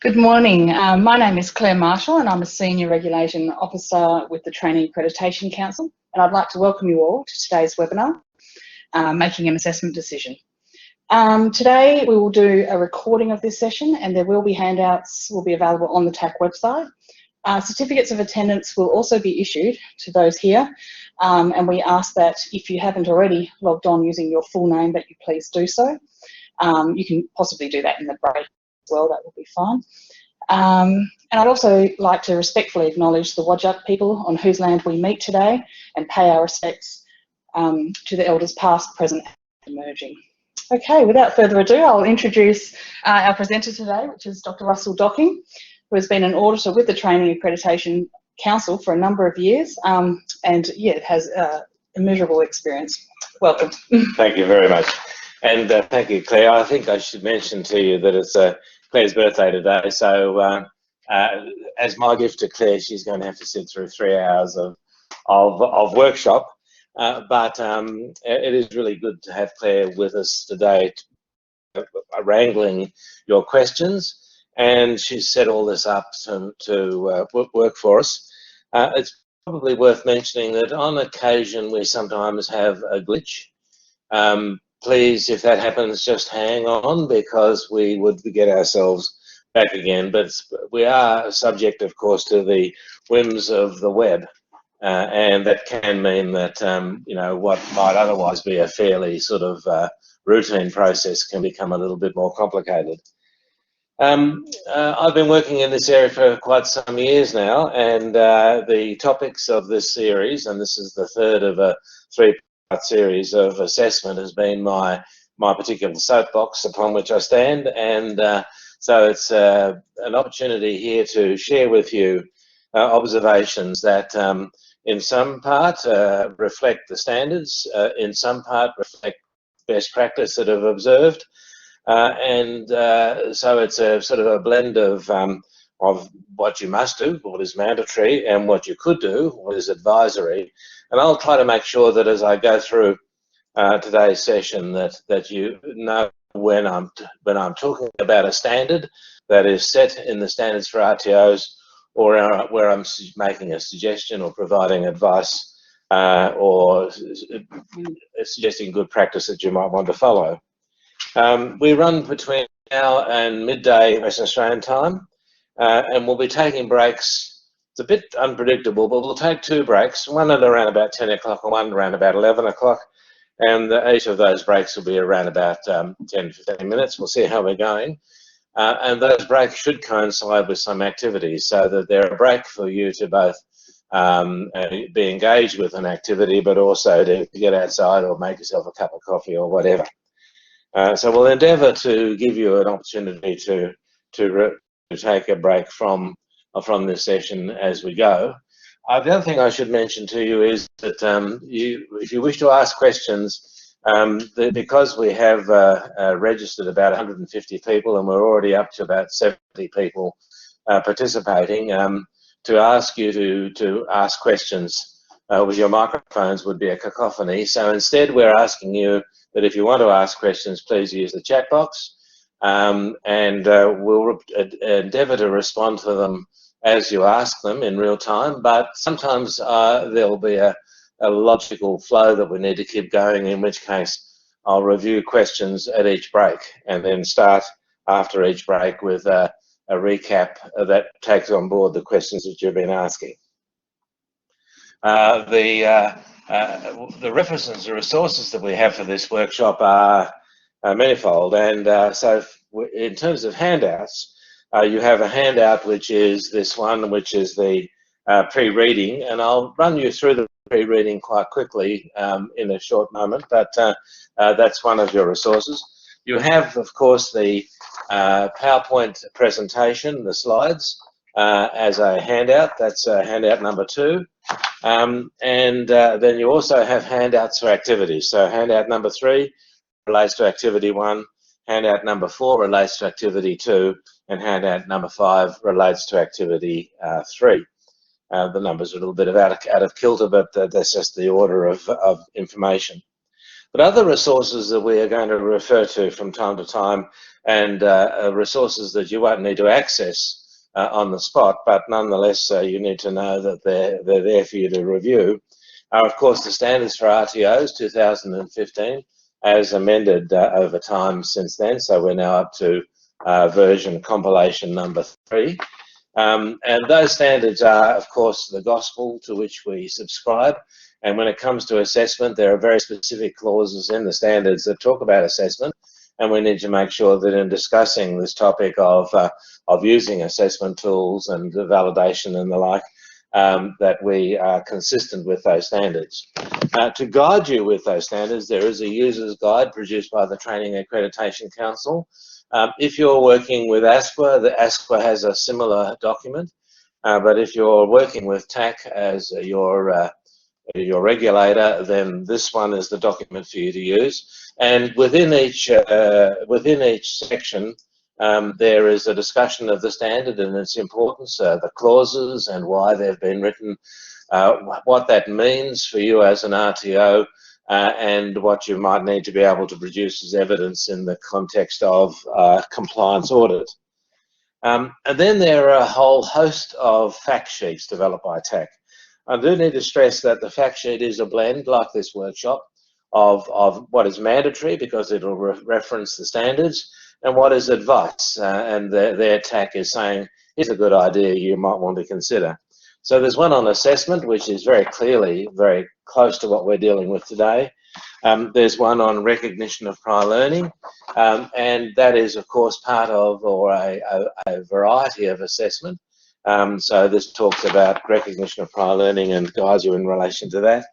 Good morning. My name is Claire Marshall and I'm a Senior Regulation Officer with the Training Accreditation Council, and I'd like to welcome you all to today's webinar, Making an Assessment Decision. Today we will do a recording of this session and there will be handouts will be available on the TAC website. Certificates of attendance will also be issued to those here, and we ask that if you haven't already logged on using your full name that you please do so. You can possibly do that in the break as well, that will be fine. And I'd also like to respectfully acknowledge the Whadjuk people on whose land we meet today and pay our respects to the elders past, present and emerging. Okay, without further ado, I'll introduce our presenter today, which is Dr. Russell Docking, who has been an auditor with the Training Accreditation Council for a number of years and has immeasurable experience. Welcome. Thank you very much. And thank you, Claire. I think I should mention to you that it's Claire's birthday today, so as my gift to Claire, she's going to have to sit through 3 hours of workshop. But it is really good to have Claire with us today, wrangling your questions, and she's set all this up to work for us. It's probably worth mentioning that on occasion we sometimes have a glitch. Please, if that happens, just hang on, because we would get ourselves back again. But we are subject, of course, to the whims of the web, and that can mean that you know, what might otherwise be a fairly sort of routine process can become a little bit more complicated. I've been working in this area for quite some years now, and the topics of this series, and this is the third of a three-part series of assessment, has been my particular soapbox upon which I stand, and so it's an opportunity here to share with you observations that in some part reflect the standards, in some part reflect best practice that I've observed, and so it's a sort of a blend of what you must do, what is mandatory, and what you could do, what is advisory. And I'll try to make sure that as I go through today's session that you know when I'm talking about a standard that is set in the standards for RTOs, or where I'm making a suggestion or providing advice or suggesting good practice that you might want to follow. We run between now and midday Western Australian time, and we'll be taking breaks. It's a bit unpredictable, but we'll take 2 breaks, one at around about 10 o'clock and one around about 11 o'clock. And each of those breaks will be around about 10 to 15 minutes. We'll see how we're going. And those breaks should coincide with some activities, so that they're a break for you to both be engaged with an activity, but also to get outside or make yourself a cup of coffee or whatever. So we'll endeavour to give you an opportunity to take a break from this session as we go. The other thing I should mention to you is that if you wish to ask questions, because we have registered about 150 people and we're already up to about 70 people participating, to ask you to ask questions with your microphones would be a cacophony. So instead we're asking you that if you want to ask questions, please use the chat box, and we'll endeavour to respond to them as you ask them in real time, but sometimes there'll be a logical flow that we need to keep going, in which case I'll review questions at each break and then start after each break with a recap that takes on board the questions that you've been asking. The references and resources that we have for this workshop are manifold, and so in terms of handouts, you have a handout which is this one, which is the pre-reading, and I'll run you through the pre-reading quite quickly in a short moment, but that's one of your resources. You have, of course, the PowerPoint presentation, the slides, as a handout. That's handout number 2. And then you also have handouts for activities. So handout number 3 relates to activity 1, handout number 4 relates to activity 2, and handout number 5 relates to activity 3. The numbers are a little bit out of kilter, but that's just the order of information. But other resources that we are going to refer to from time to time, and resources that you won't need to access on the spot, but nonetheless you need to know that they're there for you to review, are of course the standards for RTOs 2015, as amended over time since then. So we're now up to version compilation number 3. And those standards are, of course, the gospel to which we subscribe. And when it comes to assessment, there are very specific clauses in the standards that talk about assessment. And we need to make sure that in discussing this topic of using assessment tools and the validation and the like, that we are consistent with those standards. To guide you with those standards, there is a user's guide produced by the Training Accreditation Council. If you're working with ASQA, the ASQA has a similar document, but if you're working with TAC as your regulator, then this one is the document for you to use. And within each section, there is a discussion of the standard and its importance, the clauses and why they've been written, what that means for you as an RTO, and what you might need to be able to produce as evidence in the context of compliance audit. And then there are a whole host of fact sheets developed by TAC. I do need to stress that the fact sheet is a blend, like this workshop, of what is mandatory, because it'll reference the standards, and what is advice, and their TAC is saying, here's a good idea you might want to consider. So there's one on assessment, which is very clearly very close to what we're dealing with today. There's one on recognition of prior learning, and that is, of course, part of or a variety of assessment. So this talks about recognition of prior learning and guides you in relation to that.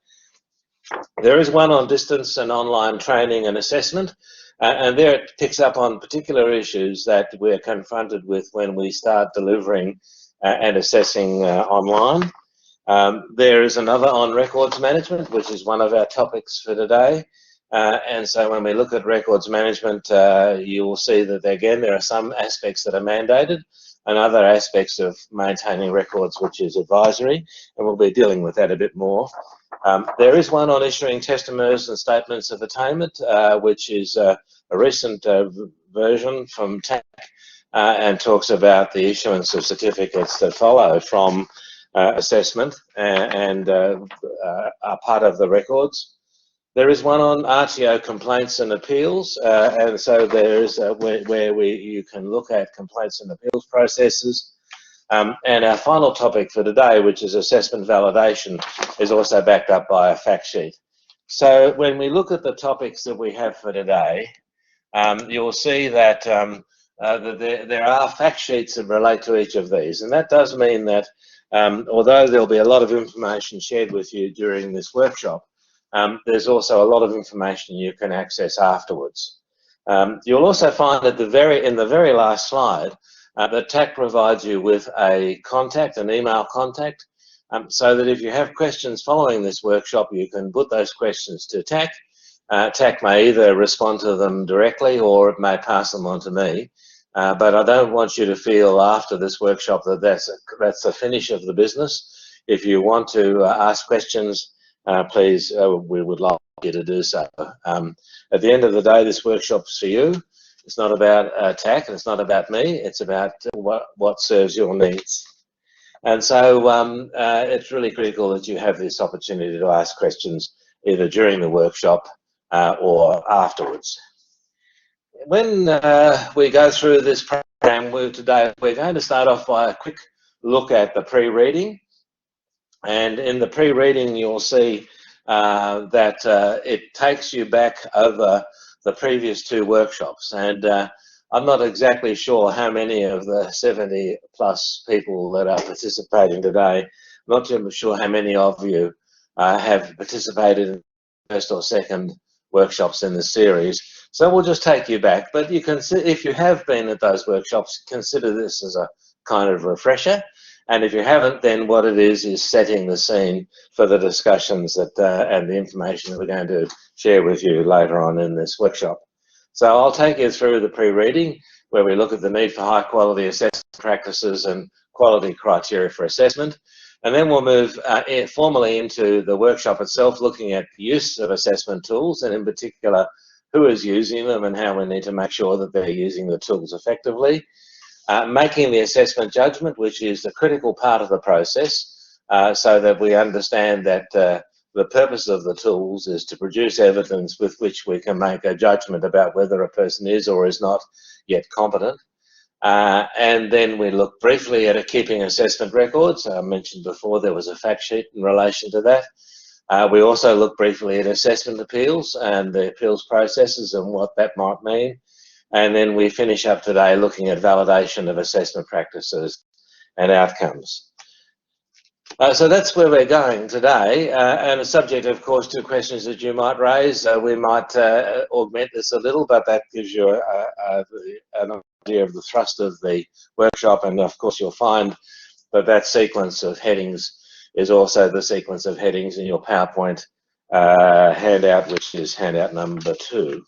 There is one on distance and online training and assessment, and there it picks up on particular issues that we're confronted with when we start delivering and assessing online. There is another on records management, which is one of our topics for today. And so when we look at records management, you will see that, again, there are some aspects that are mandated and other aspects of maintaining records, which is advisory, and we'll be dealing with that a bit more. There is one on issuing testimonials and statements of attainment, which is a recent version from TAC, and talks about the issuance of certificates that follow from assessment and are part of the records. There is one on RTO complaints and appeals, and so there is where you can look at complaints and appeals processes. And our final topic for today, which is assessment validation, is also backed up by a fact sheet. So when we look at the topics that we have for today, you'll see that there are fact sheets that relate to each of these, and that does mean that although there'll be a lot of information shared with you during this workshop, there's also a lot of information you can access afterwards. You'll also find at in the very last slide that TAC provides you with a contact, an email contact, so that if you have questions following this workshop, you can put those questions to TAC. TAC may either respond to them directly or it may pass them on to me. But I don't want you to feel after this workshop that that's the finish of the business. If you want to ask questions, please, we would like you to do so. At the end of the day, this workshop's for you. It's not about TAC and it's not about me. It's about what serves your needs. And so it's really critical that you have this opportunity to ask questions either during the workshop or afterwards. When we go through this program today, we're going to start off by a quick look at the pre-reading. And in the pre-reading, you'll see that it takes you back over the previous 2 workshops. And I'm not exactly sure how many of the 70 plus people that are participating today, I'm not too sure how many of you have participated in the first or second workshops in the series. So we'll just take you back, but you can see, if you have been at those workshops, consider this as a kind of refresher. And if you haven't, then what it is setting the scene for the discussions that and the information that we're going to share with you later on in this workshop. So I'll take you through the pre-reading, where we look at the need for high quality assessment practices and quality criteria for assessment. And then we'll move formally into the workshop itself, looking at the use of assessment tools, and in particular, who is using them and how we need to make sure that they're using the tools effectively. Making the assessment judgment, which is the critical part of the process, so that we understand that the purpose of the tools is to produce evidence with which we can make a judgment about whether a person is or is not yet competent. And then we look briefly at keeping assessment records. I mentioned before there was a fact sheet in relation to that. We also look briefly at assessment appeals and the appeals processes and what that might mean. And then we finish up today looking at validation of assessment practices and outcomes. So that's where we're going today, and subject, of course, to questions that you might raise. We might augment this a little, but that gives you an idea of the thrust of the workshop, and of course you'll find that that sequence of headings is also the sequence of headings in your PowerPoint handout, which is handout number 2,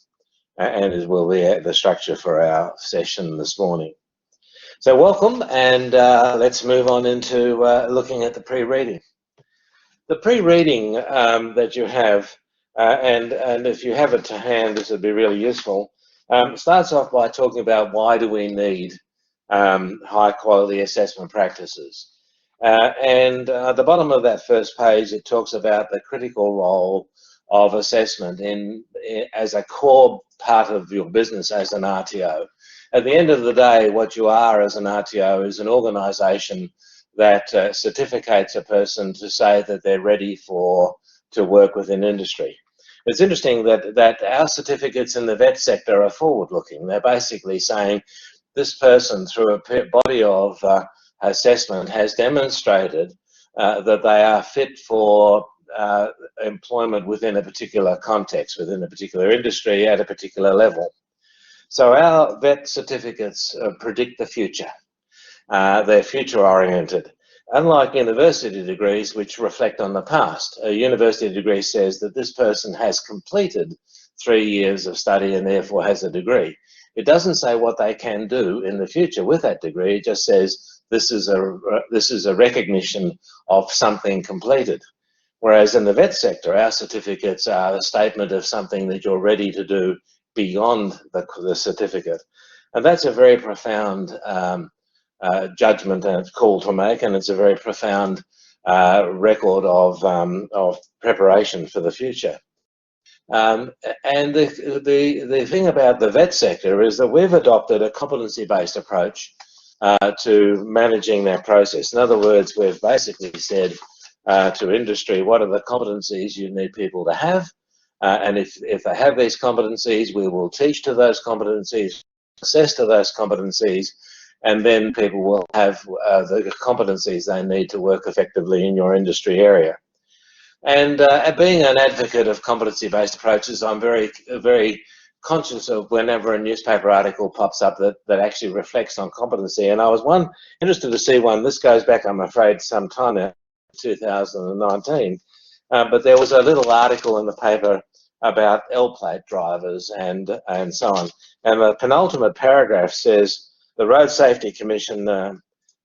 and it will be the structure for our session this morning. So welcome, and let's move on into looking at the pre-reading. The pre-reading that you have, and if you have it to hand, this would be really useful, starts off by talking about why do we need high quality assessment practices. And at the bottom of that first page, it talks about the critical role of assessment as a core part of your business as an RTO. At the end of the day, what you are as an RTO is an organisation that certificates a person to say that they're ready to work within industry. It's interesting that our certificates in the vet sector are forward-looking. They're basically saying this person, through a body of assessment, has demonstrated that they are fit for employment within a particular context, within a particular industry, at a particular level. So our vet certificates predict the future. They're future-oriented. Unlike university degrees, which reflect on the past, a university degree says that this person has completed 3 years of study and therefore has a degree. It doesn't say what they can do in the future with that degree. It just says this is a recognition of something completed. Whereas in the vet sector, our certificates are a statement of something that you're ready to do beyond the certificate. And that's a very profound judgment and call to make, and it's a very profound record of preparation for the future. And the thing about the vet sector is that we've adopted a competency-based approach to managing that process. In other words, we've basically said to industry, what are the competencies you need people to have? And if they have these competencies, we will teach to those competencies, assess to those competencies, and then people will have the competencies they need to work effectively in your industry area. And being an advocate of competency-based approaches, I'm very conscious of whenever a newspaper article pops up that actually reflects on competency. And I was interested to see one. This goes back, I'm afraid, some time now, 2019. But there was a little article in the paper about L-plate drivers and so on. And the penultimate paragraph says, the Road Safety Commission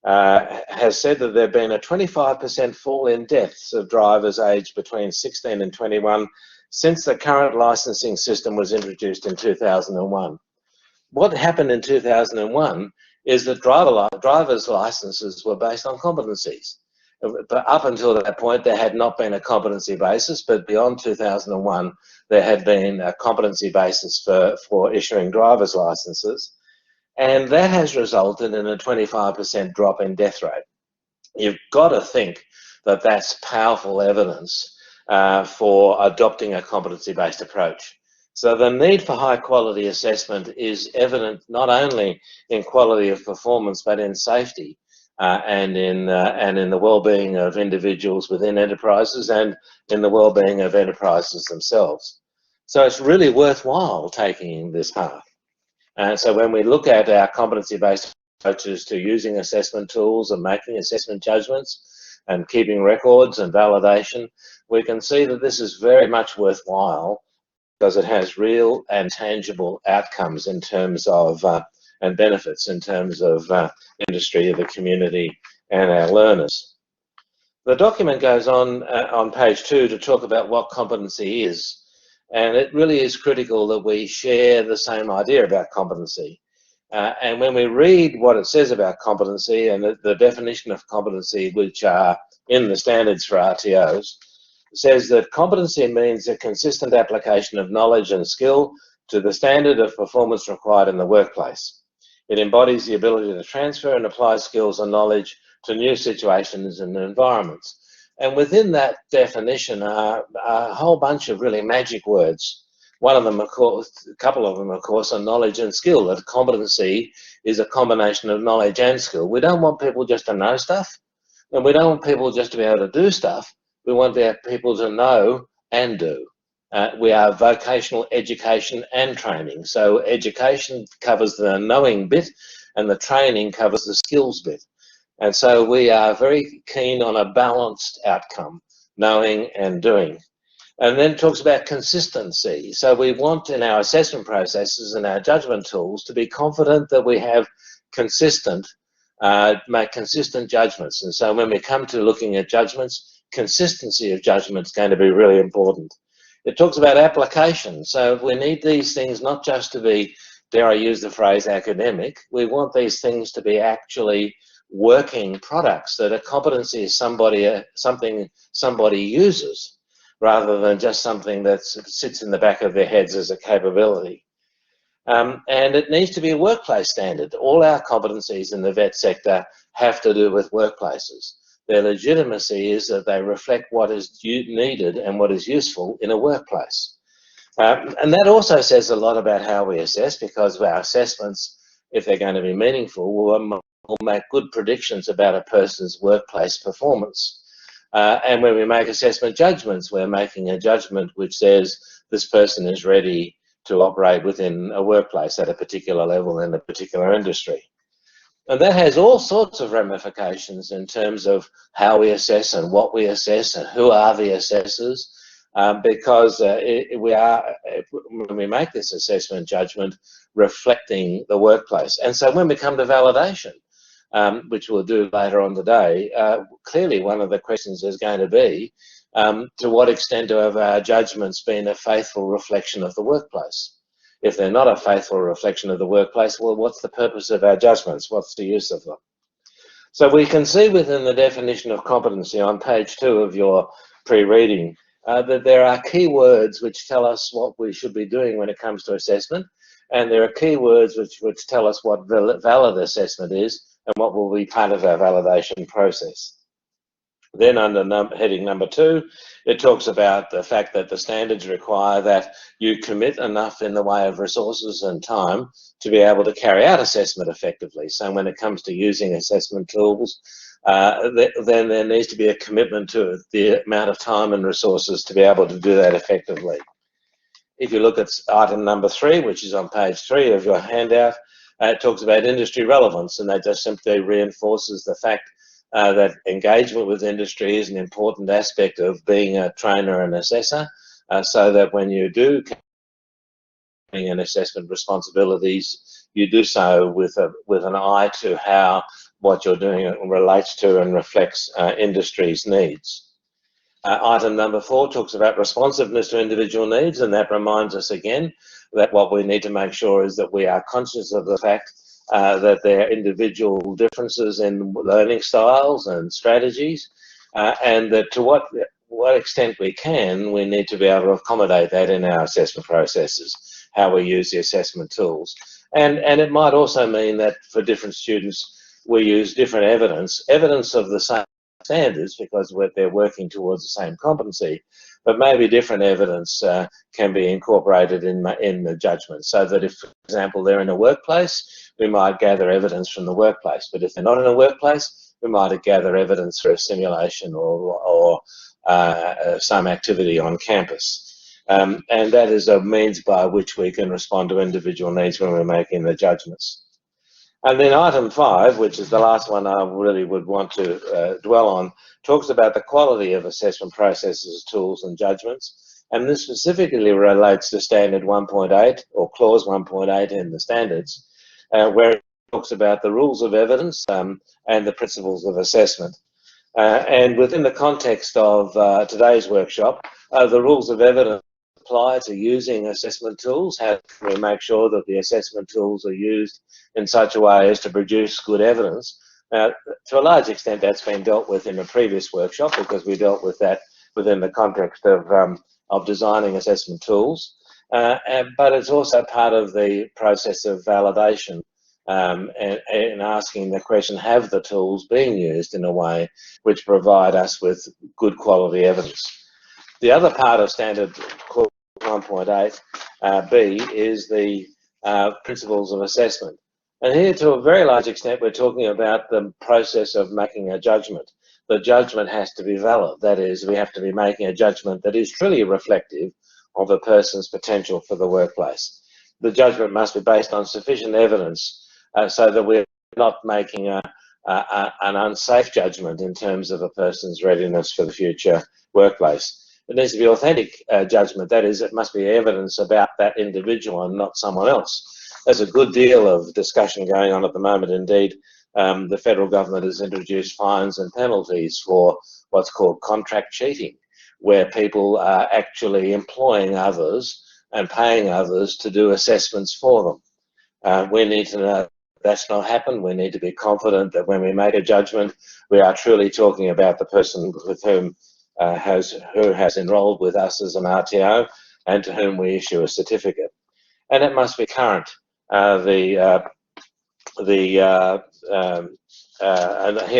has said that there have been a 25% fall in deaths of drivers aged between 16 and 21 since the current licensing system was introduced in 2001. What happened in 2001 is that driver's licenses were based on competencies. But up until that point, there had not been a competency basis, but beyond 2001, there had been a competency basis for issuing driver's licenses. And that has resulted in a 25% drop in death rate. You've got to think that that's powerful evidence for adopting a competency-based approach. So the need for high quality assessment is evident not only in quality of performance, but in safety and in the well-being of individuals within enterprises and in the well-being of enterprises themselves. So it's really worthwhile taking this path. And so when we look at our competency-based approaches to using assessment tools and making assessment judgments and keeping records and validation, we can see that this is very much worthwhile because it has real and tangible outcomes in terms of and benefits in terms of industry, the community, and our learners. The document goes on page 2 to talk about what competency is. And it really is critical that we share the same idea about competency. And when we read what it says about competency and the definition of competency, which are in the standards for RTOs, it says that competency means a consistent application of knowledge and skill to the standard of performance required in the workplace. It embodies the ability to transfer and apply skills and knowledge to new situations and environments. And within that definition are a whole bunch of really magic words. One of them, of course, a couple of them, of course, are knowledge and skill. That competency is a combination of knowledge and skill. We don't want people just to know stuff, and we don't want people just to be able to do stuff. We want people to know and do. We are vocational education and training. So education covers the knowing bit and the training covers the skills bit. And so we are very keen on a balanced outcome, knowing and doing. And then it talks about consistency. So we want in our assessment processes and our judgment tools to be confident that we have make consistent judgments. And so when we come to looking at judgments, consistency of judgment is going to be really important. It talks about application. So we need these things not just to be, dare I use the phrase, academic. We want these things to be actually working products, that a competency is something somebody uses, rather than just something that sits in the back of their heads as a capability. And it needs to be a workplace standard. All our competencies in the vet sector have to do with workplaces. Their legitimacy is that they reflect what is needed and what is useful in a workplace. And that also says a lot about how we assess, because our assessments, if they're going to be meaningful, will make good predictions about a person's workplace performance. And when we make assessment judgments, we're making a judgment which says this person is ready to operate within a workplace at a particular level in a particular industry. And that has all sorts of ramifications in terms of how we assess and what we assess and who are the assessors, because we are, when we make this assessment judgment, reflecting the workplace. And so when we come to validation, which we'll do later on today, clearly one of the questions is going to be, to what extent have our judgments been a faithful reflection of the workplace? If they're not a faithful reflection of the workplace, well, what's the purpose of our judgments? What's the use of them? So we can see within the definition of competency on page 2 of your pre-reading that there are key words which tell us what we should be doing when it comes to assessment, and there are key words which tell us what valid assessment is and what will be part of our validation process. Then under heading number 2, it talks about the fact that the standards require that you commit enough in the way of resources and time to be able to carry out assessment effectively. So when it comes to using assessment tools, then there needs to be a commitment to the amount of time and resources to be able to do that effectively. If you look at item number 3, which is on page 3 of your handout, it talks about industry relevance, and that just simply reinforces the fact that engagement with industry is an important aspect of being a trainer and assessor, so that when you do and assessment responsibilities, you do so with an eye to how what you're doing relates to and reflects industry's needs. Item number 4 talks about responsiveness to individual needs, and that reminds us again that what we need to make sure is that we are conscious of the fact that there are individual differences in learning styles and strategies, and that to what extent we can, we need to be able to accommodate that in our assessment processes, how we use the assessment tools. And it might also mean that for different students, we use different evidence of the same standards because they're working towards the same competency, but maybe different evidence can be incorporated in the judgment, so that if, for example, they're in a workplace, we might gather evidence from the workplace, but if they're not in a workplace, we might gather evidence for a simulation or some activity on campus. And that is a means by which we can respond to individual needs when we're making the judgments. And then item 5, which is the last one I really would want to dwell on, talks about the quality of assessment processes, tools and judgments. And this specifically relates to standard 1.8 or clause 1.8 in the standards, where it talks about the rules of evidence and the principles of assessment. And within the context of today's workshop, the rules of evidence apply to using assessment tools. How can we make sure that the assessment tools are used in such a way as to produce good evidence? Now, to a large extent, that's been dealt with in a previous workshop because we dealt with that within the context of designing assessment tools. But it's also part of the process of validation and asking the question, have the tools been used in a way which provide us with good quality evidence? The other part of standard 1.8b is the principles of assessment. And here, to a very large extent, we're talking about the process of making a judgment. The judgment has to be valid. That is, we have to be making a judgment that is truly reflective of a person's potential for the workplace. The judgment must be based on sufficient evidence so that we're not making an unsafe judgment in terms of a person's readiness for the future workplace. It needs to be authentic judgment. That is, it must be evidence about that individual and not someone else. There's a good deal of discussion going on at the moment. Indeed, the federal government has introduced fines and penalties for what's called contract cheating, where people are actually employing others and paying others to do assessments for them. We need to know that's not happen. We need to be confident that when we make a judgment, we are truly talking about the person with whom who has enrolled with us as an RTO and to whom we issue a certificate. And it must be current. And here,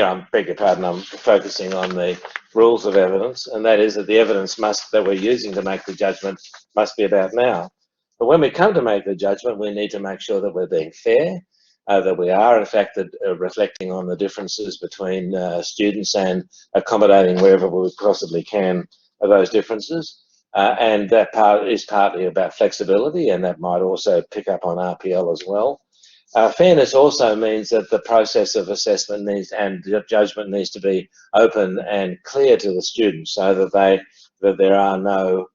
I beg your pardon, I'm focusing on the rules of evidence, and that is that the evidence that we're using to make the judgment must be about now. But when we come to make the judgment, we need to make sure that we're being fair, that we are in fact reflecting on the differences between students and accommodating wherever we possibly can of those differences. And that part is partly about flexibility, and that might also pick up on RPL as well. Fairness also means that the process of assessment and judgment needs to be open and clear to the students so that there are no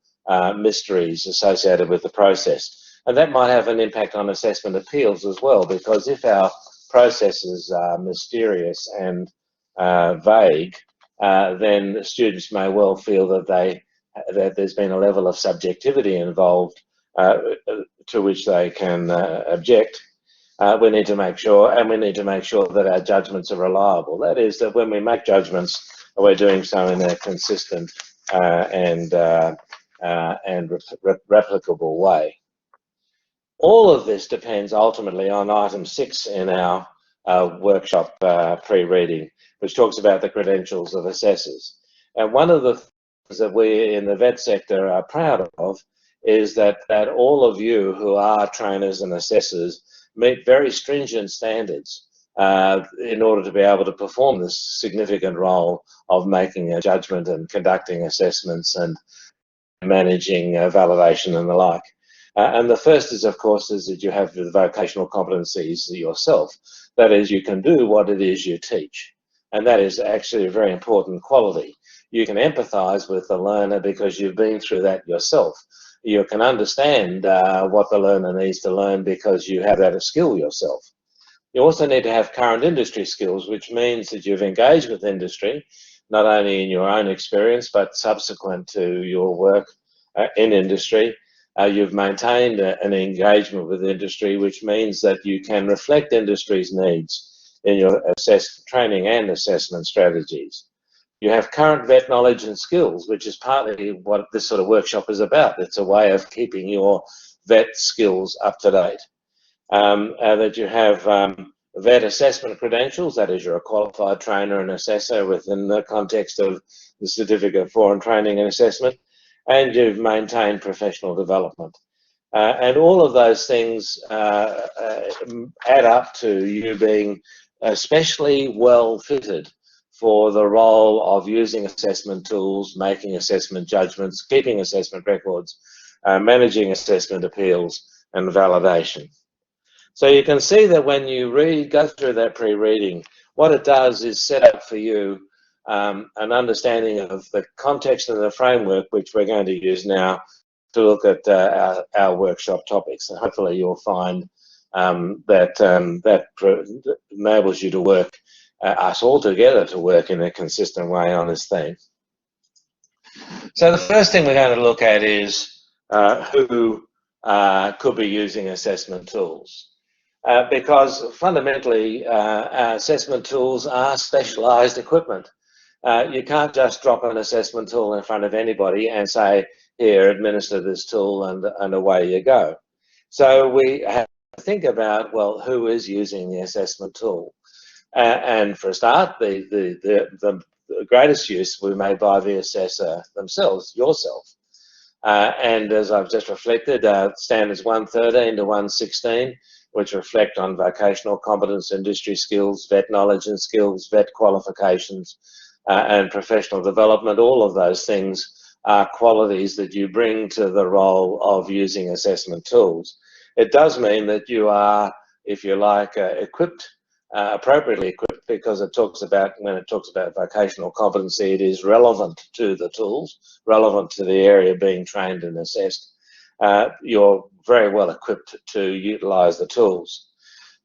mysteries associated with the process. And that might have an impact on assessment appeals as well, because if our processes are mysterious and vague, then students may well feel that there's been a level of subjectivity involved to which they can object. We need to make sure, and we need to make sure that our judgments are reliable. That is, that when we make judgments, we're doing so in a consistent and replicable way. All of this depends ultimately on item 6 in our workshop pre-reading, which talks about the credentials of assessors. And one of the things that we in the vet sector are proud of is that all of you who are trainers and assessors meet very stringent standards in order to be able to perform this significant role of making a judgment and conducting assessments and managing validation and the like. And the first is, of course, is that you have the vocational competencies yourself. That is, you can do what it is you teach. And that is actually a very important quality. You can empathise with the learner because you've been through that yourself. You can understand what the learner needs to learn because you have that skill yourself. You also need to have current industry skills, which means that you've engaged with industry, not only in your own experience, but subsequent to your work in industry. You've maintained an engagement with industry, which means that you can reflect industry's needs in your training and assessment strategies. You have current vet knowledge and skills, which is partly what this sort of workshop is about. It's a way of keeping your vet skills up to date. That you have vet assessment credentials, that is, you're a qualified trainer and assessor within the context of the Certificate for Training and Assessment, and you've maintained professional development. And all of those things add up to you being especially well fitted for the role of using assessment tools, making assessment judgments, keeping assessment records, managing assessment appeals, and validation. So you can see that when you go through that pre-reading, what it does is set up for you an understanding of the context and the framework which we're going to use now to look at our workshop topics. And hopefully you'll find that enables you to work us all together to work in a consistent way on this theme. So the first thing we're going to look at is who could be using assessment tools. Because fundamentally, assessment tools are specialised equipment. You can't just drop an assessment tool in front of anybody and say, here, administer this tool, and away you go. So we have to think about, well, who is using the assessment tool? And for a start, the greatest use will be made by the assessor themselves, yourself. And as I've just reflected, standards 113 to 116, which reflect on vocational competence, industry skills, vet knowledge and skills, vet qualifications, and professional development, all of those things are qualities that you bring to the role of using assessment tools. It does mean that you are, if you like, equipped, appropriately equipped, because it talks about, when it talks about vocational competency, it is relevant to the tools, relevant to the area being trained and assessed. You're very well equipped to utilise the tools.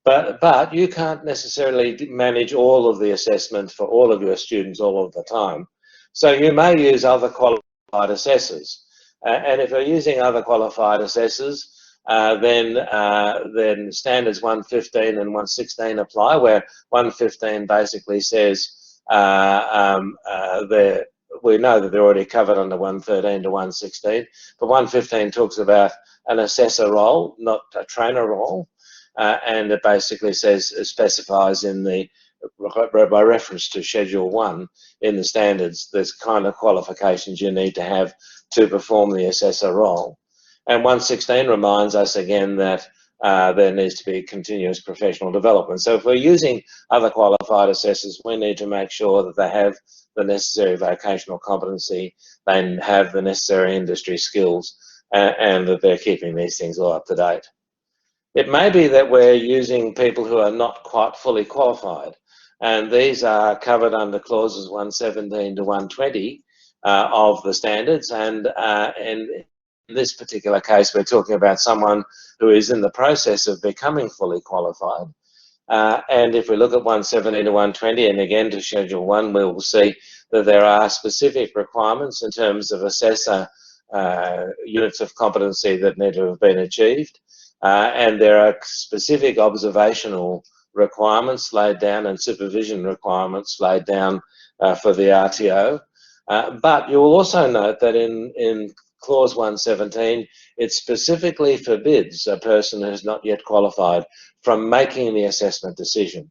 But you can't necessarily manage all of the assessment for all of your students all of the time. So you may use other qualified assessors. And if you're using other qualified assessors, then standards 115 and 116 apply, where 115 basically says we know that they're already covered under 113 to 116, but 115 talks about an assessor role, not a trainer role, and it basically says, it specifies in the, by reference to Schedule 1 in the standards, there's kind of qualifications you need to have to perform the assessor role. And 116 reminds us again that there needs to be continuous professional development. So if we're using other qualified assessors, we need to make sure that they have the necessary vocational competency, they have the necessary industry skills, and that they're keeping these things all up to date. It may be that we're using people who are not quite fully qualified, and these are covered under clauses 117 to 120 of the standards, and in this particular case, we're talking about someone who is in the process of becoming fully qualified. And if we look at 117 to 120, and again to Schedule 1, we will see that there are specific requirements in terms of assessor units of competency that need to have been achieved. And there are specific observational requirements laid down and supervision requirements laid down for the RTO. But you will also note that in Clause 117, it specifically forbids a person who's not yet qualified from making the assessment decision.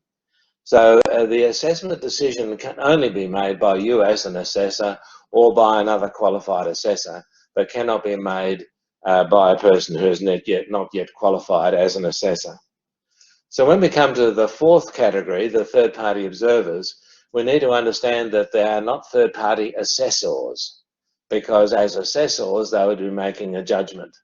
So the assessment decision can only be made by you as an assessor or by another qualified assessor, but cannot be made by a person who is not yet qualified as an assessor. So when we come to the fourth category, the third-party observers, we need to understand that they are not third-party assessors, because as assessors, they would be making a judgment.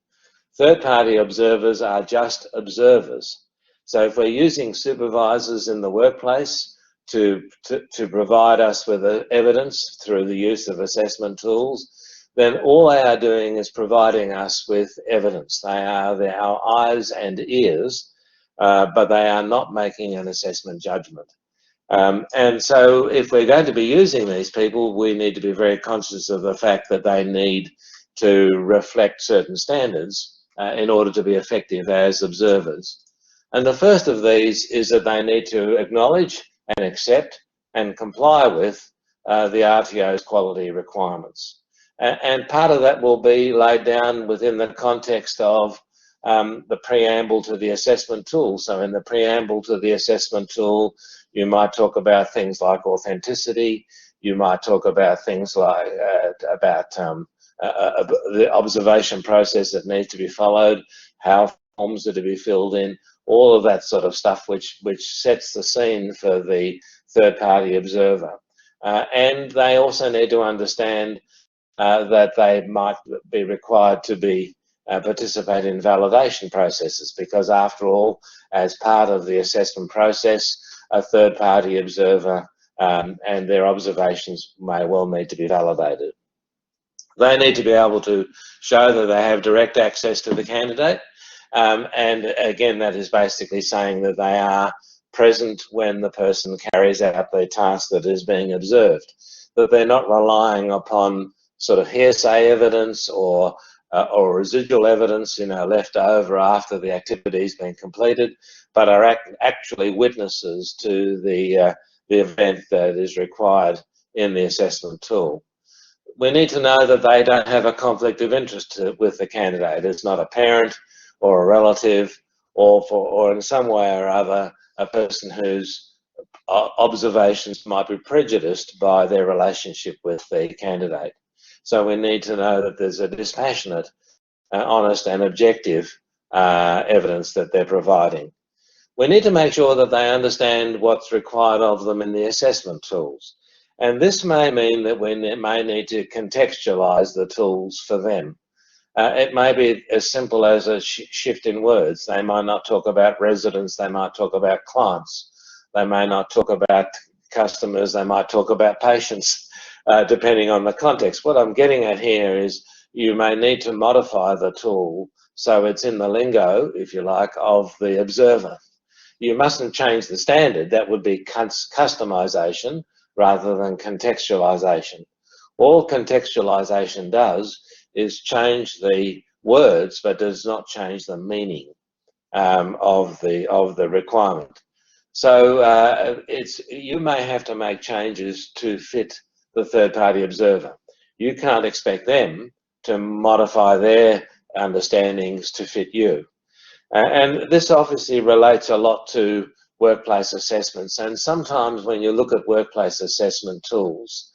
Third-party observers are just observers. So if we're using supervisors in the workplace to provide us with evidence through the use of assessment tools, then all they are doing is providing us with evidence. They are our eyes and ears, but they are not making an assessment judgment. And so if we're going to be using these people, we need to be very conscious of the fact that they need to reflect certain standards in order to be effective as observers. And the first of these is that they need to acknowledge and accept and comply with the RTO's quality requirements. And part of that will be laid down within the context of the preamble to the assessment tool. So in the preamble to the assessment tool, you might talk about things like authenticity. You might talk about things like the observation process that needs to be followed, how forms are to be filled in, all of that sort of stuff, which sets the scene for the third-party observer. And they also need to understand that they might be required to be participate in validation processes, because after all, as part of the assessment process, a third-party observer and their observations may well need to be validated. They need to be able to show that they have direct access to the candidate, and again, that is basically saying that they are present when the person carries out the task that is being observed, that they're not relying upon sort of hearsay evidence or residual evidence, left over after the activity's been completed, but are actually witnesses to the event that is required in the assessment tool. We need to know that they don't have a conflict of interest with the candidate. It's not a parent or a relative or in some way or other a person whose observations might be prejudiced by their relationship with the candidate. So we need to know that there's a dispassionate, honest and objective evidence that they're providing. We need to make sure that they understand what's required of them in the assessment tools. And this may mean that we may need to contextualise the tools for them. It may be as simple as a shift in words. They might not talk about residents, they might talk about clients. They may not talk about customers, they might talk about patients, depending on the context. What I'm getting at here is you may need to modify the tool so it's in the lingo, if you like, of the observer. You mustn't change the standard. That would be customization rather than contextualization. All contextualization does is change the words, but does not change the meaning of the requirement. So you may have to make changes to fit the third-party observer. You can't expect them to modify their understandings to fit you. And this obviously relates a lot to workplace assessments. And sometimes when you look at workplace assessment tools,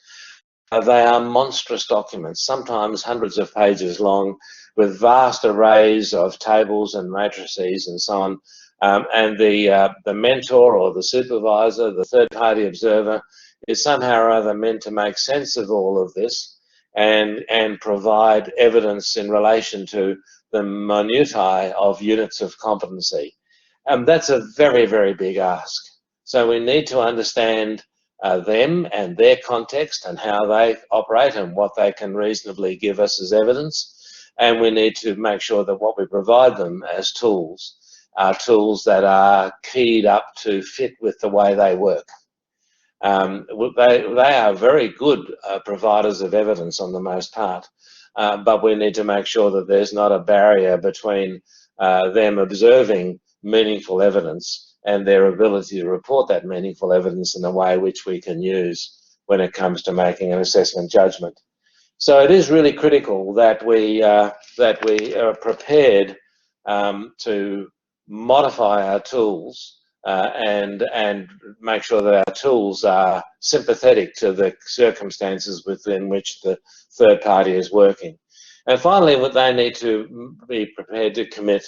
they are monstrous documents, sometimes hundreds of pages long, with vast arrays of tables and matrices and so on. And the mentor or the supervisor, the third-party observer, is somehow or other meant to make sense of all of this and provide evidence in relation to the minutiae of units of competency. That's a very, very big ask. So we need to understand them and their context and how they operate and what they can reasonably give us as evidence. And we need to make sure that what we provide them as tools are tools that are keyed up to fit with the way they work. They are very good providers of evidence on the most part, but we need to make sure that there's not a barrier between them observing meaningful evidence and their ability to report that meaningful evidence in a way which we can use when it comes to making an assessment judgment. So it is really critical that we are prepared to modify our tools and make sure that our tools are sympathetic to the circumstances within which the third party is working. And finally, they need to be prepared to commit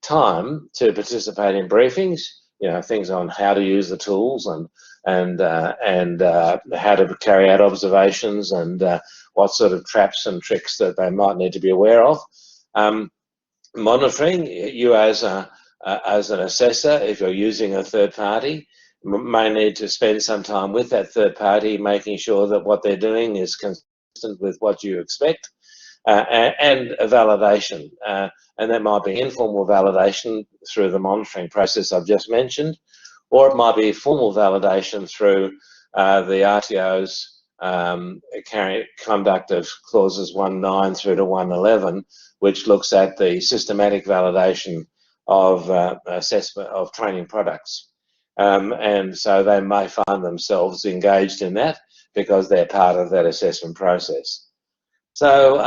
time to participate in briefings, things on how to use the tools and how to carry out observations and what sort of traps and tricks that they might need to be aware of. Monitoring, you as an assessor, if you're using a third party, may need to spend some time with that third party, making sure that what they're doing is consistent with what you expect, and a validation. And that might be informal validation through the monitoring process I've just mentioned, or it might be formal validation through the RTOs conduct of clauses 1.9 through to 1.11, which looks at the systematic validation of assessment of training products. And so they may find themselves engaged in that because they're part of that assessment process. So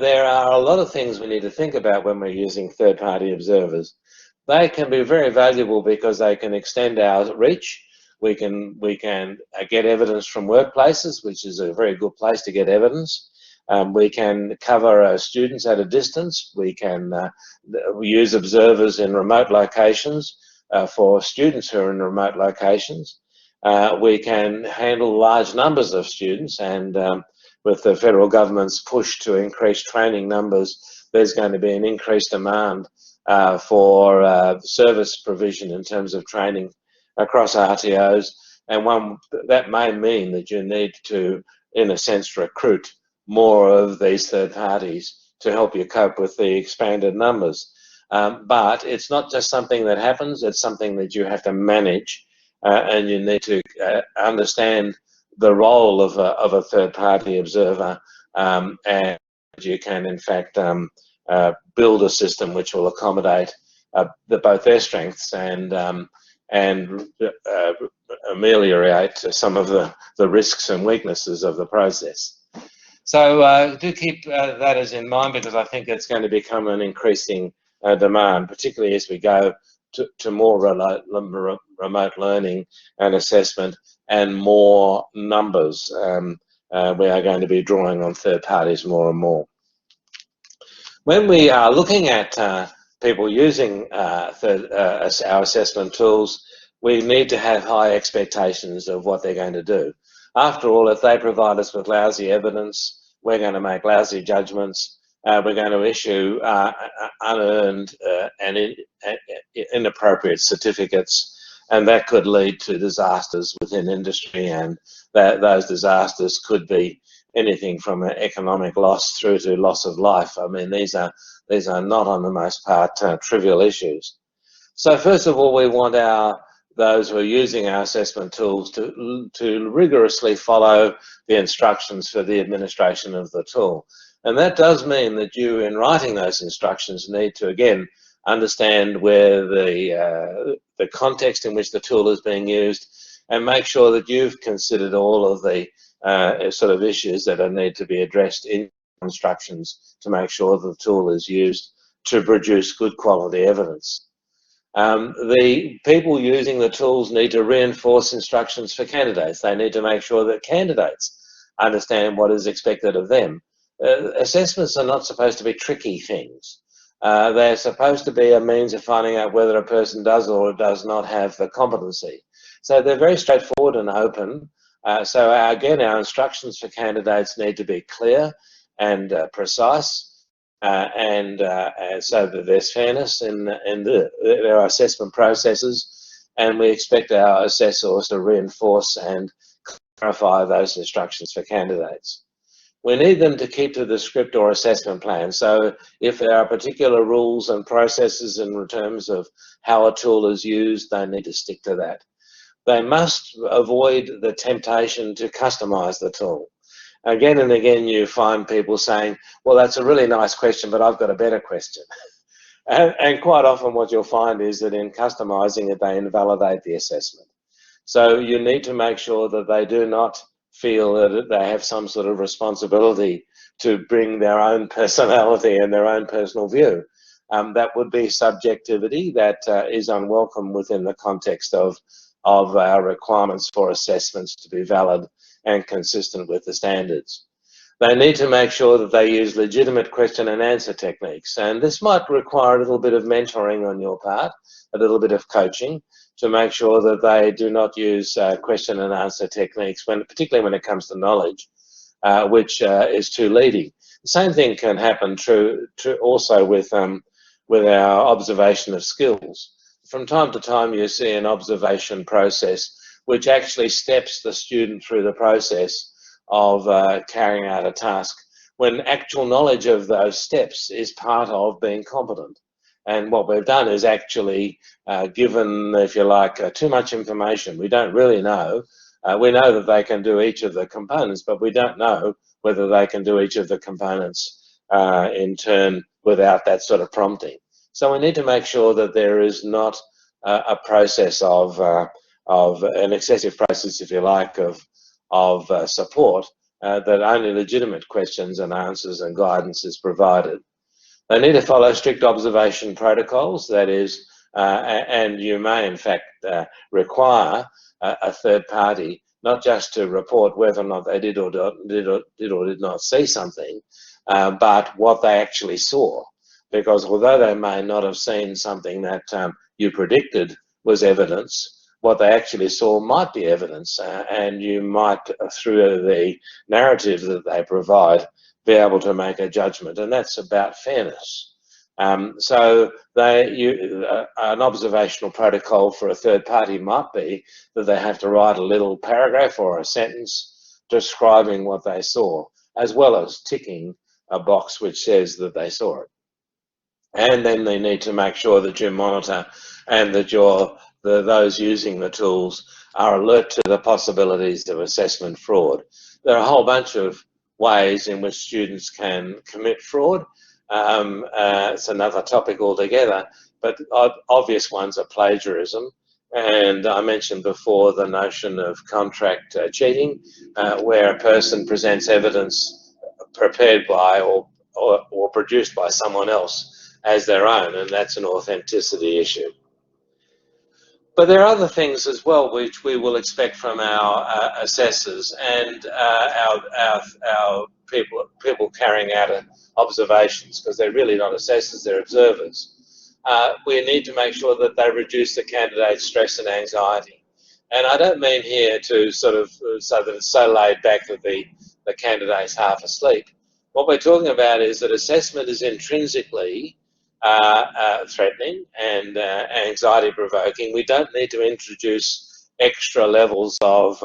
there are a lot of things we need to think about when we're using third-party observers. They can be very valuable because they can extend our reach. We can get evidence from workplaces, which is a very good place to get evidence. We can cover students at a distance. We can use observers in remote locations for students who are in remote locations. We can handle large numbers of students, and with the federal government's push to increase training numbers, there's going to be an increased demand for service provision in terms of training across RTOs, and that may mean that you need to, in a sense, recruit more of these third parties to help you cope with the expanded numbers. But it's not just something that happens, it's something that you have to manage, and you need to understand the role of a third-party observer, and you can in fact build a system which will accommodate both their strengths and ameliorate some of the risks and weaknesses of the process. So do keep that as in mind, because I think it's going to become an increasing demand, particularly as we go to more remote learning and assessment and more numbers. We are going to be drawing on third parties more and more. When we are looking at people using our assessment tools, we need to have high expectations of what they're going to do. After all, if they provide us with lousy evidence, we're going to make lousy judgments. We're going to issue unearned and inappropriate certificates, and that could lead to disasters within industry, and those disasters could be anything from an economic loss through to loss of life. I mean, these are not on the most part trivial issues. So first of all, we want those who are using our assessment tools to rigorously follow the instructions for the administration of the tool. And that does mean that you, in writing those instructions, need to again understand where the context in which the tool is being used, and make sure that you've considered all of the sort of issues that need to be addressed in instructions to make sure the tool is used to produce good quality evidence. The people using the tools need to reinforce instructions for candidates. They need to make sure that candidates understand what is expected of them. Assessments are not supposed to be tricky things. They're supposed to be a means of finding out whether a person does or does not have the competency. So they're very straightforward and open. So again, our instructions for candidates need to be clear and precise, and so that there's fairness in their assessment processes, and we expect our assessors to reinforce and clarify those instructions for candidates. We need them to keep to the script or assessment plan. So if there are particular rules and processes in terms of how a tool is used, they need to stick to that. They must avoid the temptation to customize the tool. Again and again, you find people saying, well, that's a really nice question, but I've got a better question. And quite often what you'll find is that in customizing it, they invalidate the assessment. So you need to make sure that they do not feel that they have some sort of responsibility to bring their own personality and their own personal view. That would be subjectivity that is unwelcome within the context of our requirements for assessments to be valid and consistent with the standards. They need to make sure that they use legitimate question and answer techniques, and this might require a little bit of mentoring on your part, a little bit of coaching, to make sure that they do not use question and answer techniques, particularly when it comes to knowledge, which is too leading. The same thing can happen also with our observation of skills. From time to time, you see an observation process which actually steps the student through the process of carrying out a task, when actual knowledge of those steps is part of being competent. And what we've done is actually given, if you like, too much information. We don't really know. We know that they can do each of the components, but we don't know whether they can do each of the components in turn without that sort of prompting. So we need to make sure that there is not a process of an excessive process, if you like, of support, that only legitimate questions and answers and guidance is provided. They need to follow strict observation protocols, that is, and you may in fact require a third party not just to report whether or not they did or did not see something, but what they actually saw. Because although they may not have seen something that you predicted was evidence, what they actually saw might be evidence, and you might, through the narrative that they provide, be able to make a judgment, and that's about fairness. So an observational protocol for a third party might be that they have to write a little paragraph or a sentence describing what they saw, as well as ticking a box which says that they saw it. And then they need to make sure that you monitor and that those using the tools are alert to the possibilities of assessment fraud. There are a whole bunch of ways in which students can commit fraud. It's another topic altogether, but obvious ones are plagiarism. And I mentioned before the notion of contract cheating, where a person presents evidence prepared by or produced by someone else as their own, and that's an authenticity issue. But there are other things as well which we will expect from our assessors and our people carrying out observations, because they're really not assessors, they're observers. We need to make sure that they reduce the candidate's stress and anxiety. And I don't mean here to sort of so that it's so laid back that the candidate's half asleep. What we're talking about is that assessment is intrinsically threatening and anxiety provoking. We don't need to introduce extra levels of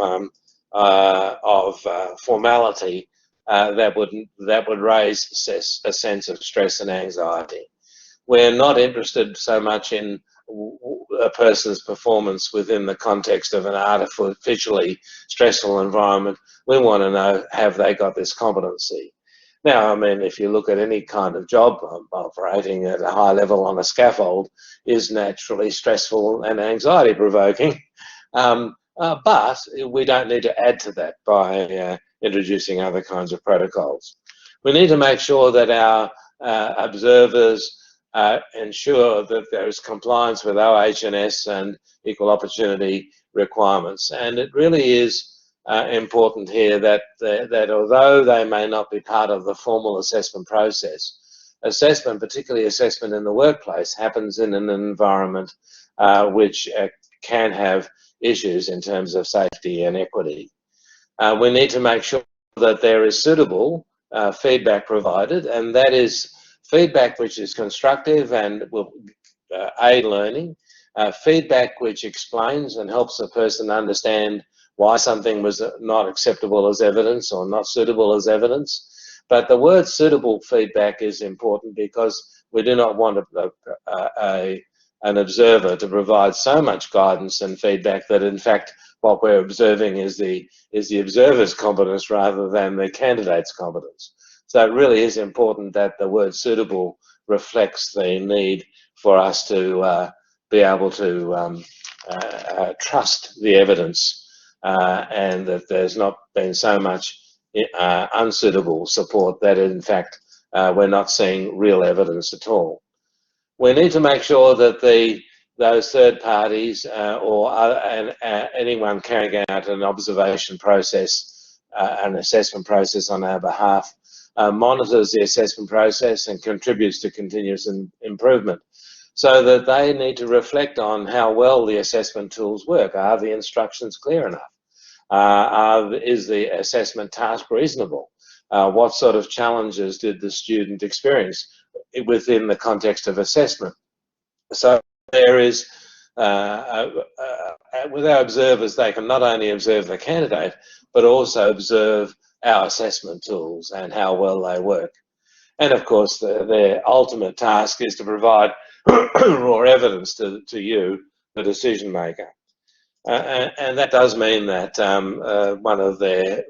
formality that would raise a sense of stress and anxiety. We're not interested so much in a person's performance within the context of an artificially stressful environment. We want to know, have they got this competency? Now, I mean, if you look at any kind of job, operating at a high level on a scaffold is naturally stressful and anxiety provoking. But we don't need to add to that by introducing other kinds of protocols. We need to make sure that our observers ensure that there is compliance with OH&S and equal opportunity requirements. And it really is important here that although they may not be part of the formal assessment process, assessment, particularly assessment in the workplace, happens in an environment which can have issues in terms of safety and equity. We need to make sure that there is suitable feedback provided, and that is feedback which is constructive and will aid learning, feedback which explains and helps a person understand why something was not acceptable as evidence or not suitable as evidence. But the word suitable feedback is important because we do not want an observer to provide so much guidance and feedback that in fact what we're observing is the observer's competence rather than the candidate's competence. So it really is important that the word suitable reflects the need for us to be able to trust the evidence and that there's not been so much unsuitable support that in fact we're not seeing real evidence at all. We need to make sure that those third parties or anyone carrying out an observation process, an assessment process on our behalf, monitors the assessment process and contributes to continuous improvement, so that they need to reflect on how well the assessment tools work. Are the instructions clear enough? Is the assessment task reasonable? What sort of challenges did the student experience within the context of assessment? So there is, with our observers, they can not only observe the candidate, but also observe our assessment tools and how well they work. And of course, their ultimate task is to provide raw evidence to you, the decision maker. And that does mean that one of their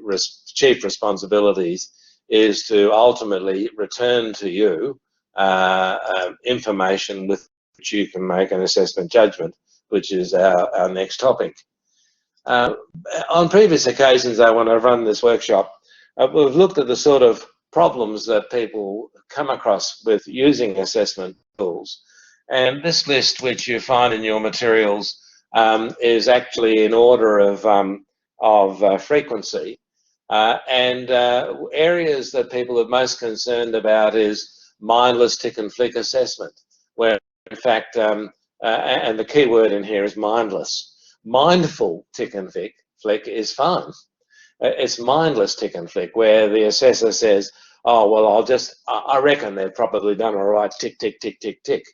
chief responsibilities is to ultimately return to you information with which you can make an assessment judgment, which is our next topic. On previous occasions, when I've run this workshop, we've looked at the sort of problems that people come across with using assessment tools. And this list, which you find in your materials, is actually in order of frequency. And areas that people are most concerned about is mindless tick and flick assessment, where in fact, and the key word in here is mindless. Mindful tick and flick is fun. It's mindless tick and flick, where the assessor says, oh, well, I reckon they've probably done all right, tick, tick, tick, tick, tick.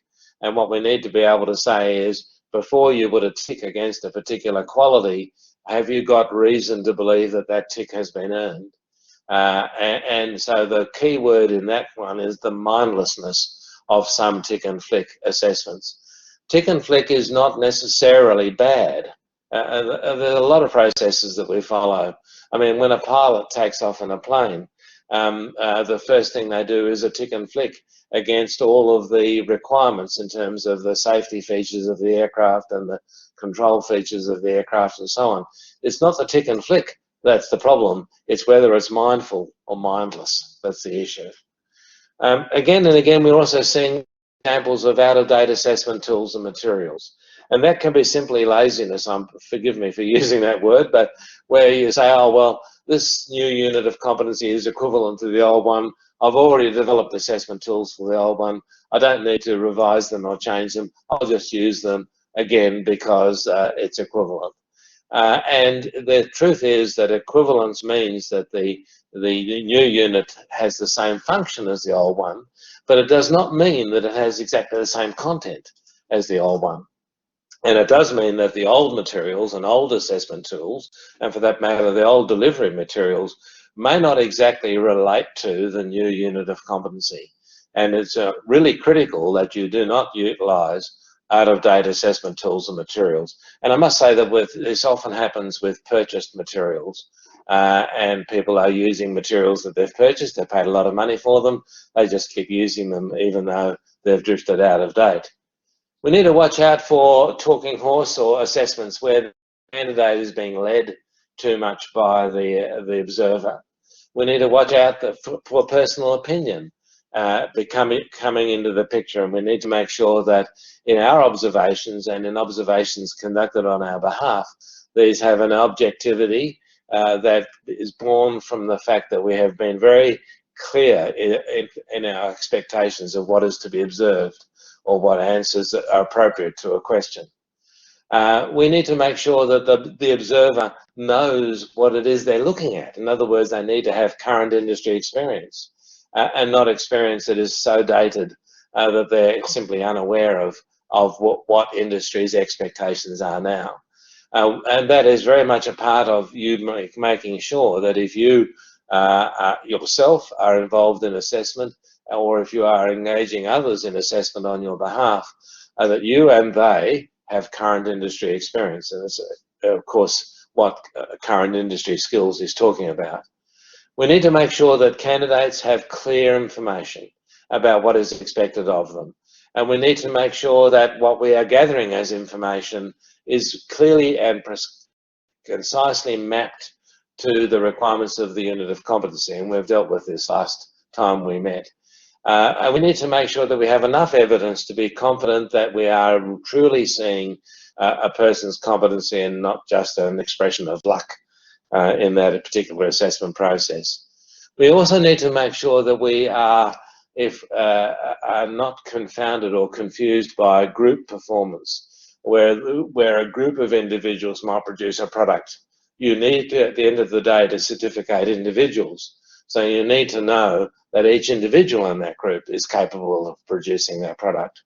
And what we need to be able to say is, before you put a tick against a particular quality, have you got reason to believe that that tick has been earned? And so the key word in that one is the mindlessness of some tick and flick assessments. Tick and flick is not necessarily bad. There are a lot of processes that we follow. I mean, when a pilot takes off in a plane, the first thing they do is a tick and flick against all of the requirements in terms of the safety features of the aircraft and the control features of the aircraft and so on. It's not the tick and flick that's the problem. It's whether it's mindful or mindless. That's the issue. Again and again, we're also seeing examples of out-of-date assessment tools and materials. And that can be simply laziness. Forgive me for using that word, but where you say, oh, well, this new unit of competency is equivalent to the old one. I've already developed assessment tools for the old one. I don't need to revise them or change them. I'll just use them again because it's equivalent. And the truth is that equivalence means that the new unit has the same function as the old one, but it does not mean that it has exactly the same content as the old one. And it does mean that the old materials and old assessment tools, and for that matter, the old delivery materials, may not exactly relate to the new unit of competency. And it's really critical that you do not utilise out-of-date assessment tools and materials. And I must say that this often happens with purchased materials, and people are using materials that they've purchased, they've paid a lot of money for them, they just keep using them even though they've drifted out of date. We need to watch out for talking horse or assessments where the candidate is being led too much by the observer. We need to watch out for personal opinion coming into the picture, and we need to make sure that in our observations and in observations conducted on our behalf, these have an objectivity that is born from the fact that we have been very clear in our expectations of what is to be observed or what answers are appropriate to a question. We need to make sure that the observer knows what it is they're looking at. In other words, they need to have current industry experience and not experience that is so dated that they're simply unaware of what industry's expectations are now. And that is very much a part of you making sure that if you yourself are involved in assessment, or if you are engaging others in assessment on your behalf, that you and they have current industry experience. And it's, of course, what current industry skills is talking about. We need to make sure that candidates have clear information about what is expected of them. And we need to make sure that what we are gathering as information is clearly and concisely mapped to the requirements of the unit of competency. And we've dealt with this last time we met. And we need to make sure that we have enough evidence to be confident that we are truly seeing a person's competency and not just an expression of luck in that particular assessment process. We also need to make sure that we are not confounded or confused by group performance, where a group of individuals might produce a product. You need to, at the end of the day, to certificate individuals. So you need to know that each individual in that group is capable of producing that product.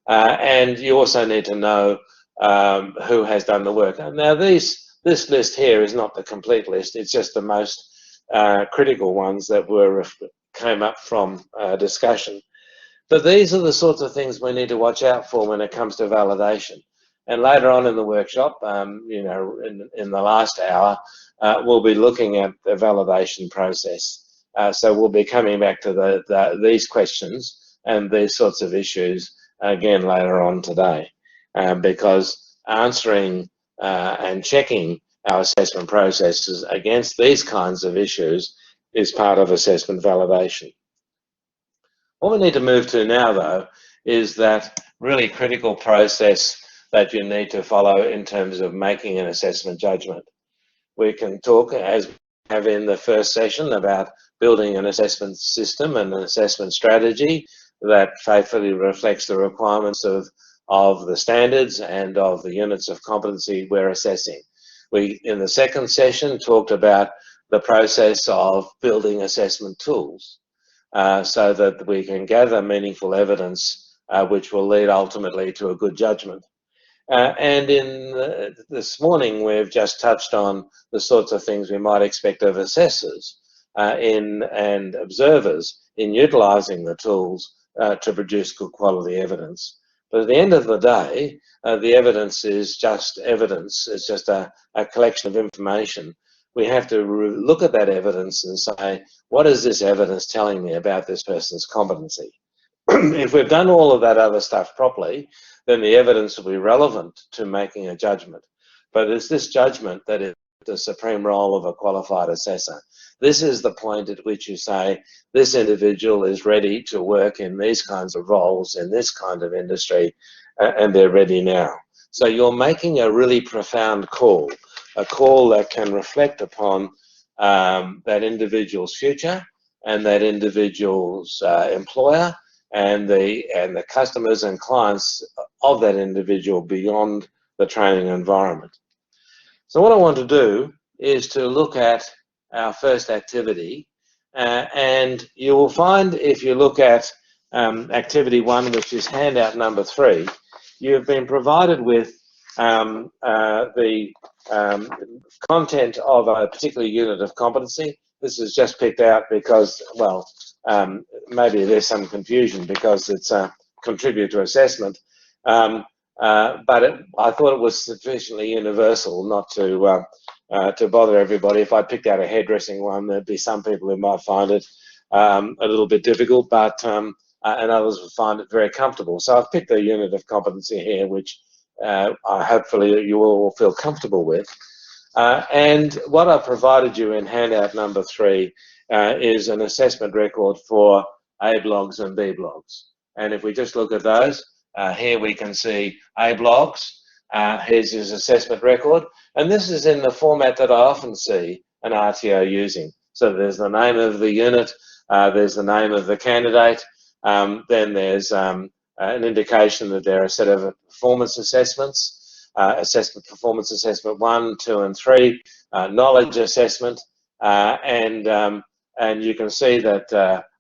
And you also need to know who has done the work. And now this list here is not the complete list, it's just the most critical ones that came up from discussion. But these are the sorts of things we need to watch out for when it comes to validation. And later on in the workshop, you know, in the last hour, we'll be looking at the validation process. So we'll be coming back to these questions and these sorts of issues again later on today, because answering and checking our assessment processes against these kinds of issues is part of assessment validation. What we need to move to now, though, is that really critical process that you need to follow in terms of making an assessment judgment. We can talk, as we have in the first session, about building an assessment system and an assessment strategy that faithfully reflects the requirements of the standards and of the units of competency we're assessing. We, in the second session, talked about the process of building assessment tools so that we can gather meaningful evidence which will lead ultimately to a good judgment. And this morning, we've just touched on the sorts of things we might expect of assessors and observers in utilising the tools to produce good quality evidence. But at the end of the day, the evidence is just evidence. It's just a collection of information. We have to look at that evidence and say, what is this evidence telling me about this person's competency? If we've done all of that other stuff properly, then the evidence will be relevant to making a judgment. But it's this judgment that is the supreme role of a qualified assessor. This is the point at which you say, this individual is ready to work in these kinds of roles, in this kind of industry, and they're ready now. So you're making a really profound call, a call that can reflect upon that individual's future and that individual's employer and the customers and clients of that individual beyond the training environment. So what I want to do is to look at our first activity, and you will find, if you look at activity 1, which is handout number 3, you've been provided with the content of a particular unit of competency. This is just picked out because, well, maybe there's some confusion because it's a contributor assessment, but I thought it was sufficiently universal not to bother everybody. If I picked out a hairdressing one, there'd be some people who might find it a little bit difficult, but and others would find it very comfortable. So I've picked a unit of competency here, which hopefully you all will feel comfortable with. And what I've provided you in handout number 3 is an assessment record for A blogs and B blogs. And if we just look at those, here we can see A blogs. Here's his assessment record. And this is in the format that I often see an RTO using. So there's the name of the unit, there's the name of the candidate, then there's an indication that there are a set of performance assessments, performance assessment 1, 2, and 3, knowledge assessment, and you can see that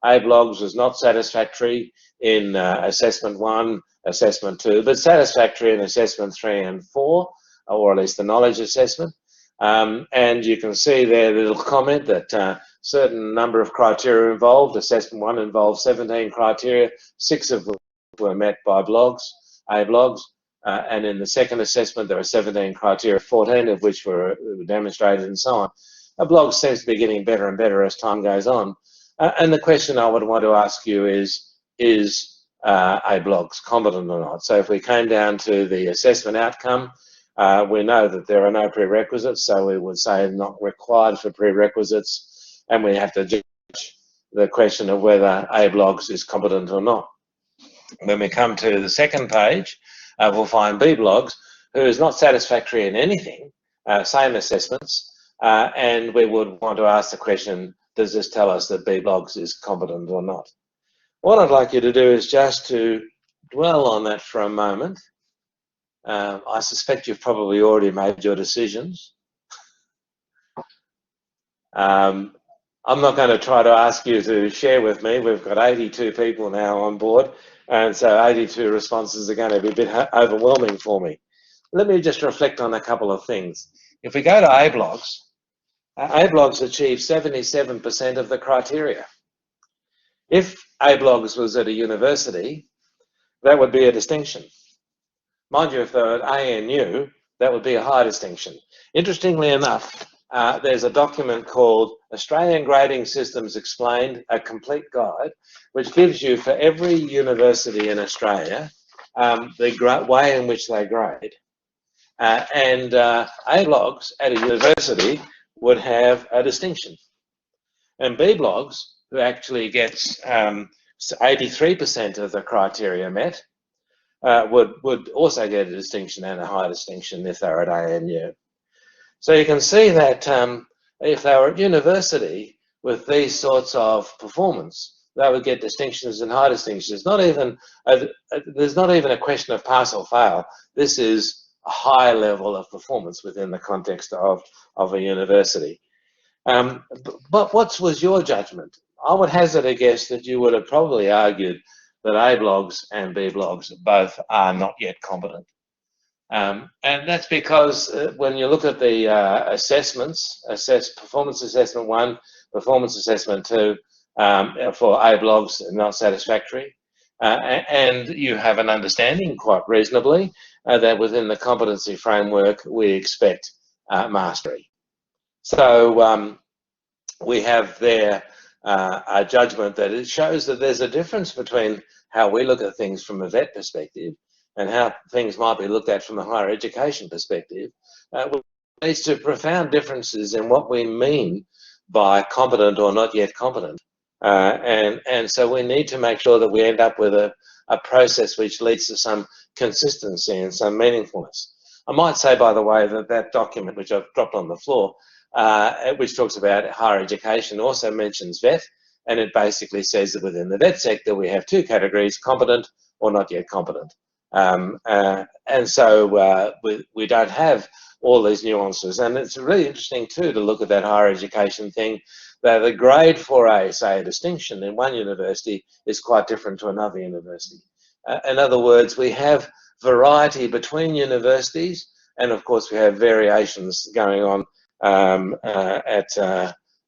A blogs was not satisfactory in assessment 1, assessment 2, but satisfactory in assessment 3 and 4, or at least the knowledge assessment. And you can see there the little comment that certain number of criteria involved. Assessment 1 involved 17 criteria, 6 of which were met by blogs, A blogs, and in the second assessment there were 17 criteria, 14 of which were demonstrated and so on. A blog seems to be getting better and better as time goes on. And the question I would want to ask you is A blogs competent or not? So if we came down to the assessment outcome, we know that there are no prerequisites, so we would say not required for prerequisites, and we have to judge the question of whether A blogs is competent or not. When we come to the second page, we'll find B blogs, who is not satisfactory in anything, same assessments, and we would want to ask the question, does this tell us that B blogs is competent or not? What I'd like you to do is just to dwell on that for a moment. I suspect you've probably already made your decisions. I'm not going to try to ask you to share with me. We've got 82 people now on board, and so 82 responses are going to be a bit overwhelming for me. Let me just reflect on a couple of things. If we go to A blogs achieve 77% of the criteria. If A blogs was at a university, that would be a distinction. Mind you, if they're at ANU, that would be a high distinction. Interestingly enough, there's a document called Australian Grading Systems Explained, a complete guide, which gives you for every university in Australia the way in which they grade. And A blogs at a university would have a distinction. And B blogs, who actually gets 83% of the criteria met, would also get a distinction and a high distinction if they're at ANU. So you can see that if they were at university with these sorts of performance, they would get distinctions and high distinctions. There's not even a question of pass or fail. This is a high level of performance within the context of a university. But what was your judgment? I would hazard a guess that you would have probably argued that A blogs and B blogs both are not yet competent. And that's because when you look at the assessments, performance assessment 1, performance assessment 2, for A blogs not satisfactory, and you have an understanding, quite reasonably, that within the competency framework we expect mastery. So we have there a judgment that it shows that there's a difference between how we look at things from a vet perspective and how things might be looked at from a higher education perspective, which leads to profound differences in what we mean by competent or not yet competent. And so we need to make sure that we end up with a process which leads to some consistency and some meaningfulness. I might say, by the way, that that document, which I've dropped on the floor, which talks about higher education, also mentions vet, and it basically says that within the vet sector we have two categories: competent or not yet competent. And so we don't have all these nuances. And it's really interesting too to look at that higher education thing, that the grade for say a distinction in one university is quite different to another university. In other words, we have variety between universities, and of course we have variations going on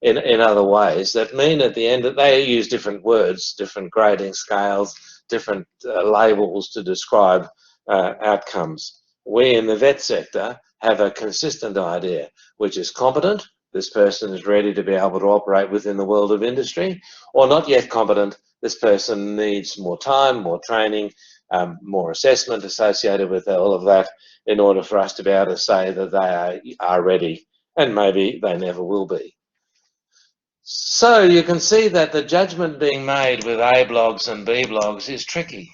in other ways that mean at the end that they use different words, different grading scales, different labels to describe outcomes. We in the vet sector have a consistent idea, which is competent. This person is ready to be able to operate within the world of industry, or not yet competent. This person needs more time, more training, more assessment associated with all of that in order for us to be able to say that they are ready, and maybe they never will be. So you can see that the judgment being made with A blogs and B blogs is tricky.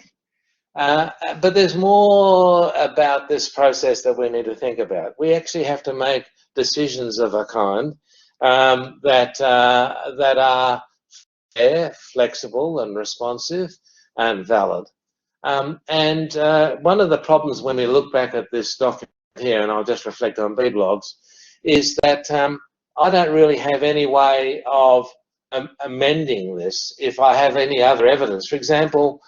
But there's more about this process that we need to think about. We actually have to make decisions of a kind that are fair, flexible and responsive and valid. And one of the problems when we look back at this document here, and I'll just reflect on B blogs, is that I don't really have any way of amending this if I have any other evidence. For example,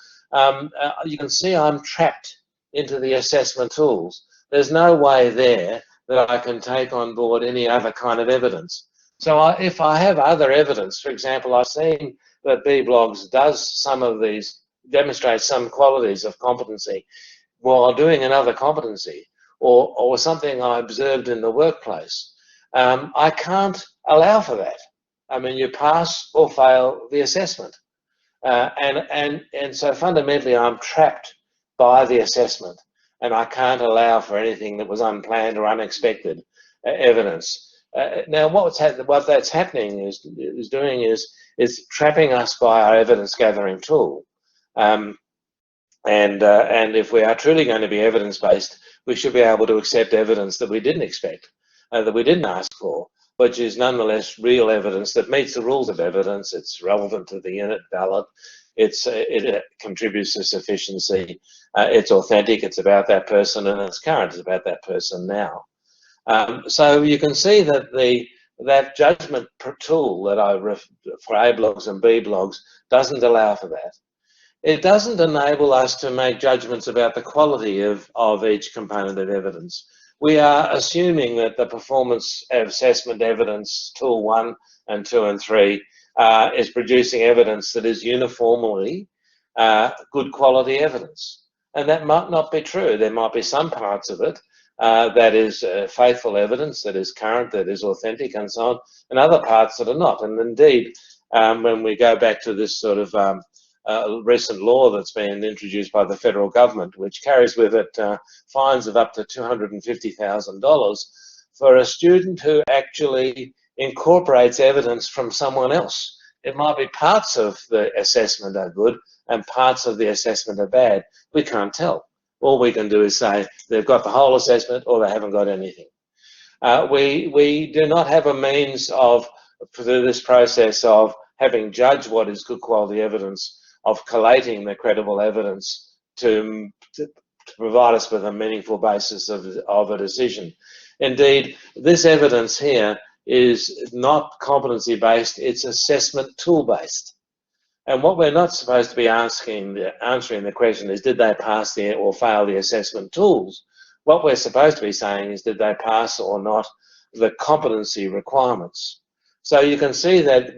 you can see I'm trapped into the assessment tools. There's no way there that I can take on board any other kind of evidence. So if I have other evidence, for example, I've seen that B blogs does some of these, demonstrates some qualities of competency while doing another competency, or something I observed in the workplace, I can't allow for that. I mean, you pass or fail the assessment. And so fundamentally I'm trapped by the assessment, and I can't allow for anything that was unplanned or unexpected evidence. Now what that's happening is trapping us by our evidence gathering tool. And if we are truly going to be evidence-based, we should be able to accept evidence that we didn't expect, that we didn't ask for, which is nonetheless real evidence that meets the rules of evidence. It's relevant to the unit, valid, it contributes to sufficiency, it's authentic, it's about that person, and it's current, it's about that person now. So you can see that that judgment tool that for A blogs and B blogs doesn't allow for that. It doesn't enable us to make judgments about the quality of each component of evidence. We are assuming that the performance assessment evidence tool 1 and 2 and 3 is producing evidence that is uniformly good quality evidence. And that might not be true. There might be some parts of it that is faithful evidence, that is current, that is authentic and so on, and other parts that are not. And indeed, when we go back to this sort of recent law that's been introduced by the federal government, which carries with it fines of up to $250,000 for a student who actually incorporates evidence from someone else. It might be parts of the assessment are good and parts of the assessment are bad. We can't tell. All we can do is say they've got the whole assessment or they haven't got anything. We do not have a means of, through this process of having judged what is good quality evidence, of collating the credible evidence to provide us with a meaningful basis of a decision. Indeed, this evidence here is not competency-based, it's assessment tool-based. And what we're not supposed to be answering the question is, did they pass or fail the assessment tools? What we're supposed to be saying is, did they pass or not the competency requirements? So you can see that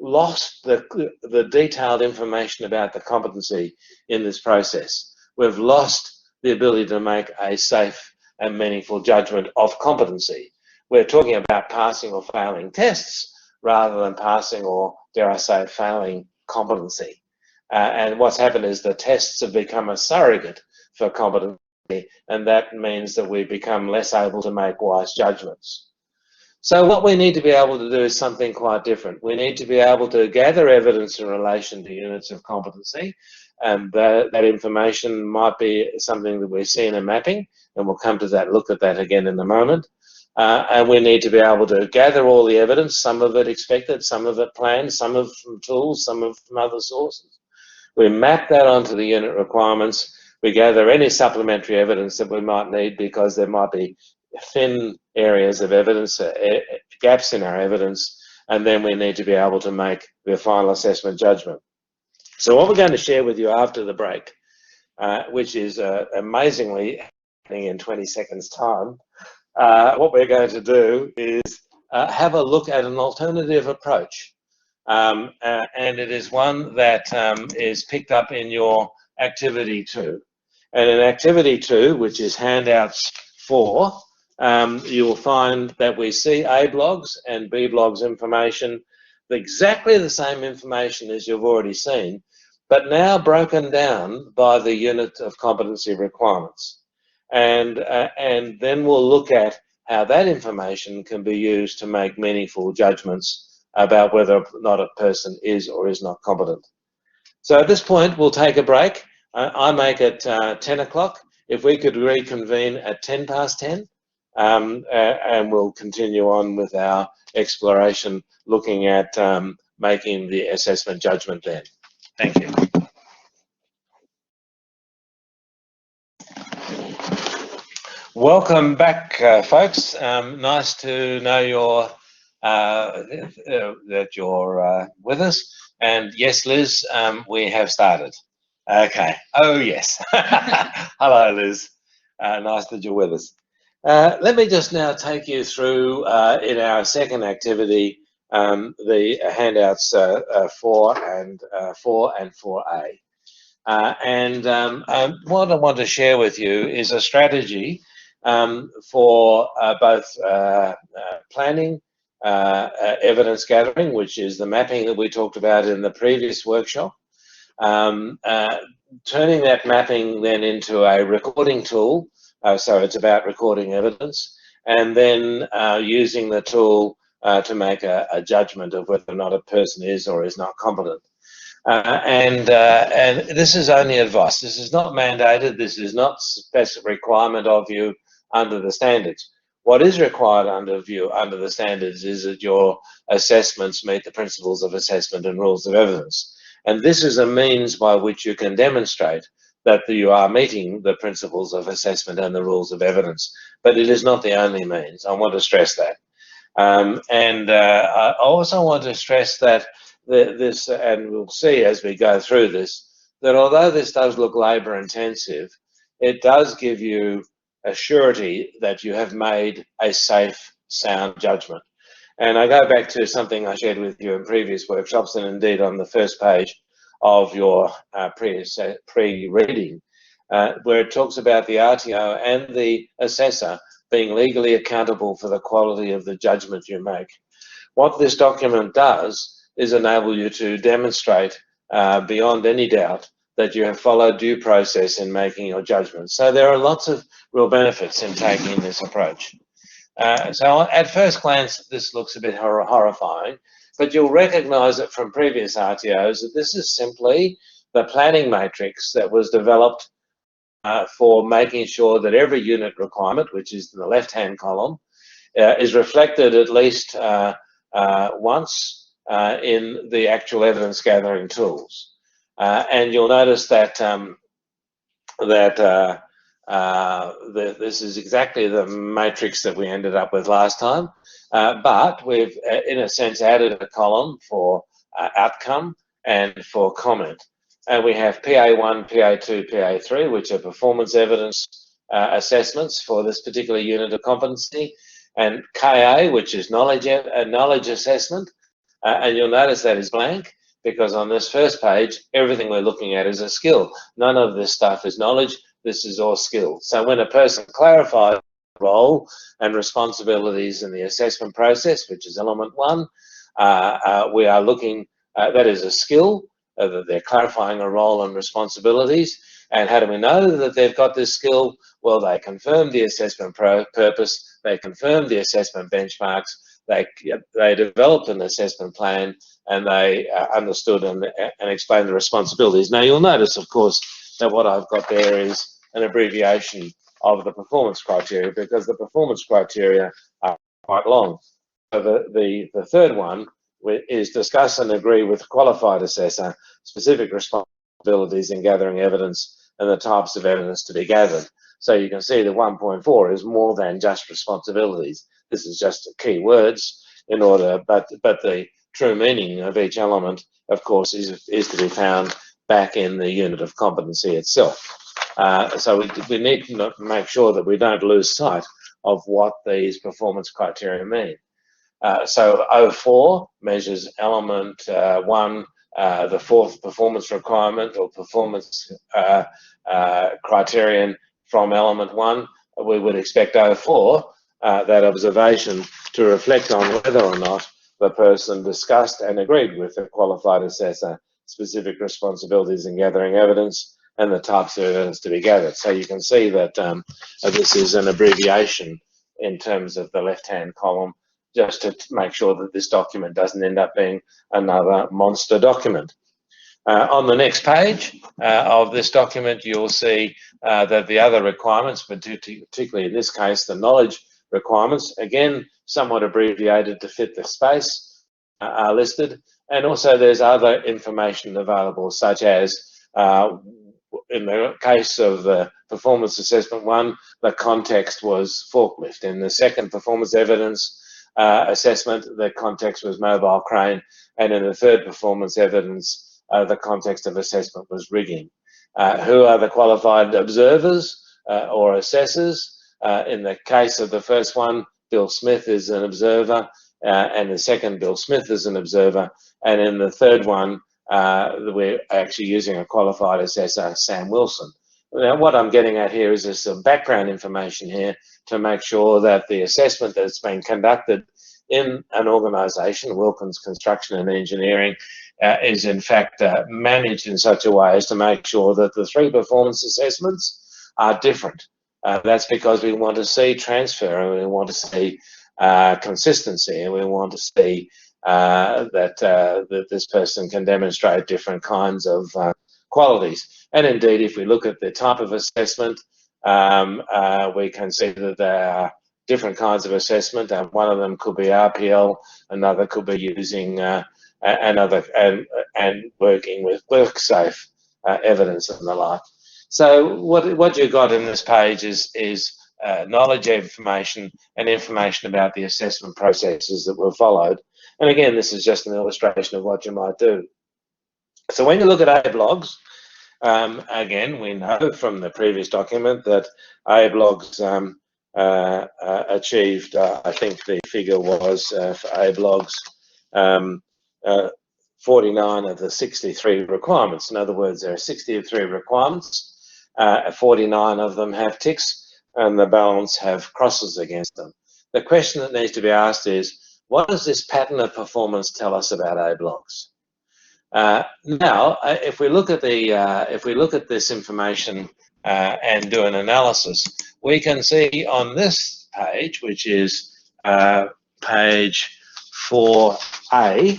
lost the detailed information about the competency in this process. We've lost the ability to make a safe and meaningful judgment of competency. We're talking about passing or failing tests rather than passing or, dare I say, failing competency. And what's happened is the tests have become a surrogate for competency, and that means that we become less able to make wise judgments. So what we need to be able to do is something quite different. We need to be able to gather evidence in relation to units of competency, and that information might be something that we see in a mapping, and we'll come to that, look at that again in a moment. And we need to be able to gather all the evidence, some of it expected, some of it planned, some of it from tools, some of it from other sources. We map that onto the unit requirements. We gather any supplementary evidence that we might need because there might be thin areas of evidence, gaps in our evidence, and then we need to be able to make the final assessment judgment. So what we're going to share with you after the break, which is amazingly happening in 20 seconds time, what we're going to do is have a look at an alternative approach. And it is one that is picked up in your activity 2. And in activity 2, which is handouts 4, you will find that we see A blogs and B blogs information, exactly the same information as you've already seen, but now broken down by the unit of competency requirements. And then we'll look at how that information can be used to make meaningful judgments about whether or not a person is or is not competent. So at this point, we'll take a break. I make it 10 o'clock. If we could reconvene at 10 past 10, and we'll continue on with our exploration, looking at making the assessment judgment then. Thank you. Welcome back, folks. Nice to know that you're with us. And yes, Liz, we have started. Okay. Oh, yes. Hello, Liz. Nice that you're with us. Let me just now take you through, in our second activity, the handouts 4 and 4A. What I want to share with you is a strategy for both planning, evidence gathering, which is the mapping that we talked about in the previous workshop, turning that mapping then into a recording tool, so it's about recording evidence, and then using the tool to make a judgment of whether or not a person is or is not competent. And this is only advice. This is not mandated. This is not specific requirement of you under the standards. What is required under the standards is that your assessments meet the principles of assessment and rules of evidence. And this is a means by which you can demonstrate that you are meeting the principles of assessment and the rules of evidence. But it is not the only means. I want to stress that. I also want to stress that this, and we'll see as we go through this, that although this does look labour intensive, it does give you a surety that you have made a safe, sound judgment. And I go back to something I shared with you in previous workshops, and indeed on the first page of your pre-reading, where it talks about the RTO and the assessor being legally accountable for the quality of the judgment you make. What this document does is enable you to demonstrate beyond any doubt that you have followed due process in making your judgment. So there are lots of real benefits in taking this approach. So at first glance, this looks a bit horrifying, but you'll recognise it from previous RTOs that this is simply the planning matrix that was developed for making sure that every unit requirement, which is in the left-hand column, is reflected at least once in the actual evidence gathering tools. And you'll notice that this is exactly the matrix that we ended up with last time, but we've in a sense added a column for outcome and for comment. And we have PA1, PA2, PA3, which are performance evidence assessments for this particular unit of competency, and KA, which is knowledge assessment, And you'll notice that is blank, because on this first page, everything we're looking at is a skill. None of this stuff is knowledge. This is all skill. So when a person clarifies role and responsibilities in the assessment process, which is element 1, we are looking, that is a skill, that they're clarifying a role and responsibilities. And how do we know that they've got this skill? Well, they confirmed the assessment purpose, they confirmed the assessment benchmarks, they developed an assessment plan, and they understood and explained the responsibilities. Now, you'll notice, of course, that what I've got there is an abbreviation of the performance criteria, because the performance criteria are quite long. So the third one is discuss and agree with qualified assessor specific responsibilities in gathering evidence and the types of evidence to be gathered. So you can see that 1.4 is more than just responsibilities. This is just key words in order, but the true meaning of each element, of course, is to be found back in the unit of competency itself. So we need to make sure that we don't lose sight of what these performance criteria mean. So 04 measures element 1, the fourth performance requirement or performance criterion from element 1. We would expect 04, that observation, to reflect on whether or not the person discussed and agreed with the qualified assessor specific responsibilities in gathering evidence and the types of evidence to be gathered. So you can see that this is an abbreviation in terms of the left-hand column, just to make sure that this document doesn't end up being another monster document. On the next page of this document, you'll see that the other requirements, particularly in this case, the knowledge requirements, again, somewhat abbreviated to fit the space, are listed. And also there's other information available, such as in the case of the performance assessment 1, the context was forklift. In the second performance evidence assessment, the context was mobile crane. And in the third performance evidence, the context of assessment was rigging. Who are the qualified observers or assessors? In the case of the first one, Bill Smith is an observer, and the second, Bill Smith is an observer. And in the third one, we're actually using a qualified assessor, Sam Wilson. Now, what I'm getting at here is there's some background information here to make sure that the assessment that's been conducted in an organisation, Wilkins Construction and Engineering, is in fact managed in such a way as to make sure that the 3 performance assessments are different. That's because we want to see transfer, and we want to see consistency, and we want to see that this person can demonstrate different kinds of qualities. And indeed, if we look at the type of assessment, we can see that there are different kinds of assessment. One of them could be RPL, another could be using and working with WorkSafe evidence and the like. So what you got in this page is knowledge information and information about the assessment processes that were followed. And again, this is just an illustration of what you might do. So when you look at Abe logs, again, we know from the previous document that Abe logs achieved, I think the figure was for Abe logs, 49 of the 63 requirements. In other words, there are 63 requirements, 49 of them have ticks, and the balance have crosses against them. The question that needs to be asked is, what does this pattern of performance tell us about Abe logs? Now, if we look at this information and do an analysis, we can see on this page, which is page 4A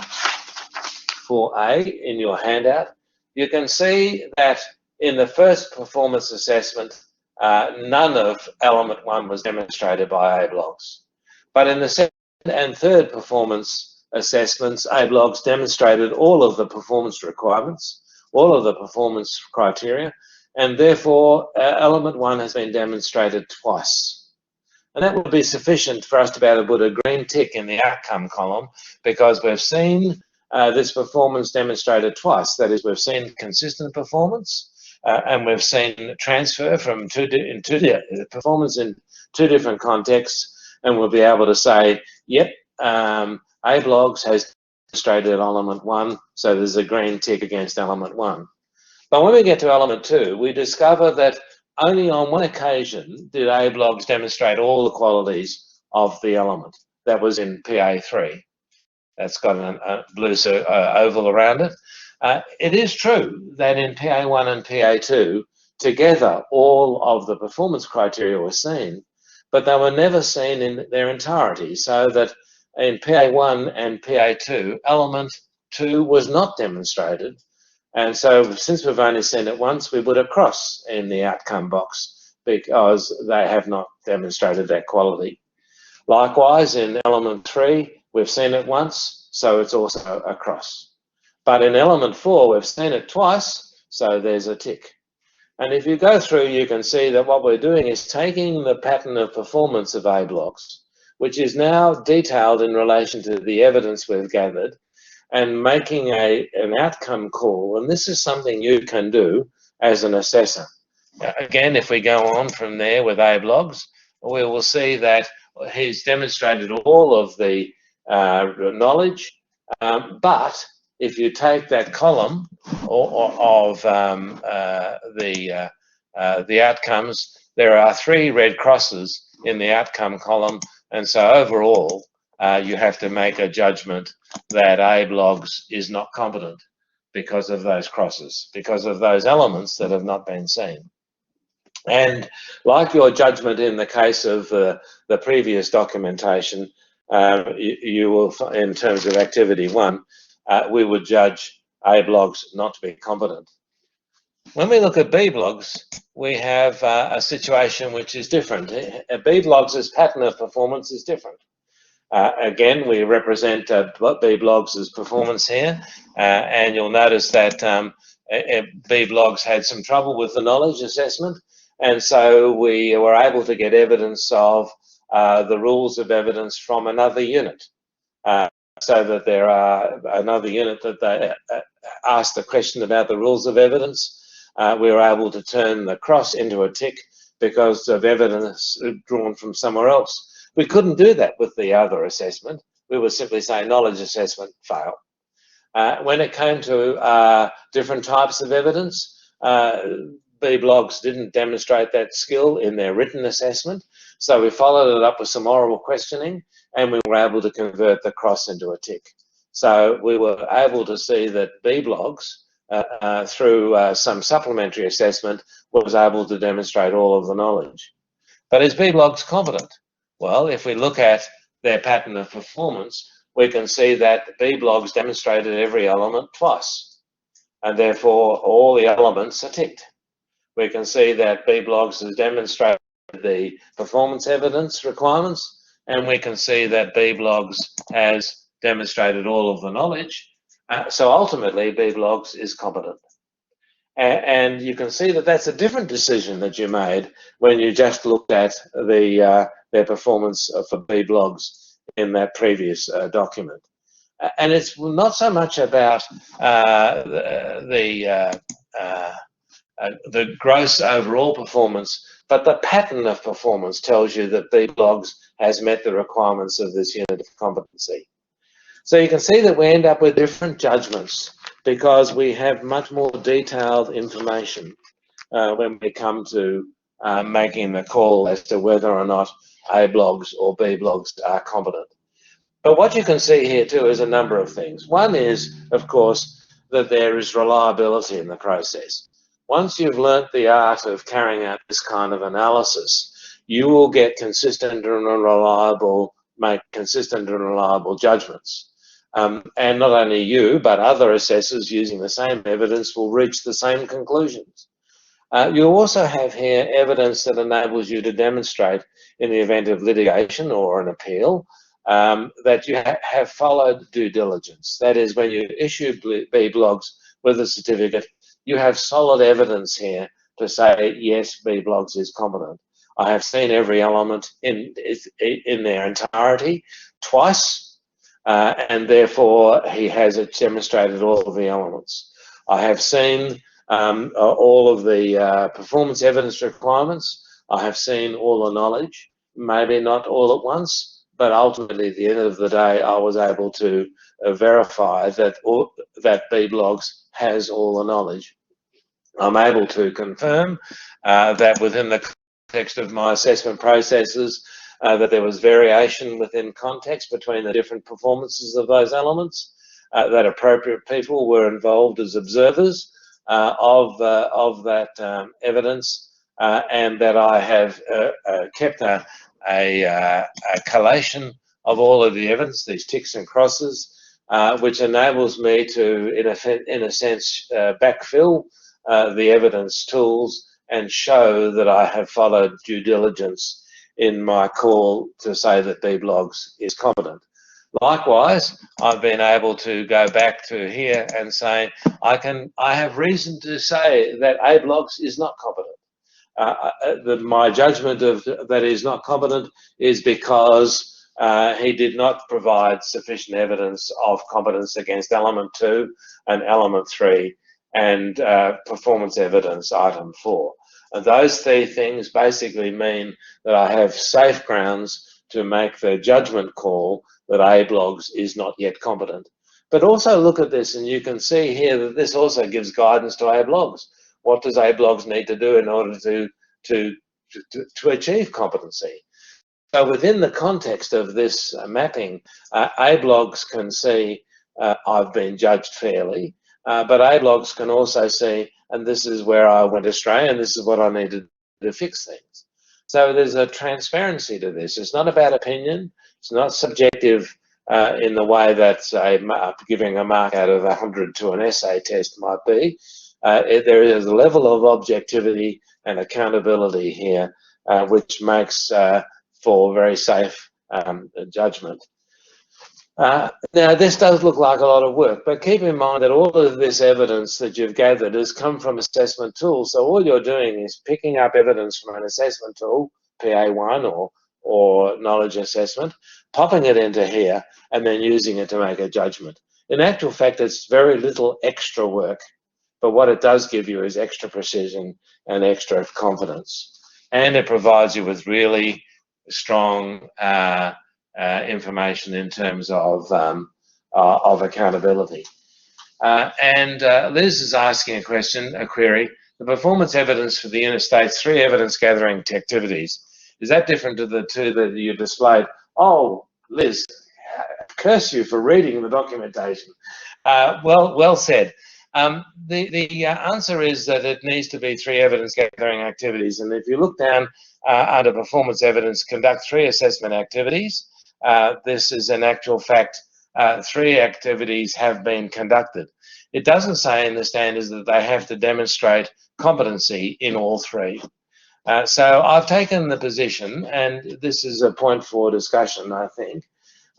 in your handout, you can see that in the first performance assessment, none of element 1 was demonstrated by Abe logs. But in the second and third performance assessments, Abe logs demonstrated all of the performance requirements, all of the performance criteria, and therefore element 1 has been demonstrated twice. And that would be sufficient for us to be able to put a green tick in the outcome column, because we've seen this performance demonstrated twice. That is, we've seen consistent performance and we've seen transfer from performance in 2 different contexts, and we'll be able to say, yep, Abe logs has demonstrated element 1, so there's a green tick against element 1. But when we get to element 2, we discover that only on one occasion did A blogs demonstrate all the qualities of the element. That was in PA3. That's got a blue oval around it. It is true that in PA1 and PA2, together, all of the performance criteria were seen, but they were never seen in their entirety, so that in PA1 and PA2, element 2 was not demonstrated. And so since we've only seen it once, we put a cross in the outcome box because they have not demonstrated that quality. Likewise, in element 3, we've seen it once, so it's also a cross. But in element 4, we've seen it twice, so there's a tick. And if you go through, you can see that what we're doing is taking the pattern of performance of A blocks, which is now detailed in relation to the evidence we've gathered, and making an outcome call. And this is something you can do as an assessor. Again, if we go on from there with A blogs, we will see that he's demonstrated all of the knowledge, but if you take that column of the outcomes, there are 3 red crosses in the outcome column, and so overall you have to make a judgment that A blogs is not competent because of those crosses, because of those elements that have not been seen. And like your judgment in the case of the previous documentation, you will, in terms of activity 1, we would judge A blogs not to be competent. When we look at B blogs, we have a situation which is different. B blogs' pattern of performance is different. Again, we represent B blogs' performance here, and you'll notice that B blogs had some trouble with the knowledge assessment, and so we were able to get evidence of the rules of evidence from another unit. So that there are another unit that they asked the question about the rules of evidence. We were able to turn the cross into a tick because of evidence drawn from somewhere else. We couldn't do that with the other assessment. We would simply say knowledge assessment, fail. When it came to different types of evidence, B blogs didn't demonstrate that skill in their written assessment, so we followed it up with some oral questioning, and we were able to convert the cross into a tick. So we were able to see that B blogs, through some supplementary assessment, was able to demonstrate all of the knowledge. But is B blogs competent? Well, if we look at their pattern of performance, we can see that B blogs demonstrated every element twice, and therefore all the elements are ticked. We can see that B blogs has demonstrated the performance evidence requirements, and we can see that B blogs has demonstrated all of the knowledge. So ultimately, B blogs is competent. And you can see that that's a different decision that you made when you just looked at their performance for B blogs in that previous document. And it's not so much about the gross overall performance, but the pattern of performance tells you that B blogs has met the requirements of this unit of competency. So you can see that we end up with different judgments because we have much more detailed information when we come to making the call as to whether or not A blogs or B blogs are competent. But what you can see here too is a number of things. One is, of course, that there is reliability in the process. Once you've learnt the art of carrying out this kind of analysis, you will get consistent and reliable, make consistent and reliable judgments. And not only you, but other assessors using the same evidence will reach the same conclusions. You also have here evidence that enables you to demonstrate in the event of litigation or an appeal that you have followed due diligence. That is, when you issue B blogs with a certificate, you have solid evidence here to say, yes, B blogs is competent. I have seen every element in their entirety twice, and therefore he has demonstrated all of the elements. I have seen all of the performance evidence requirements. I have seen all the knowledge, maybe not all at once, but ultimately at the end of the day, I was able to verify that B-blogs has all the knowledge. I'm able to confirm that within the context of my assessment processes, that there was variation within context between the different performances of those elements, that appropriate people were involved as observers of that evidence, and that I have kept a collation of all of the evidence, these ticks and crosses, which enables me to, in a sense, backfill the evidence tools and show that I have followed due diligence in my call to say that B-blogs is competent. Likewise, I've been able to go back to here and say I have reason to say that A-blogs is not competent. My judgment of that is not competent is because he did not provide sufficient evidence of competence against element 2 and element 3 and performance evidence item 4. And those three things basically mean that I have safe grounds to make the judgment call that A-blogs is not yet competent. But also look at this, and you can see here that this also gives guidance to A-blogs. What does A-blogs need to do in order to achieve competency? So within the context of this mapping, A-blogs can see I've been judged fairly, but A-blogs can also see, and this is where I went astray, and this is what I needed to fix things. So there's a transparency to this. It's not about opinion. It's not subjective in the way that giving a mark out of 100 to an essay test might be. There is a level of objectivity and accountability here, which makes for very safe judgment. Now, this does look like a lot of work, but keep in mind that all of this evidence that you've gathered has come from assessment tools. So all you're doing is picking up evidence from an assessment tool, PA1 or knowledge assessment, popping it into here, and then using it to make a judgment. In actual fact, it's very little extra work, but what it does give you is extra precision and extra confidence. And it provides you with really strong information in terms of accountability. Liz is asking a query. The performance evidence for the unit states 3 evidence gathering activities. Is that different to the 2 that you displayed? Oh, Liz, curse you for reading the documentation. Well said. The answer is that it needs to be 3 evidence gathering activities. And if you look down under performance evidence, conduct 3 assessment activities. This is in actual fact 3 activities have been conducted. It doesn't say in the standards that they have to demonstrate competency in all 3. So I've taken the position, and this is a point for discussion, I think.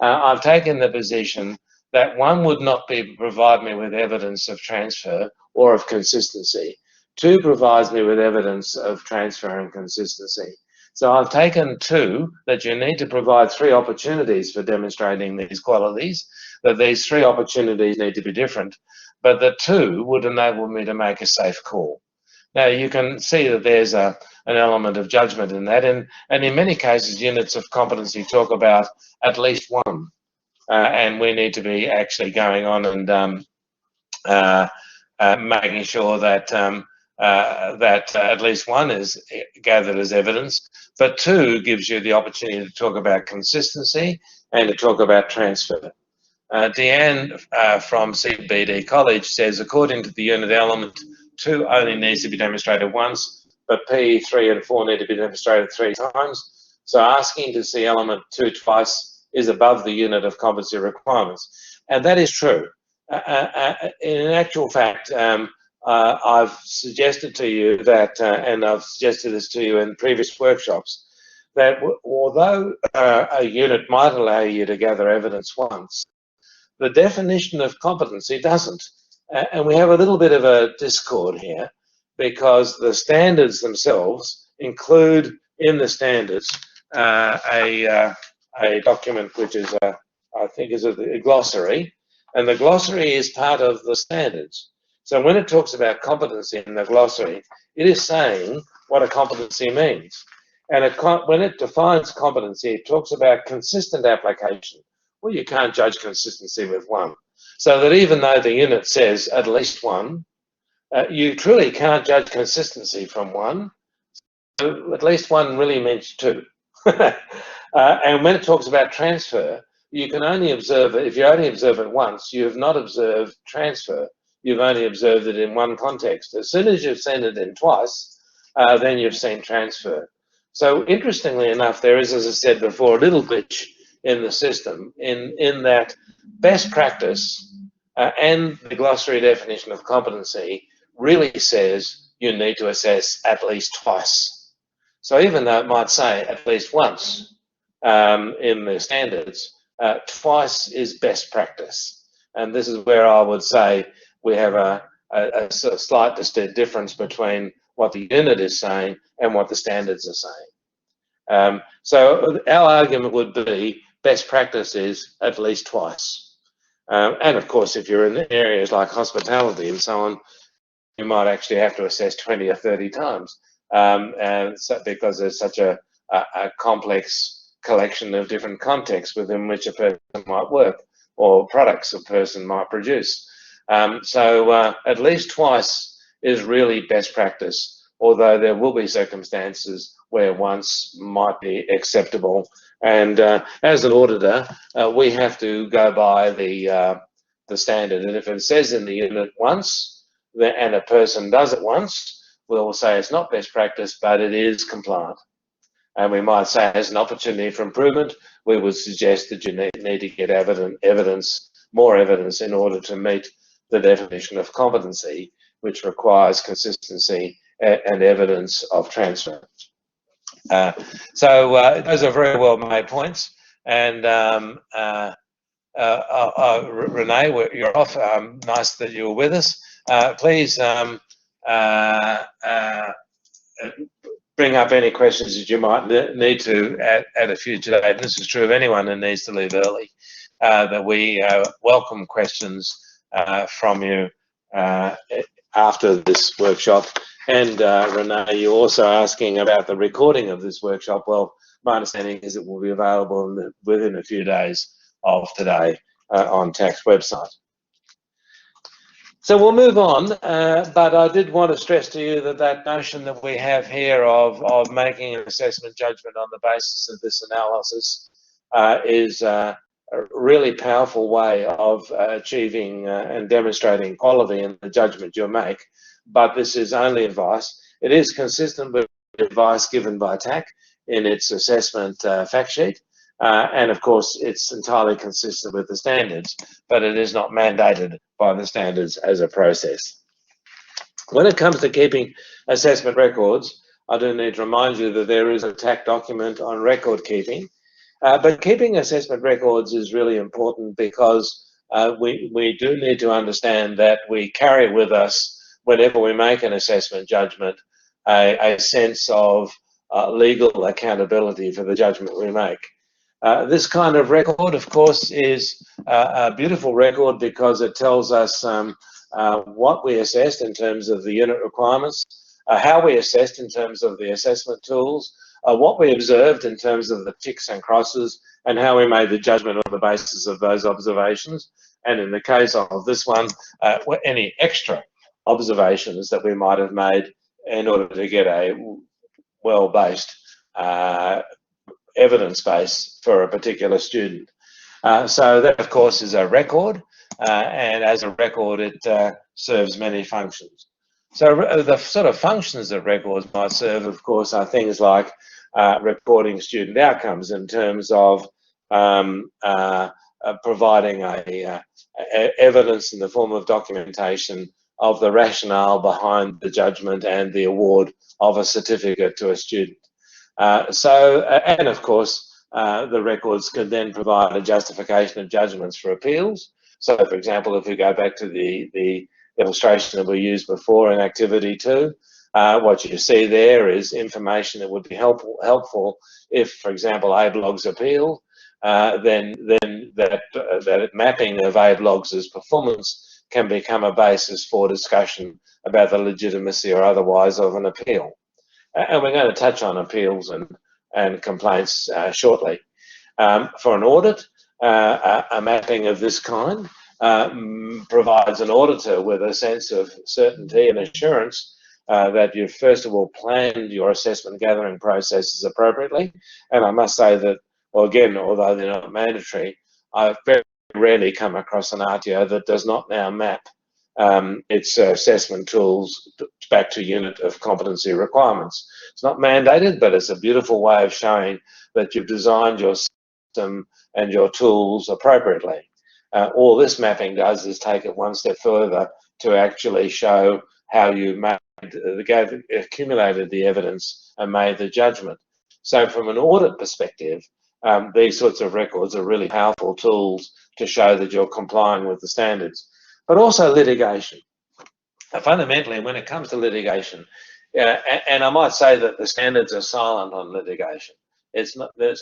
I've taken the position that 1 would not provide me with evidence of transfer or of consistency. 2 provides me with evidence of transfer and consistency. So I've taken 2 that you need to provide 3 opportunities for demonstrating these qualities, that these 3 opportunities need to be different, but the 2 would enable me to make a safe call. Now you can see that there's an element of judgment in that, and in many cases units of competency talk about at least 1. And we need to be actually going on and making sure that at least 1 is gathered as evidence, but 2 gives you the opportunity to talk about consistency and to talk about transfer. Deanne from CBD College says, according to the unit, element 2 only needs to be demonstrated once, but P, 3 and 4 need to be demonstrated 3 times. So asking to see element 2 twice is above the unit of competency requirements. And that is true. In actual fact, I've suggested to you that, and I've suggested this to you in previous workshops, that although a unit might allow you to gather evidence once, the definition of competency doesn't. And we have a little bit of a discord here, because the standards themselves include in the standards a document which is I think is a glossary, and the glossary is part of the standards. So when it talks about competency in the glossary, it is saying what a competency means. And when it defines competency, it talks about consistent application, well, you can't judge consistency with one. So that even though the unit says at least one, you truly can't judge consistency from one. So at least one really means two. And when it talks about transfer, you can only observe it, if you only observe it once, you have not observed transfer. You've only observed it in one context. As soon as you've seen it in twice, then you've seen transfer. So interestingly enough, there is, as I said before, a little glitch in the system in that best practice and the glossary definition of competency really says you need to assess at least twice. So even though it might say at least once in the standards, twice is best practice. And this is where I would say we have a slight difference between what the unit is saying and what the standards are saying. So our argument would be best practice is at least twice. And of course, if you're in areas like hospitality and so on, you might actually have to assess 20 or 30 times and so, because there's such a complex collection of different contexts within which a person might work or products a person might produce. So at least twice is really best practice, although there will be circumstances where once might be acceptable. And as an auditor, we have to go by the standard. And if it says in the unit once, and a person does it once, we'll say it's not best practice, but it is compliant. And we might say as an opportunity for improvement, we would suggest that you need to get more evidence in order to meet the definition of competency, which requires consistency and evidence of transfer. So those are very well made points. And Renee, you're off. Nice that you were with us. Please bring up any questions that you might need to at a future date. And this is true of anyone who needs to leave early, that we welcome questions from you after this workshop. And Renee, you're also asking about the recording of this workshop. Well, my understanding is it will be available within a few days of today on TAC's website. So we'll move on, but I did want to stress to you that notion that we have here of making an assessment judgment on the basis of this analysis is a really powerful way of achieving and demonstrating quality in the judgment you make. But this is only advice. It is consistent with advice given by TAC in its assessment fact sheet. And of course, it's entirely consistent with the standards, but it is not mandated by the standards as a process. When it comes to keeping assessment records, I do need to remind you that there is a TAC document on record keeping, but keeping assessment records is really important because we do need to understand that we carry with us, whenever we make an assessment judgment, a sense of legal accountability for the judgment we make. This kind of record, of course, is a beautiful record because it tells us what we assessed in terms of the unit requirements, how we assessed in terms of the assessment tools, what we observed in terms of the ticks and crosses, and how we made the judgment on the basis of those observations. And in the case of this one, any extra observations that we might have made in order to get a well-based evidence base for a particular student. So that, of course, is a record, and as a record, it serves many functions. So the sort of functions that records might serve, of course, are things like recording student outcomes in terms of providing evidence in the form of documentation of the rationale behind the judgment and the award of a certificate to a student. And of course, the records can then provide a justification of judgments for appeals. So, for example, if we go back to the illustration that we used before in Activity 2, what you see there is information that would be helpful if, for example, ABLOG's appeal, then that mapping of ABLOG's performance can become a basis for discussion about the legitimacy or otherwise of an appeal. And we're going to touch on appeals and complaints shortly. For an audit, a mapping of this kind provides an auditor with a sense of certainty and assurance that you've first of all planned your assessment gathering processes appropriately. And I must say that, well, again, although they're not mandatory, I've very rarely come across an RTO that does not now map its assessment tools back to unit of competency requirements. It's not mandated, but it's a beautiful way of showing that you've designed your system and your tools appropriately. All this mapping does is take it one step further to actually show how you accumulated the evidence and made the judgment. So from an audit perspective, these sorts of records are really powerful tools to show that you're complying with the standards. But also litigation. Fundamentally, when it comes to litigation, and I might say that the standards are silent on litigation. It's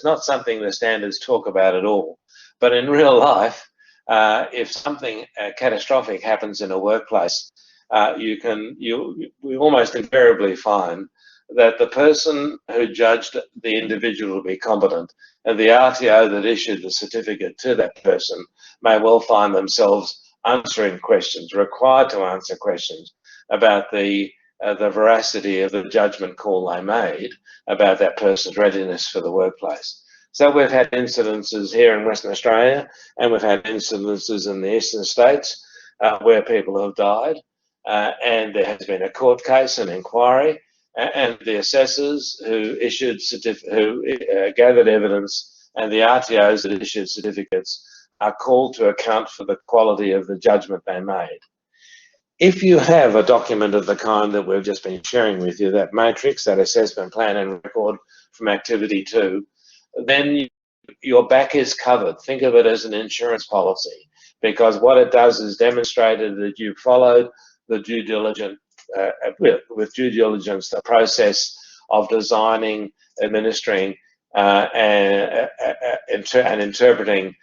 not something the standards talk about at all. But in real life, if something catastrophic happens in a workplace, we almost invariably find that the person who judged the individual to be competent and the RTO that issued the certificate to that person may well find themselves answering questions, required to answer questions about the veracity of the judgment call they made about that person's readiness for the workplace. So we've had incidences here in Western Australia, and we've had incidences in the eastern states where people have died, and there has been a court case, an inquiry, and the assessors who gathered evidence and the RTOs that issued certificates are called to account for the quality of the judgment they made. If you have a document of the kind that we've just been sharing with you, that matrix, that assessment plan and record from activity 2, then your back is covered. Think of it as an insurance policy, because what it does is demonstrated that you followed the due diligence, with due diligence, the process of designing, administering, and interpreting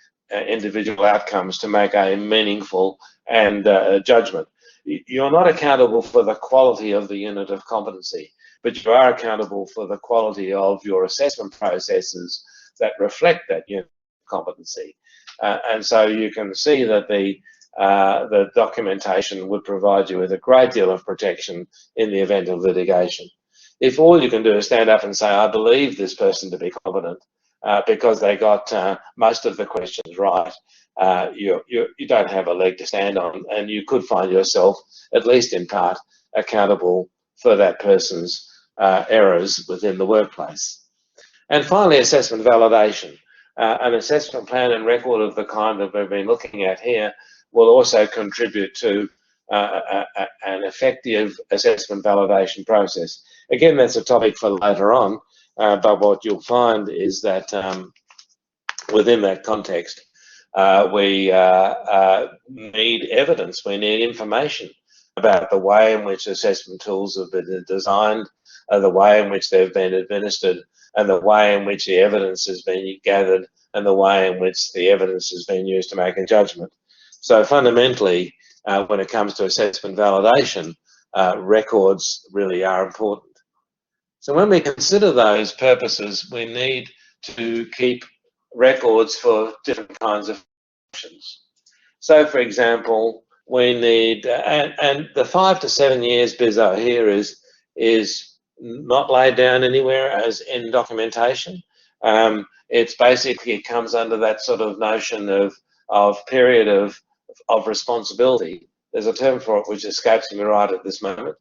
individual outcomes to make a meaningful and judgment. You're not accountable for the quality of the unit of competency, but you are accountable for the quality of your assessment processes that reflect that unit of competency. And so you can see that the documentation would provide you with a great deal of protection in the event of litigation. If all you can do is stand up and say, I believe this person to be competent because they got most of the questions right, you don't have a leg to stand on, and you could find yourself, at least in part, accountable for that person's errors within the workplace. And finally, assessment validation. An assessment plan and record of the kind that we've been looking at here will also contribute to an effective assessment validation process. Again, that's a topic for later on, but what you'll find is that within that context, we need evidence, we need information about the way in which assessment tools have been designed, the way in which they've been administered, and the way in which the evidence has been gathered, and the way in which the evidence has been used to make a judgment. So fundamentally, when it comes to assessment validation, records really are important. So when we consider those purposes, we need to keep records for different kinds of functions. So for example, we need, and the 5 to 7 years BISO here is not laid down anywhere as in documentation. It's basically, it comes under that sort of notion of period of responsibility. There's a term for it which escapes me right at this moment.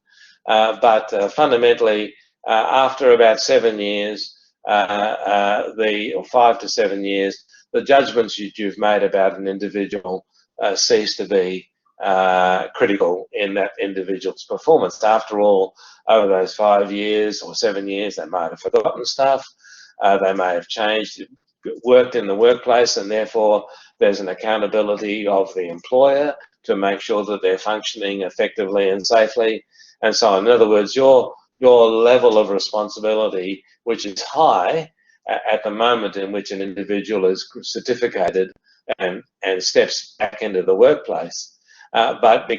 But fundamentally, after about 7 years, or 5 to 7 years, the judgments you've made about an individual cease to be critical in that individual's performance. After all, over those 5 years or 7 years, they might have forgotten stuff, they may have changed, worked in the workplace, and therefore there's an accountability of the employer to make sure that they're functioning effectively and safely, and so on. In other words, your level of responsibility, which is high at the moment in which an individual is certificated and steps back into the workplace, but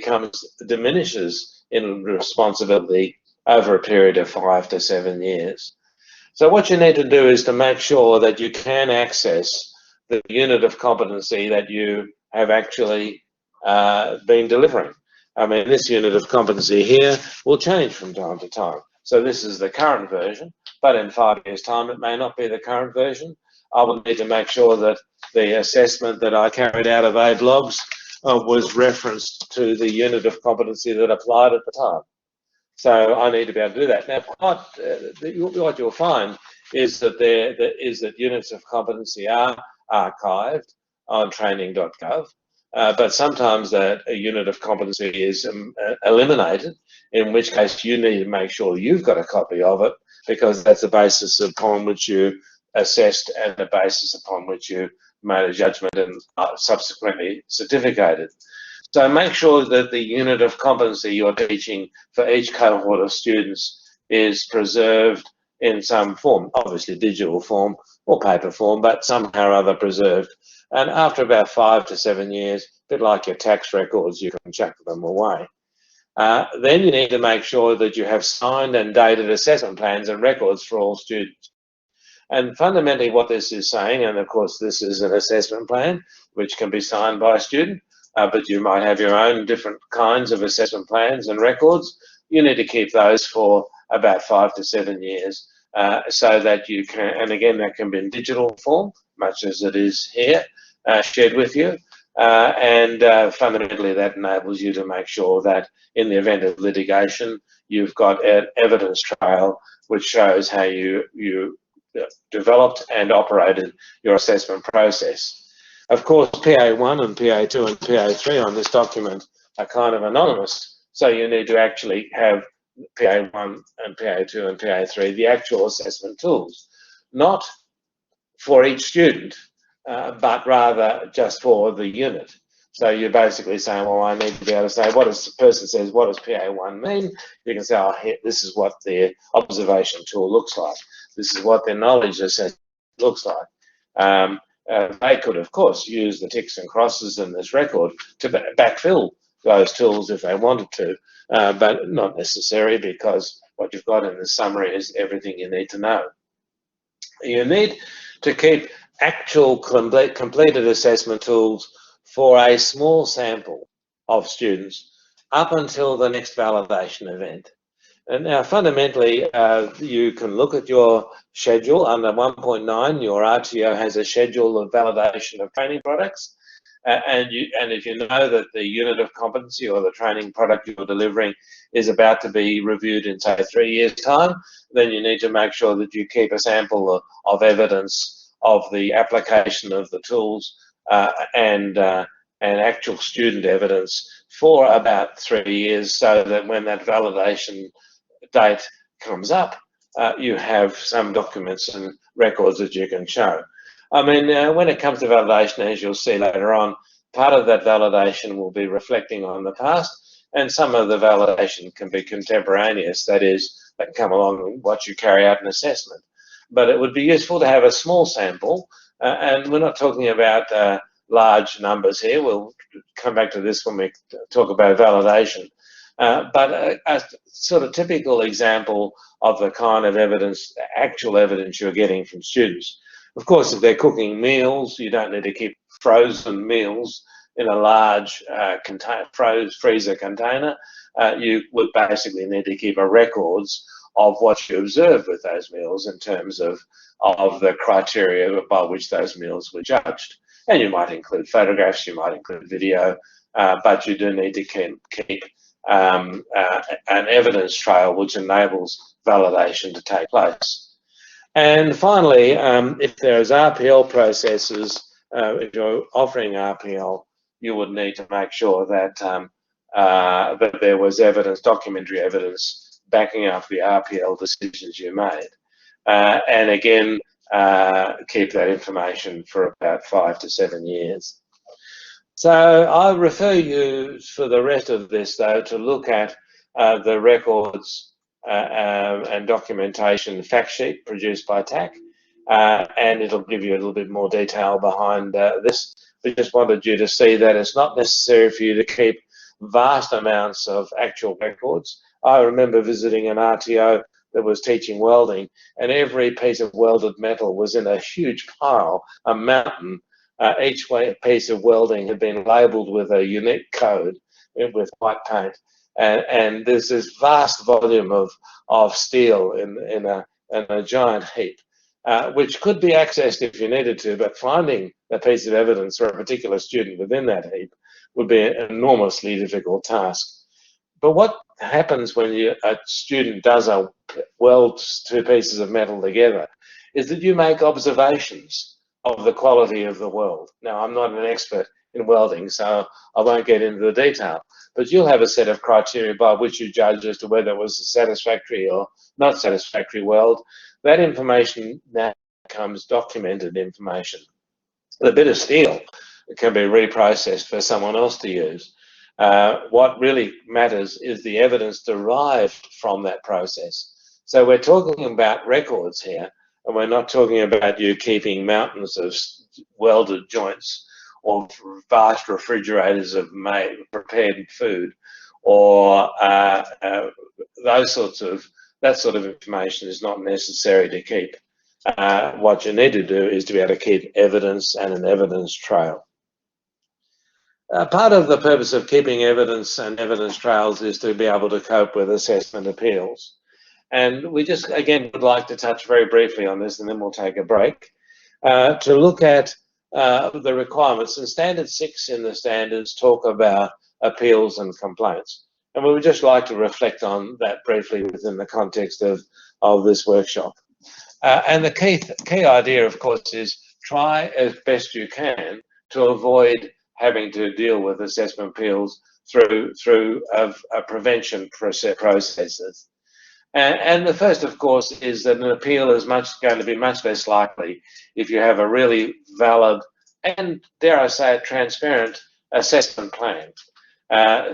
diminishes in responsibility over a period of 5 to 7 years. So what you need to do is to make sure that you can access the unit of competency that you have actually been delivering. I mean, this unit of competency here will change from time to time. So this is the current version, but in 5 years' time, it may not be the current version. I will need to make sure that the assessment that I carried out of Aid logs was referenced to the unit of competency that applied at the time. So I need to be able to do that. Now, what you'll find is that units of competency are archived on training.gov, but sometimes a unit of competency is eliminated, in which case you need to make sure you've got a copy of it, because that's the basis upon which you assessed and the basis upon which you made a judgment and subsequently certificated. So make sure that the unit of competency you're teaching for each cohort of students is preserved in some form, obviously digital form or paper form, but somehow or other preserved. And after about 5 to 7 years, a bit like your tax records, you can chuck them away. Then you need to make sure that you have signed and dated assessment plans and records for all students. And fundamentally what this is saying, and of course this is an assessment plan which can be signed by a student, but you might have your own different kinds of assessment plans and records. You need to keep those for about 5 to 7 years so that you can, and again that can be in digital form, much as it is here, shared with you. Fundamentally that enables you to make sure that in the event of litigation, you've got an evidence trail which shows how you developed and operated your assessment process. Of course, PA1 and PA2 and PA3 on this document are kind of anonymous, so you need to actually have PA1 and PA2 and PA3, the actual assessment tools, not for each student, but rather just for the unit. So you're basically saying, well, I need to be able to say, what does the person says, what does PA1 mean? You can say, oh, here, this is what the observation tool looks like. This is what their knowledge assessment looks like. They could, of course, use the ticks and crosses in this record to backfill those tools if they wanted to, but not necessary, because what you've got in the summary is everything you need to know. You need to keep actual completed assessment tools for a small sample of students up until the next validation event. And now, fundamentally, you can look at your schedule under 1.9. Your RTO has a schedule of validation of training products, and if you know that the unit of competency or the training product you're delivering is about to be reviewed in, say, 3 years' time, then you need to make sure that you keep a sample of evidence of the application of the tools and actual student evidence for about 3 years, so that when that validation date comes up, you have some documents and records that you can show. I mean, when it comes to validation, as you'll see later on, part of that validation will be reflecting on the past, and some of the validation can be contemporaneous, that is, that can come along once you carry out an assessment. But it would be useful to have a small sample, and we're not talking about large numbers here. We'll come back to this when we talk about validation. But a sort of typical example of the kind of evidence, actual evidence you're getting from students. Of course, if they're cooking meals, you don't need to keep frozen meals in a large freezer container. You would basically need to keep a records of what you observed with those meals in terms of the criteria by which those meals were judged. And you might include photographs, you might include video, but you do need to keep an evidence trail which enables validation to take place. And finally, if there's RPL processes, if you're offering RPL, you would need to make sure that that there was evidence, documentary evidence, backing up the RPL decisions you made. And again, keep that information for about 5 to 7 years. So I refer you for the rest of this, though, to look at the records and documentation fact sheet produced by TAC, and it'll give you a little bit more detail behind this. We just wanted you to see that it's not necessary for you to keep vast amounts of actual records. I remember visiting an RTO that was teaching welding, and every piece of welded metal was in a huge pile, a mountain, Each piece of welding had been labelled with a unique code with white paint, and there's this vast volume of steel in a giant heap, which could be accessed if you needed to, but finding a piece of evidence for a particular student within that heap would be an enormously difficult task. But what happens when a student does weld two pieces of metal together is that you make observations of the quality of the weld. Now, I'm not an expert in welding, so I won't get into the detail, but you'll have a set of criteria by which you judge as to whether it was a satisfactory or not satisfactory weld. That information now becomes documented information. The bit of steel can be reprocessed for someone else to use. What really matters is the evidence derived from that process. So we're talking about records here, and we're not talking about you keeping mountains of welded joints or vast refrigerators of prepared food, or that sort of information is not necessary to keep. What you need to do is to be able to keep evidence and an evidence trail. Part of the purpose of keeping evidence and evidence trails is to be able to cope with assessment appeals. And we just, again, would like to touch very briefly on this, and then we'll take a break, to look at the requirements. And Standard 6 in the standards talk about appeals and complaints. And we would just like to reflect on that briefly within the context of this workshop. And the key idea, of course, is try as best you can to avoid having to deal with assessment appeals through prevention processes. And the first, of course, is that an appeal is going to be much less likely if you have a really valid and, dare I say it, transparent assessment plan.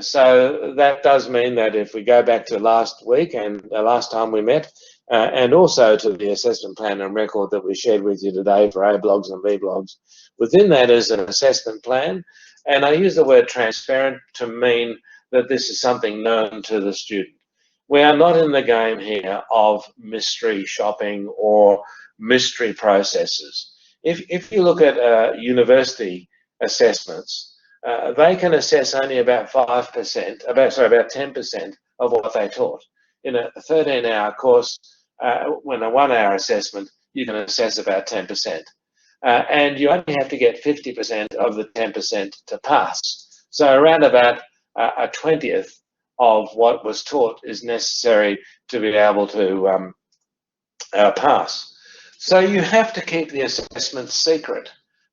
So that does mean that if we go back to last week and the last time we met, and also to the assessment plan and record that we shared with you today for A blogs and B blogs, within that is an assessment plan. And I use the word transparent to mean that this is something known to the student. We are not in the game here of mystery shopping or mystery processes. If you look at university assessments, they can assess only about 5%, about 10% of what they taught. In a 13-hour course, when a 1-hour assessment, you can assess about 10%. And you only have to get 50% of the 10% to pass. So around about a 20th of what was taught is necessary to be able to pass. So you have to keep the assessment secret.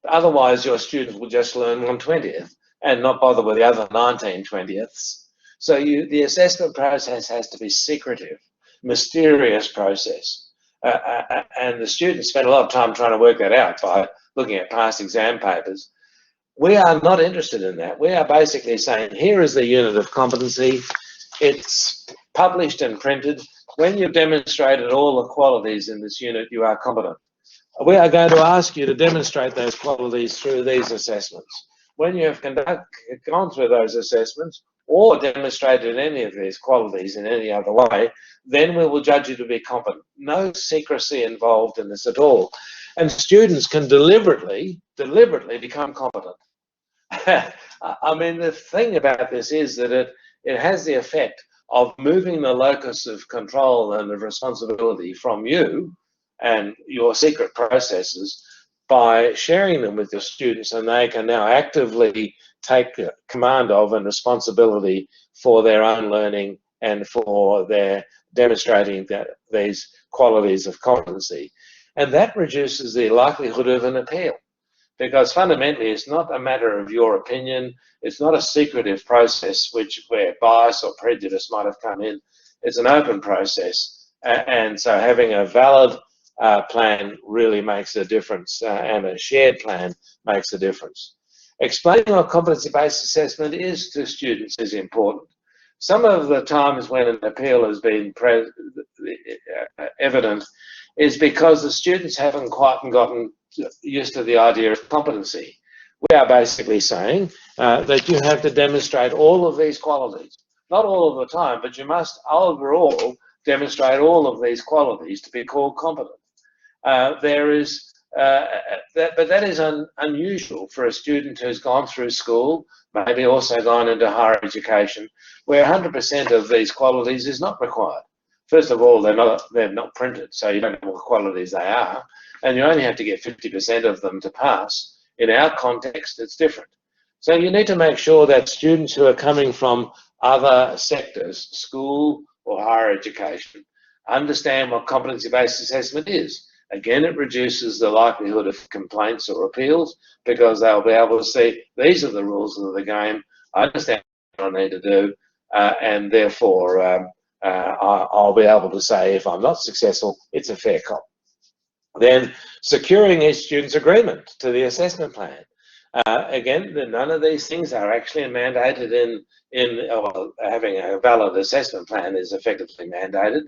Otherwise, your students will just learn 1/20th and not bother with the other 19/20ths. So the assessment process has to be secretive, mysterious process. And the students spend a lot of time trying to work that out by looking at past exam papers. We are not interested in that. We are basically saying, here is the unit of competency. It's published and printed. When you've demonstrated all the qualities in this unit, you are competent. We are going to ask you to demonstrate those qualities through these assessments. When you have gone through those assessments or demonstrated any of these qualities in any other way, then we will judge you to be competent. No secrecy involved in this at all. And students can deliberately become competent. I mean, the thing about this is that it has the effect of moving the locus of control and of responsibility from you and your secret processes by sharing them with your students, and they can now actively take command of and responsibility for their own learning and for their demonstrating these qualities of competency. And that reduces the likelihood of an appeal, because fundamentally it's not a matter of your opinion, it's not a secretive process where bias or prejudice might have come in. It's an open process, and so having a valid plan really makes a difference, and a shared plan makes a difference. Explaining what competency-based assessment is to students is important. Some of the times when an appeal has been evident is because the students haven't quite gotten used to the idea of competency. We are basically saying that you have to demonstrate all of these qualities. Not all of the time, but you must overall demonstrate all of these qualities to be called competent. There is but that is unusual for a student who's gone through school, maybe also gone into higher education, where 100% of these qualities is not required. First of all, they're not printed, so you don't know what qualities they are, and you only have to get 50% of them to pass. In our context, it's different. So you need to make sure that students who are coming from other sectors, school or higher education, understand what competency-based assessment is. Again, it reduces the likelihood of complaints or appeals because they'll be able to see these are the rules of the game, I understand what I need to do, and therefore I'll be able to say if I'm not successful, it's a fair cop. Then securing each student's agreement to the assessment plan. Again, none of these things are actually mandated well, having a valid assessment plan is effectively mandated,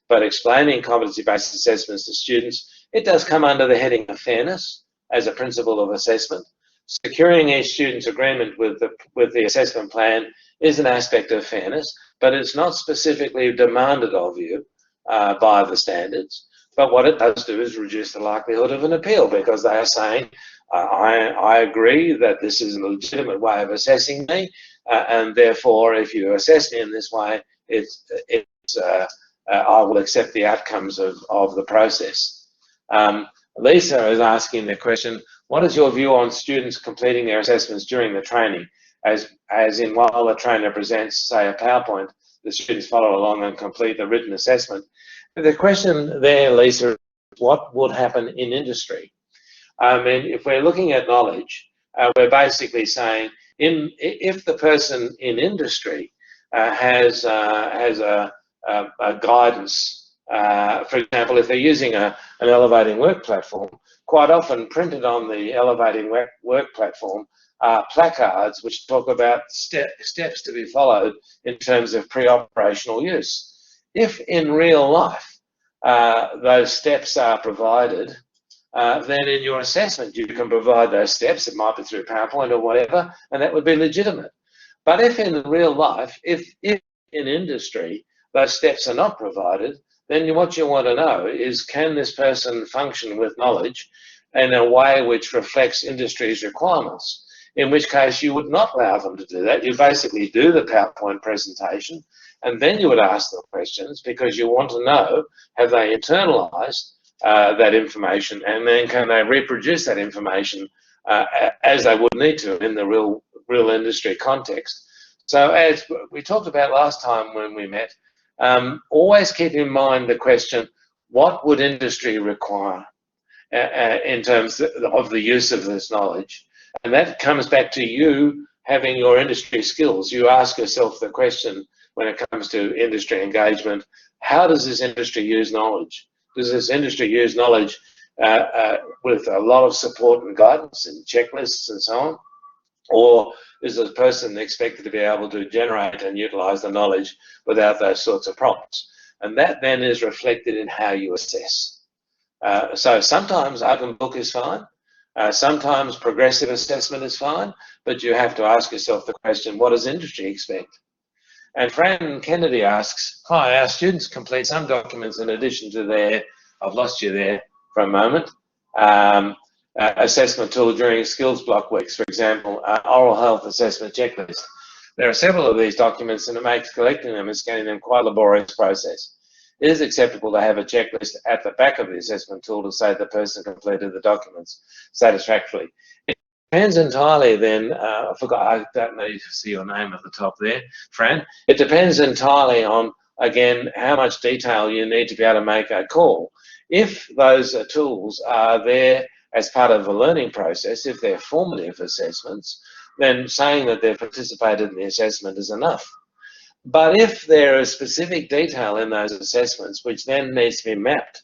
but explaining competency-based assessments to students, it does come under the heading of fairness as a principle of assessment. Securing each student's agreement with the assessment plan is an aspect of fairness, but it's not specifically demanded of you by the standards. But what it does do is reduce the likelihood of an appeal because they are saying, I agree that this is a legitimate way of assessing me, and therefore, if you assess me in this way, I will accept the outcomes of the process. Lisa is asking the question, what is your view on students completing their assessments during the training? As in, while the trainer presents, say, a PowerPoint, the students follow along and complete the written assessment. The question there, Lisa, is what would happen in industry? I mean, if we're looking at knowledge, we're basically saying if the person in industry has a guidance, for example, if they're using an elevating work platform, quite often printed on the elevating work platform are placards which talk about steps to be followed in terms of pre-operational use. If in real life those steps are provided, then in your assessment you can provide those steps. It might be through PowerPoint or whatever, and that would be legitimate. But if in real life, if in industry those steps are not provided, then what you want to know is, can this person function with knowledge in a way which reflects industry's requirements? In which case you would not allow them to do that. You basically do the PowerPoint presentation, and then you would ask them questions because you want to know, have they internalized that information, and then can they reproduce that information as they would need to in the real industry context. So as we talked about last time when we met, always keep in mind the question, what would industry require in terms of the use of this knowledge? And that comes back to you having your industry skills. You ask yourself the question when it comes to industry engagement, how does this industry use knowledge? Does this industry use knowledge with a lot of support and guidance and checklists and so on? Or is the person expected to be able to generate and utilize the knowledge without those sorts of prompts? And that then is reflected in how you assess. So sometimes open book is fine. Sometimes progressive assessment is fine, but you have to ask yourself the question, what does industry expect? And Fran Kennedy asks, hi, our students complete some documents in addition to their, I've lost you there for a moment, assessment tool during skills block weeks, for example, oral health assessment checklist. There are several of these documents and it makes collecting them and scanning them quite a laborious process. It is acceptable to have a checklist at the back of the assessment tool to say the person completed the documents satisfactorily. It depends entirely then, I forgot, I don't need to see your name at the top there, Fran. It depends entirely on, again, how much detail you need to be able to make a call. If those tools are there as part of the learning process, if they're formative assessments, then saying that they've participated in the assessment is enough. But if there is specific detail in those assessments, which then needs to be mapped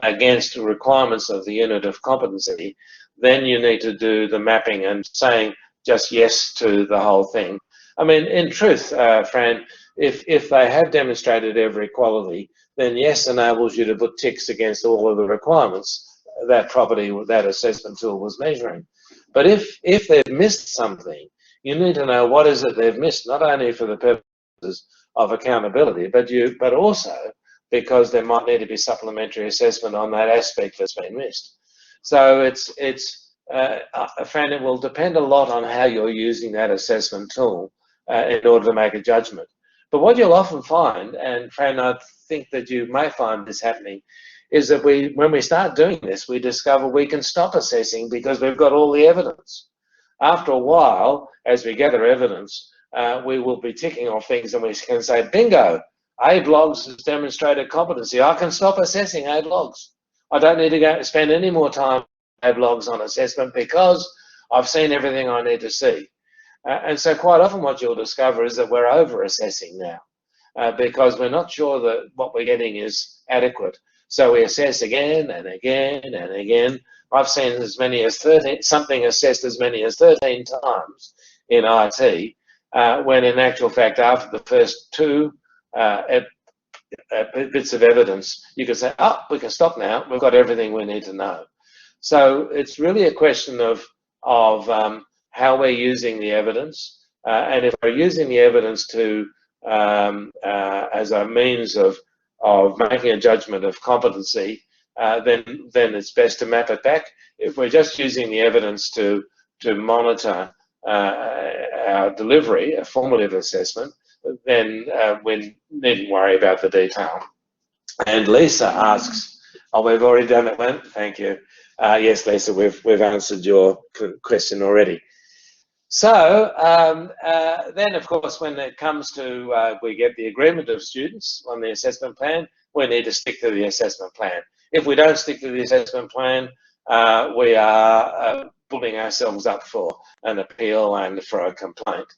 against the requirements of the unit of competency, then you need to do the mapping and saying just yes to the whole thing. I mean, in truth, Fran, if they have demonstrated every quality, then yes enables you to put ticks against all of the requirements that that assessment tool was measuring. But if they've missed something, you need to know what is it they've missed, not only for the purposes of accountability, but also because there might need to be supplementary assessment on that aspect that's been missed. So Fran, it will depend a lot on how you're using that assessment tool in order to make a judgment. But what you'll often find, and Fran, I think that you may find this happening, is that when we start doing this, we discover we can stop assessing because we've got all the evidence. After a while, as we gather evidence, we will be ticking off things and we can say, bingo, aid logs has demonstrated competency. I can stop assessing aid logs. I don't need to spend any more time on aid logs on assessment because I've seen everything I need to see. And so quite often what you'll discover is that we're over-assessing now because we're not sure that what we're getting is adequate. So we assess again and again and again. I've seen as many as 13, something assessed as many as 13 times in IT, when in actual fact, after the first two bits of evidence, you can say, oh, we can stop now. We've got everything we need to know. So it's really a question of how we're using the evidence. And if we're using the evidence to as a means of making a judgment of competency, then it's best to map it back. If we're just using the evidence to monitor our delivery, a formative assessment, then we needn't worry about the detail. And Lisa asks, oh, we've already done it, Lynn? Thank you. Yes, Lisa, we've answered your question already. So then, of course, when it comes to we get the agreement of students on the assessment plan, we need to stick to the assessment plan. If we don't stick to the assessment plan, we are putting ourselves up for an appeal and for a complaint.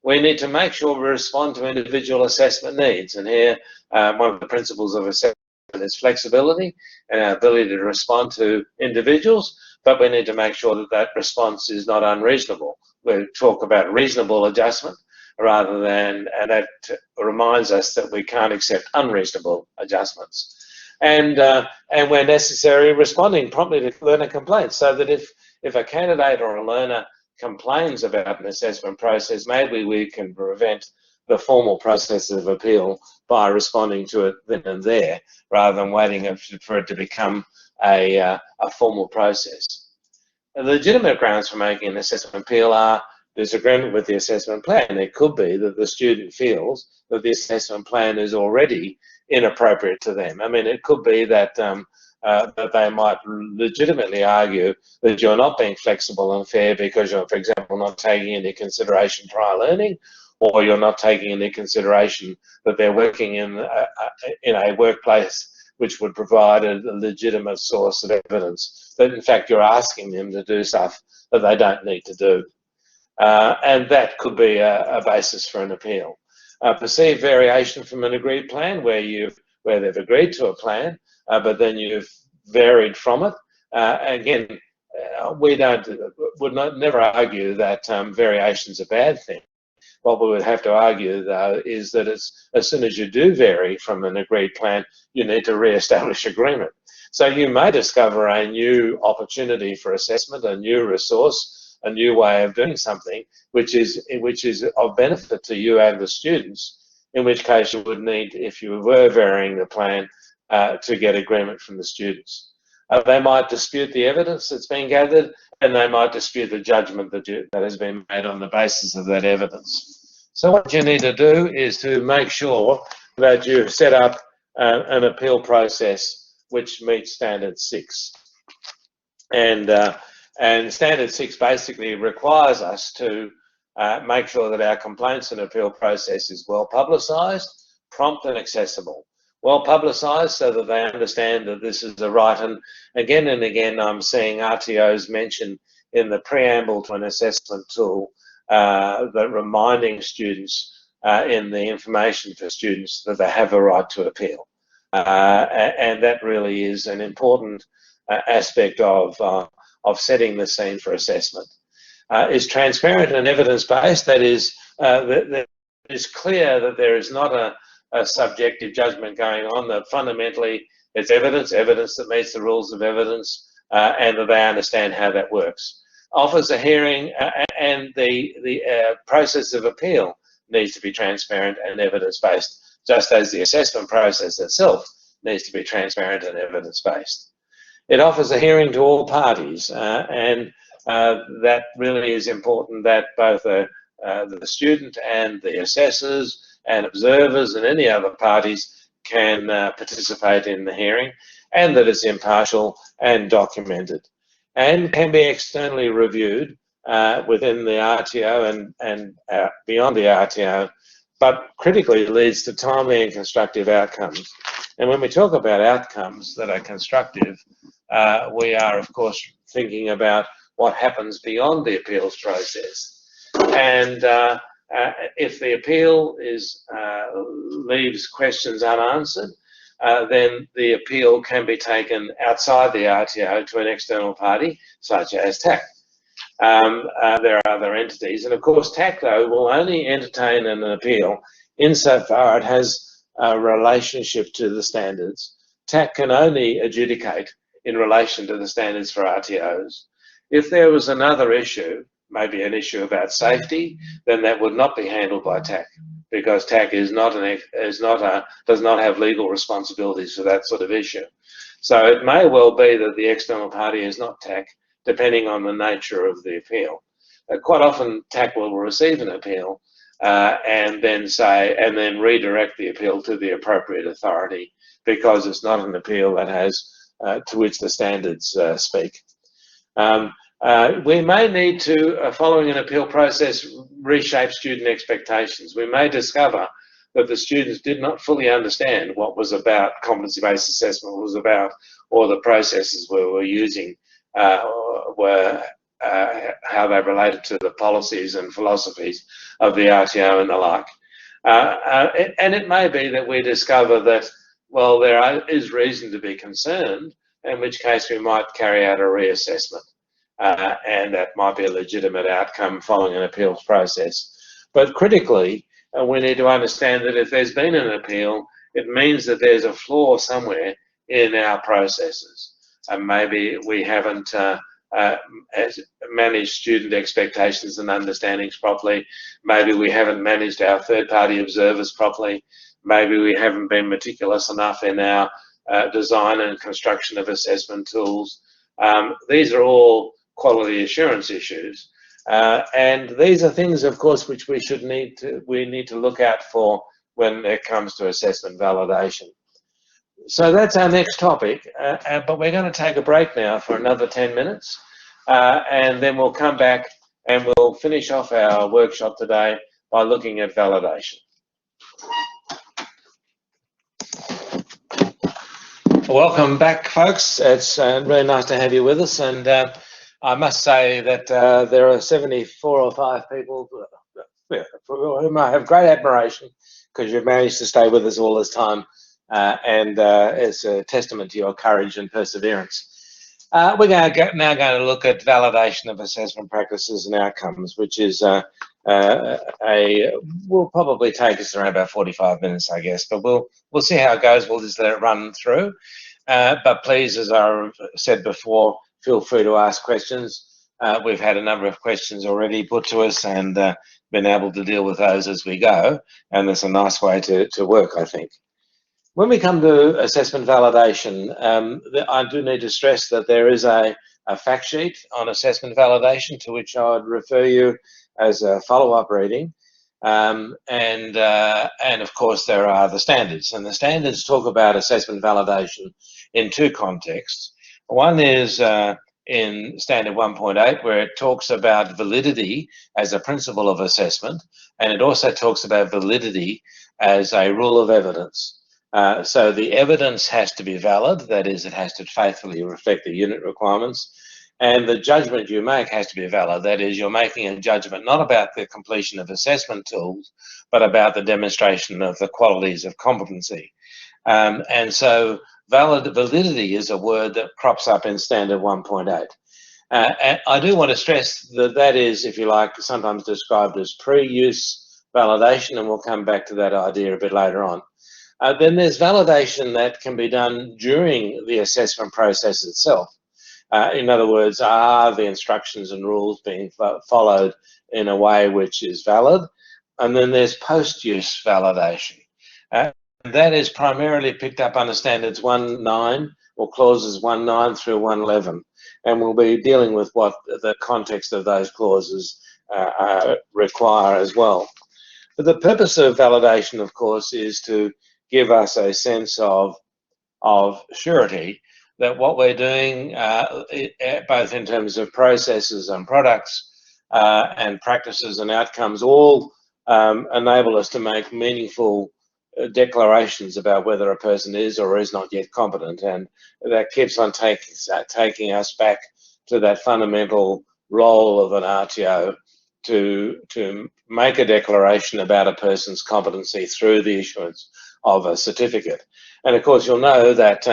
We need to make sure we respond to individual assessment needs. And here, one of the principles of assessment is flexibility and our ability to respond to individuals, but we need to make sure that that response is not unreasonable. We talk about reasonable adjustment rather than, and that reminds us that we can't accept unreasonable adjustments. And where necessary, responding promptly to learner complaints, so that if a candidate or a learner complains about an assessment process, maybe we can prevent the formal process of appeal by responding to it then and there, rather than waiting for it to become a formal process. The legitimate grounds for making an assessment appeal are disagreement with the assessment plan. It could be that the student feels that the assessment plan is already inappropriate to them. I mean, it could be that that they might legitimately argue that you're not being flexible and fair because you're, for example, not taking into consideration prior learning, or you're not taking into consideration that they're working in a workplace which would provide a legitimate source of evidence that, in fact, you're asking them to do stuff that they don't need to do. And that could be a basis for an appeal. Perceived variation from an agreed plan, where they've agreed to a plan, but then you've varied from it. Again, we would never argue that variation's a bad thing. What we would have to argue, though, is that as soon as you do vary from an agreed plan, you need to re-establish agreement. So you may discover a new opportunity for assessment, a new resource, a new way of doing something, which is of benefit to you and the students, in which case you would need, if you were varying the plan, to get agreement from the students. They might dispute the evidence that's been gathered, and they might dispute the judgment that has been made on the basis of that evidence. So what you need to do is to make sure that you set up an appeal process which meets Standard 6. And Standard 6 basically requires us to make sure that our complaints and appeal process is well publicised, prompt and accessible. Well publicised so that they understand that this is a right. And again, I'm seeing RTOs mentioned in the preamble to an assessment tool that reminding students in the information for students that they have a right to appeal. And that really is an important aspect of setting the scene for assessment. Is transparent and evidence-based. That is, that it's clear that there is not a subjective judgment going on, that fundamentally it's evidence that meets the rules of evidence, and that they understand how that works. Offers a hearing and the process of appeal needs to be transparent and evidence-based, just as the assessment process itself needs to be transparent and evidence-based. It offers a hearing to all parties, and that really is important, that both the student and the assessors and observers and any other parties can participate in the hearing, and that it's impartial and documented, and can be externally reviewed within the RTO and beyond the RTO, but critically leads to timely and constructive outcomes. And when we talk about outcomes that are constructive, we are, of course, thinking about what happens beyond the appeals process. And if the appeal leaves questions unanswered, then the appeal can be taken outside the RTO to an external party, such as TAC. There are other entities, and of course TAC, though, will only entertain an appeal insofar it has a relationship to the standards. TAC can only adjudicate in relation to the standards for RTOs. If there was another issue, maybe an issue about safety, then that would not be handled by TAC, because TAC does not have legal responsibilities for that sort of issue. So it may well be that the external party is not TAC, depending on the nature of the appeal. Quite often TAC will receive an appeal and then redirect the appeal to the appropriate authority, because it's not an appeal that has to which the standards speak. We may need to, following an appeal process, reshape student expectations. We may discover that the students did not fully understand what was about competency-based assessment was about, or the processes we were using were how they related to the policies and philosophies of the RTO and the like. And it may be that we discover that, well, there is reason to be concerned, in which case we might carry out a reassessment. And that might be a legitimate outcome following an appeals process. But critically, we need to understand that if there's been an appeal, it means that there's a flaw somewhere in our processes. And maybe we haven't managed student expectations and understandings properly. Maybe we haven't managed our third-party observers properly. Maybe we haven't been meticulous enough in our design and construction of assessment tools. These are all quality assurance issues, and these are things, of course, which we need to look out for when it comes to assessment validation. So that's our next topic, but we're going to take a break now for another 10 minutes, and then we'll come back and we'll finish off our workshop today by looking at validation. Welcome back, folks. It's really nice to have you with us, and I must say that there are 74 or 5 people for whom I have great admiration, because you've managed to stay with us all this time, and it's a testament to your courage and perseverance. We're now going to look at validation of assessment practices and outcomes, which is will probably take us around about 45 minutes, I guess, but we'll see how it goes. We'll just let it run through. But please, as I said before, feel free to ask questions. We've had a number of questions already put to us, and been able to deal with those as we go, and it's a nice way to work, I think. When we come to assessment validation, I do need to stress that there is a fact sheet on assessment validation to which I would refer you as a follow-up reading. And of course there are the standards, and the standards talk about assessment validation in 2 contexts. One is in standard 1.8, where it talks about validity as a principle of assessment, and it also talks about validity as a rule of evidence. So the evidence has to be valid, that is, it has to faithfully reflect the unit requirements, and the judgment you make has to be valid, that is, you're making a judgment not about the completion of assessment tools, but about the demonstration of the qualities of competency. And so validity is a word that crops up in standard 1.8. And I do want to stress that that is, if you like, sometimes described as pre-use validation, and we'll come back to that idea a bit later on. Then there's validation that can be done during the assessment process itself. In other words, are the instructions and rules being followed in a way which is valid? And then there's post-use validation. That is primarily picked up under standards 1.9, or clauses 1.9 through 1.11. And we'll be dealing with what the context of those clauses require as well. But the purpose of validation, of course, is to give us a sense of surety that what we're doing, both in terms of processes and products and practices and outcomes, all enable us to make meaningful declarations about whether a person is or is not yet competent. And that keeps on taking us back to that fundamental role of an RTO to make a declaration about a person's competency through the issuance of a certificate. And of course, you'll know that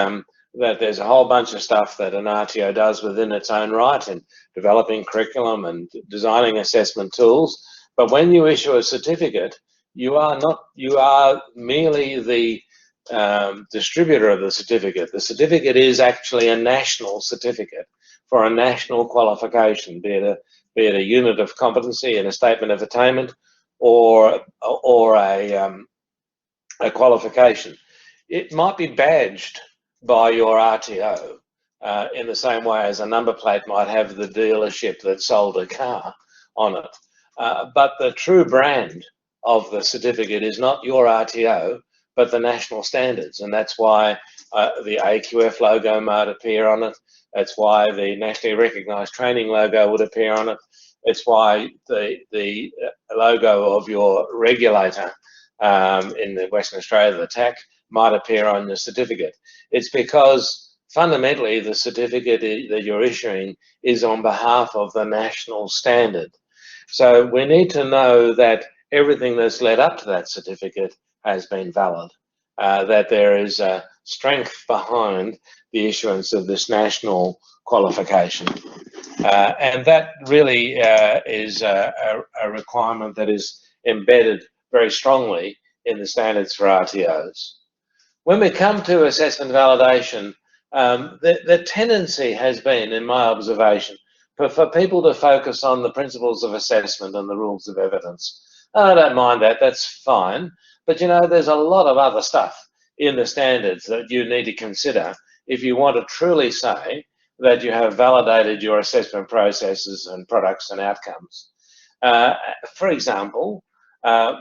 that there's a whole bunch of stuff that an RTO does within its own right in developing curriculum and designing assessment tools. But when you issue a certificate, you are merely the distributor of the certificate. The certificate is actually a national certificate for a national qualification, be it a unit of competency in a statement of attainment or a qualification. It might be badged by your RTO in the same way as a number plate might have the dealership that sold a car on it. But the true brand of the certificate is not your RTO, but the national standards. And that's why the AQF logo might appear on it. That's why the nationally recognised training logo would appear on it. It's why the logo of your regulator in the Western Australia, the TAC, might appear on the certificate. It's because fundamentally the certificate that you're issuing is on behalf of the national standard. So we need to know that everything that's led up to that certificate has been valid, that there is a strength behind the issuance of this national qualification. And that really is a requirement that is embedded very strongly in the standards for RTOs. When we come to assessment validation, the tendency has been, in my observation, for people to focus on the principles of assessment and the rules of evidence. I don't mind that, that's fine. But you know, there's a lot of other stuff in the standards that you need to consider if you want to truly say that you have validated your assessment processes and products and outcomes. For example,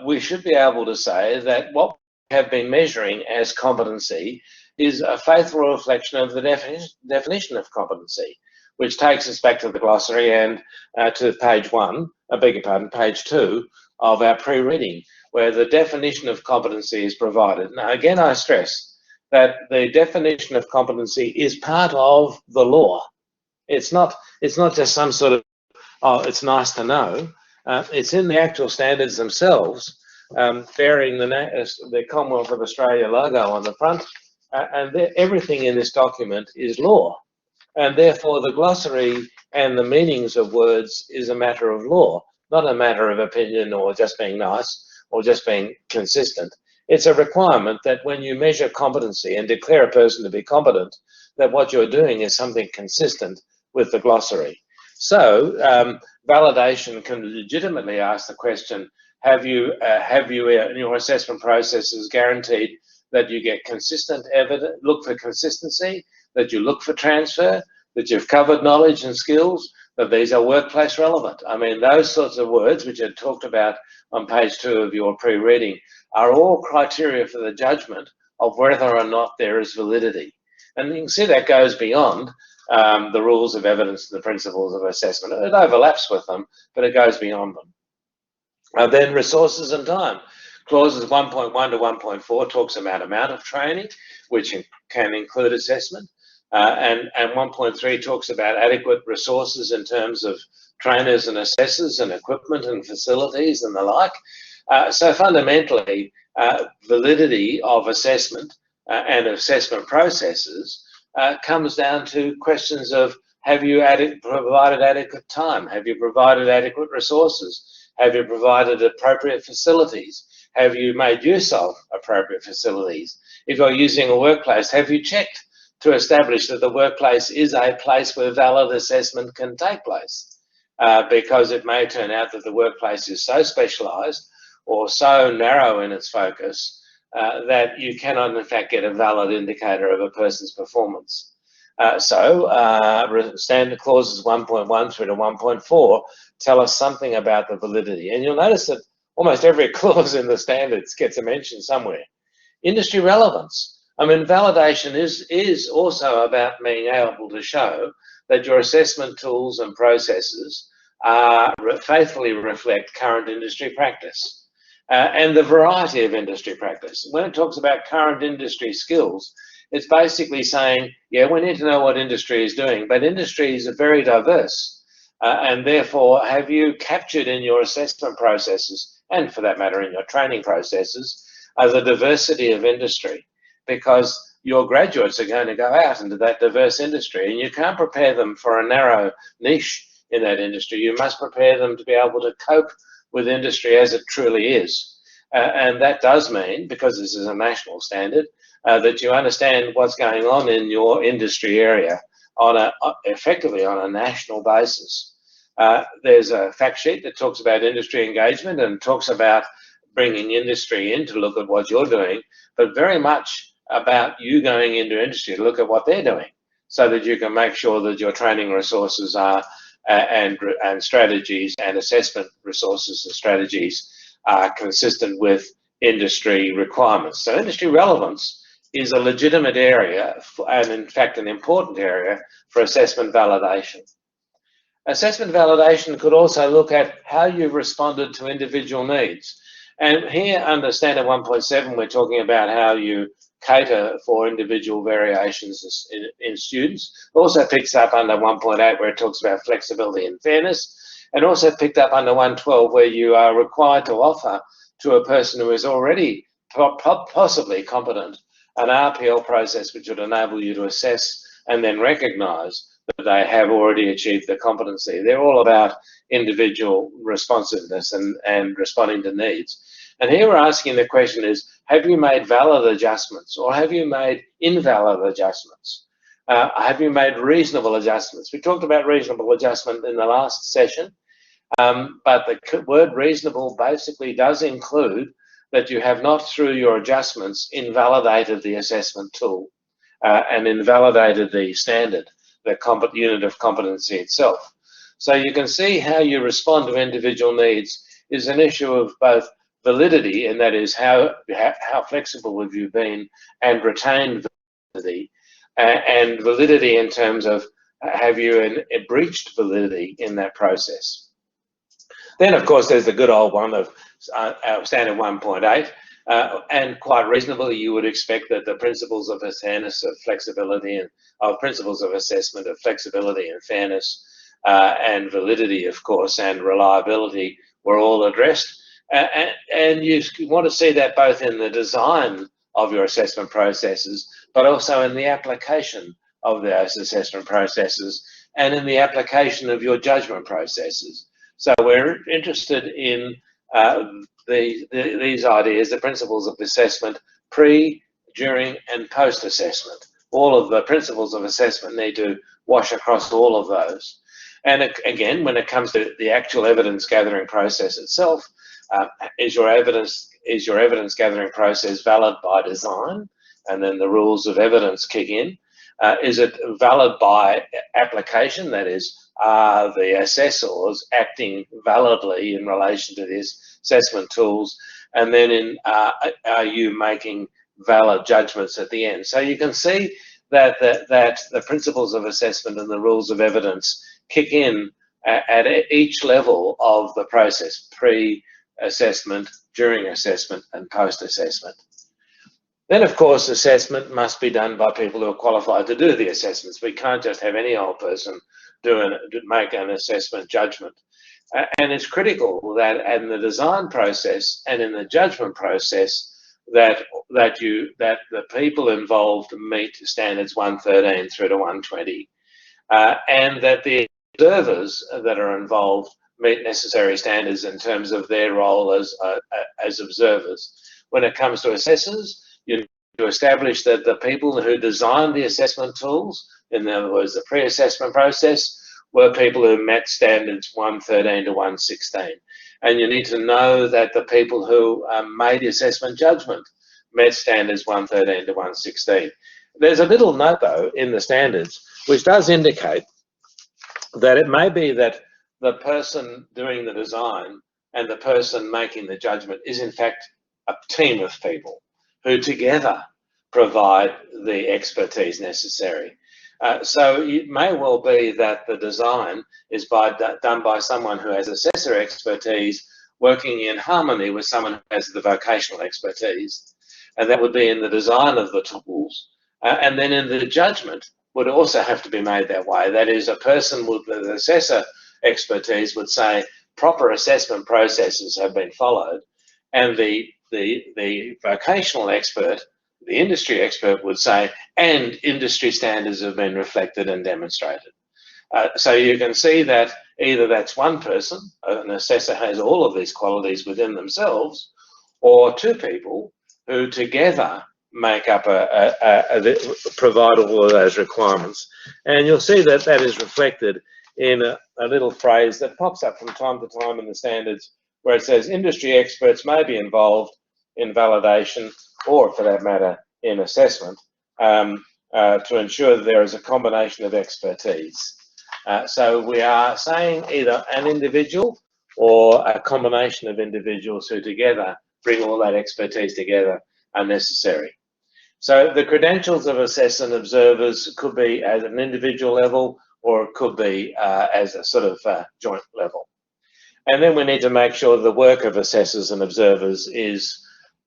we should be able to say that what we have been measuring as competency is a faithful reflection of the definition of competency, which takes us back to the glossary and to page 2 of our pre-reading, where the definition of competency is provided. Now, again, I stress that the definition of competency is part of the law. It's not just some sort of, oh, it's nice to know. It's in the actual standards themselves, bearing the Commonwealth of Australia logo on the front, and everything in this document is law. And therefore, the glossary and the meanings of words is a matter of law, not a matter of opinion or just being nice or just being consistent. It's a requirement that when you measure competency and declare a person to be competent, that what you're doing is something consistent with the glossary. So validation can legitimately ask the question, have you in your assessment processes guaranteed that you get consistent evidence, look for consistency, that you look for transfer, that you've covered knowledge and skills, that these are workplace relevant? I mean, those sorts of words, which are talked about on page 2 of your pre-reading, are all criteria for the judgment of whether or not there is validity. And you can see that goes beyond the rules of evidence and the principles of assessment. It overlaps with them, but it goes beyond them. Then resources and time. Clauses 1.1 to 1.4 talks about amount of training, which can include assessment. And 1.3 talks about adequate resources in terms of trainers and assessors and equipment and facilities and the like. So fundamentally, validity of assessment and assessment processes comes down to questions of, have you provided adequate time? Have you provided adequate resources? Have you provided appropriate facilities? Have you made use of appropriate facilities? If you're using a workplace, have you checked to establish that the workplace is a place where valid assessment can take place? Because it may turn out that the workplace is so specialised or so narrow in its focus that you cannot in fact get a valid indicator of a person's performance. Standard clauses 1.1 through to 1.4 tell us something about the validity. And you'll notice that almost every clause in the standards gets a mention somewhere. Industry relevance. I mean, validation is also about being able to show that your assessment tools and processes faithfully reflect current industry practice and the variety of industry practice. When it talks about current industry skills, it's basically saying, yeah, we need to know what industry is doing, but industries are very diverse. And therefore, have you captured in your assessment processes, and for that matter in your training processes, the diversity of industry? Because your graduates are going to go out into that diverse industry, and you can't prepare them for a narrow niche in that industry. You must prepare them to be able to cope with industry as it truly is. And that does mean, because this is a national standard, that you understand what's going on in your industry area effectively on a national basis. There's a fact sheet that talks about industry engagement and talks about bringing industry in to look at what you're doing, but very much about you going into industry to look at what they're doing, so that you can make sure that your training resources are and strategies and assessment resources and strategies are consistent with industry requirements. So industry relevance is a legitimate area and in fact an important area for assessment validation. Assessment validation could also look at how you've responded to individual needs. And here under Standard 1.7, we're talking about how you cater for individual variations in students. It also picks up under 1.8 where it talks about flexibility and fairness, and also picked up under 112 where you are required to offer to a person who is already possibly competent an RPL process which would enable you to assess and then recognise that they have already achieved the competency. They're all about individual responsiveness and responding to needs. And here we're asking the question is, have you made valid adjustments or have you made invalid adjustments? Have you made reasonable adjustments? We talked about reasonable adjustment in the last session, but the word reasonable basically does include that you have not, through your adjustments, invalidated the assessment tool and invalidated the standard, the unit of competency itself. So you can see how you respond to individual needs is an issue of both validity, and that is how flexible have you been and retained validity, and validity in terms of have you breached validity in that process. Then, of course, there's the good old one of Standard 1.8, and quite reasonably, you would expect that the principles of fairness, of flexibility, and principles of assessment of flexibility and fairness and validity, of course, and reliability were all addressed. And you want to see that both in the design of your assessment processes, but also in the application of those assessment processes and in the application of your judgment processes. So we're interested in these ideas, the principles of assessment, pre, during, and post-assessment. All of the principles of assessment need to wash across all of those. And again, when it comes to the actual evidence gathering process itself, is your evidence gathering process valid by design? And then the rules of evidence kick in. Is it valid by application? That is, are the assessors acting validly in relation to these assessment tools? And then are you making valid judgments at the end? So you can see that the principles of assessment and the rules of evidence kick in at each level of the process, pre-assessment, during assessment, and post-assessment. Then, of course, assessment must be done by people who are qualified to do the assessments. We can't just have any old person make an assessment judgment. And it's critical that in the design process and in the judgment process that the people involved meet standards 113 through to 120, and that the observers that are involved meet necessary standards in terms of their role as observers. When it comes to assessors, you need to establish that the people who designed the assessment tools, in other words, the pre-assessment process, were people who met standards 113 to 116. And you need to know that the people who made the assessment judgment met standards 113 to 116. There's a little note though in the standards which does indicate that it may be that the person doing the design and the person making the judgment is in fact a team of people who together provide the expertise necessary. So it may well be that the design is done by someone who has assessor expertise working in harmony with someone who has the vocational expertise. And that would be in the design of the tools. And then in the judgment would also have to be made that way. That is, a person with the assessor expertise would say proper assessment processes have been followed, and the vocational expert, the industry expert, would say, and industry standards have been reflected and demonstrated. So you can see that either that's one person, an assessor has all of these qualities within themselves, or two people who together make up provide all of those requirements. And you'll see that that is reflected in a little phrase that pops up from time to time in the standards, where it says industry experts may be involved in validation, or for that matter in assessment, to ensure that there is a combination of expertise. So we are saying either an individual or a combination of individuals who together bring all that expertise together are necessary. So the credentials of assessors and observers could be at an individual level, or it could be as a sort of joint level. And then we need to make sure the work of assessors and observers is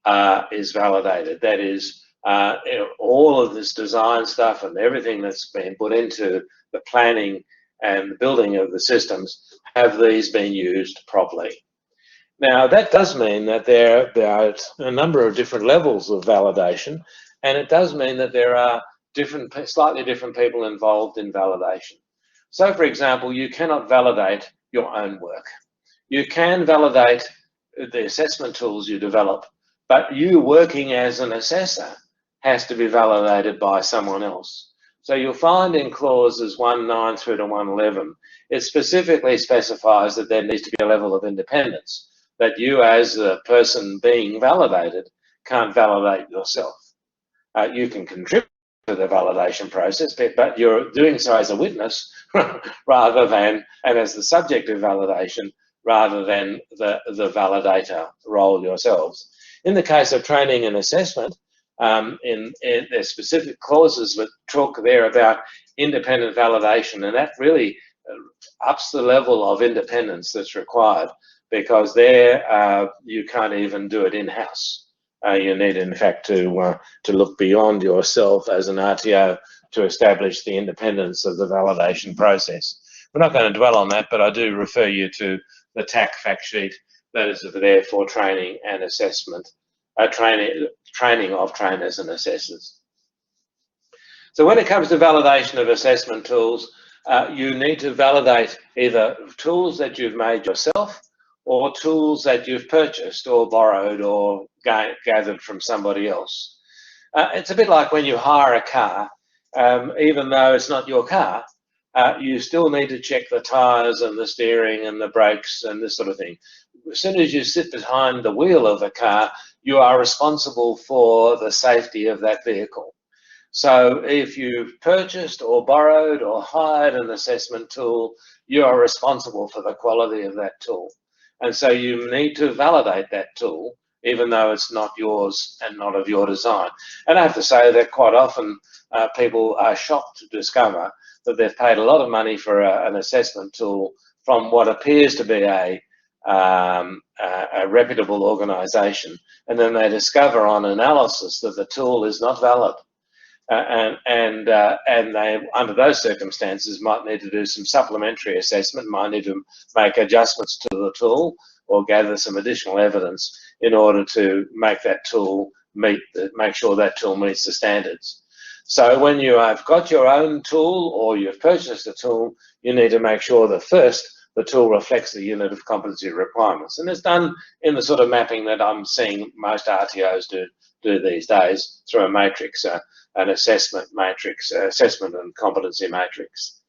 validated. That is, all of this design stuff and everything that's been put into the planning and the building of the systems, have these been used properly? Now, that does mean that there are a number of different levels of validation, and it does mean that there are slightly different people involved in validation. So, for example, you cannot validate your own work. You can validate the assessment tools you develop, but you working as an assessor has to be validated by someone else. So you'll find in clauses 1.9 through to 1.11, it specifically specifies that there needs to be a level of independence, that you as the person being validated can't validate yourself. You can contribute to the validation process, but you're doing so as a witness rather than, and as the subject of validation, rather than the validator role yourselves. In the case of training and assessment, in there's specific clauses that talk there about independent validation, and that really ups the level of independence that's required, because there you can't even do it in-house. You need, in fact, to look beyond yourself as an RTO to establish the independence of the validation process. We're not going to dwell on that, but I do refer you to the TAC fact sheet that is there for training and assessment, training of trainers and assessors. So when it comes to validation of assessment tools, you need to validate either tools that you've made yourself or tools that you've purchased or borrowed or gathered from somebody else. It's a bit like when you hire a car, even though it's not your car, you still need to check the tyres and the steering and the brakes and this sort of thing. As soon as you sit behind the wheel of a car, you are responsible for the safety of that vehicle. So if you've purchased or borrowed or hired an assessment tool, you are responsible for the quality of that tool. And so you need to validate that tool, even though it's not yours and not of your design. And I have to say that quite often people are shocked to discover that they've paid a lot of money for an assessment tool from what appears to be a reputable organisation, and then they discover on analysis that the tool is not valid. And they, under those circumstances, might need to do some supplementary assessment, might need to make adjustments to the tool or gather some additional evidence in order to make that tool make sure that tool meets the standards. So when you have got your own tool or you've purchased a tool, you need to make sure that first the tool reflects the unit of competency requirements. And it's done in the sort of mapping that I'm seeing most RTOs do these days through a matrix, an assessment matrix, assessment and competency matrix.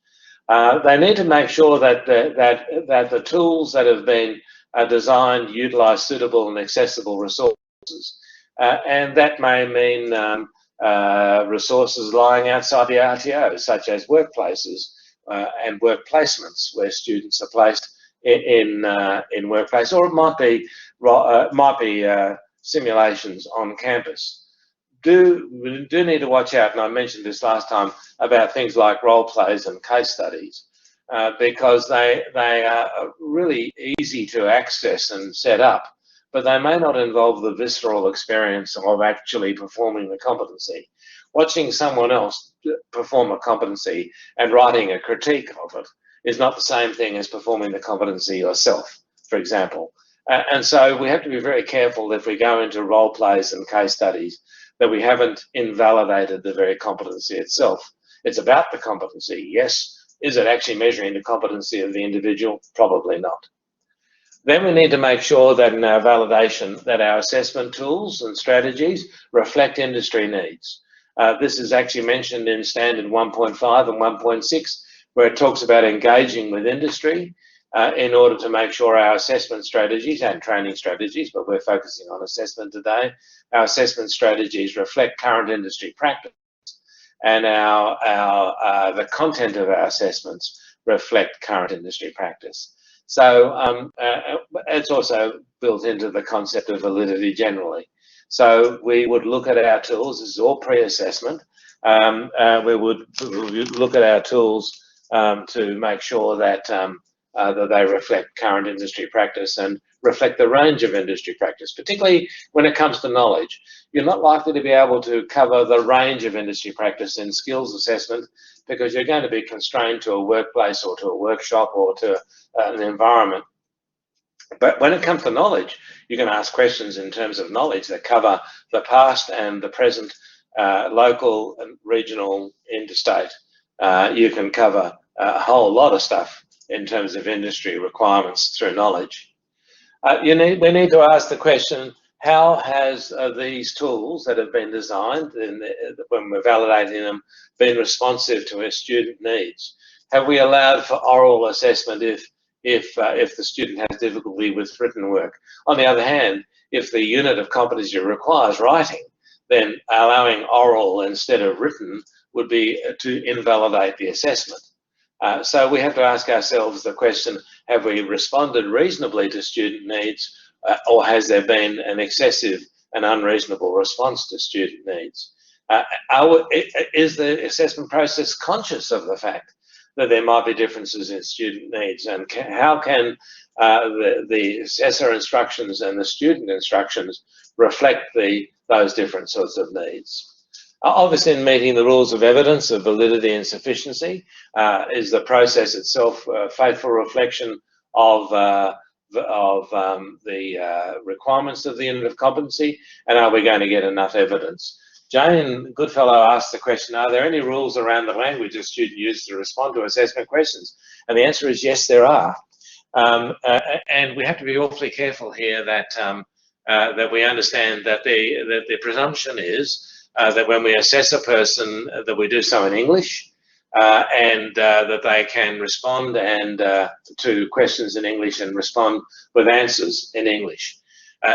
They need to make sure that the tools that have been designed utilise suitable and accessible resources. And that may mean resources lying outside the RTOs, such as workplaces and work placements, where students are placed in workplace, or it might be simulations on campus. We do need to watch out, and I mentioned this last time, about things like role plays and case studies, because they are really easy to access and set up, but they may not involve the visceral experience of actually performing the competency. Watching someone else perform a competency and writing a critique of it is not the same thing as performing the competency yourself, for example. And so we have to be very careful if we go into role plays and case studies that we haven't invalidated the very competency itself. It's about the competency, yes. Is it actually measuring the competency of the individual? Probably not. Then we need to make sure that in our validation, that our assessment tools and strategies reflect industry needs. This is actually mentioned in standard 1.5 and 1.6, where it talks about engaging with industry in order to make sure our assessment strategies and training strategies, but we're focusing on assessment today, our assessment strategies reflect current industry practice, and the content of our assessments reflect current industry practice. So it's also built into the concept of validity generally. So we would look at our tools, this is all pre-assessment, we would look at our tools to make sure that, that they reflect current industry practice and reflect the range of industry practice, particularly when it comes to knowledge. You're not likely to be able to cover the range of industry practice in skills assessment because you're going to be constrained to a workplace or to a workshop or to an environment. But when it comes to knowledge, you can ask questions in terms of knowledge that cover the past and the present, local and regional, interstate. You can cover a whole lot of stuff in terms of industry requirements through knowledge. We need to ask the question, how has these tools that have been designed when we're validating them been responsive to our student needs? Have we allowed for oral assessment if the student has difficulty with written work? On the other hand, if the unit of competency requires writing, then allowing oral instead of written would be to invalidate the assessment. So we have to ask ourselves the question, have we responded reasonably to student needs, or has there been an excessive and unreasonable response to student needs? Is the assessment process conscious of the fact that there might be differences in student needs, and how can the assessor instructions and the student instructions reflect those different sorts of needs? Obviously, in meeting the rules of evidence of validity and sufficiency, is the process itself a faithful reflection of the requirements of the unit of competency, and are we going to get enough evidence? Jane Goodfellow asked the question, are there any rules around the language a student uses to respond to assessment questions? And the answer is yes, there are. And we have to be awfully careful here that, that we understand that the presumption is that when we assess a person, that we do so in English, and that they can respond to questions in English and respond with answers in English.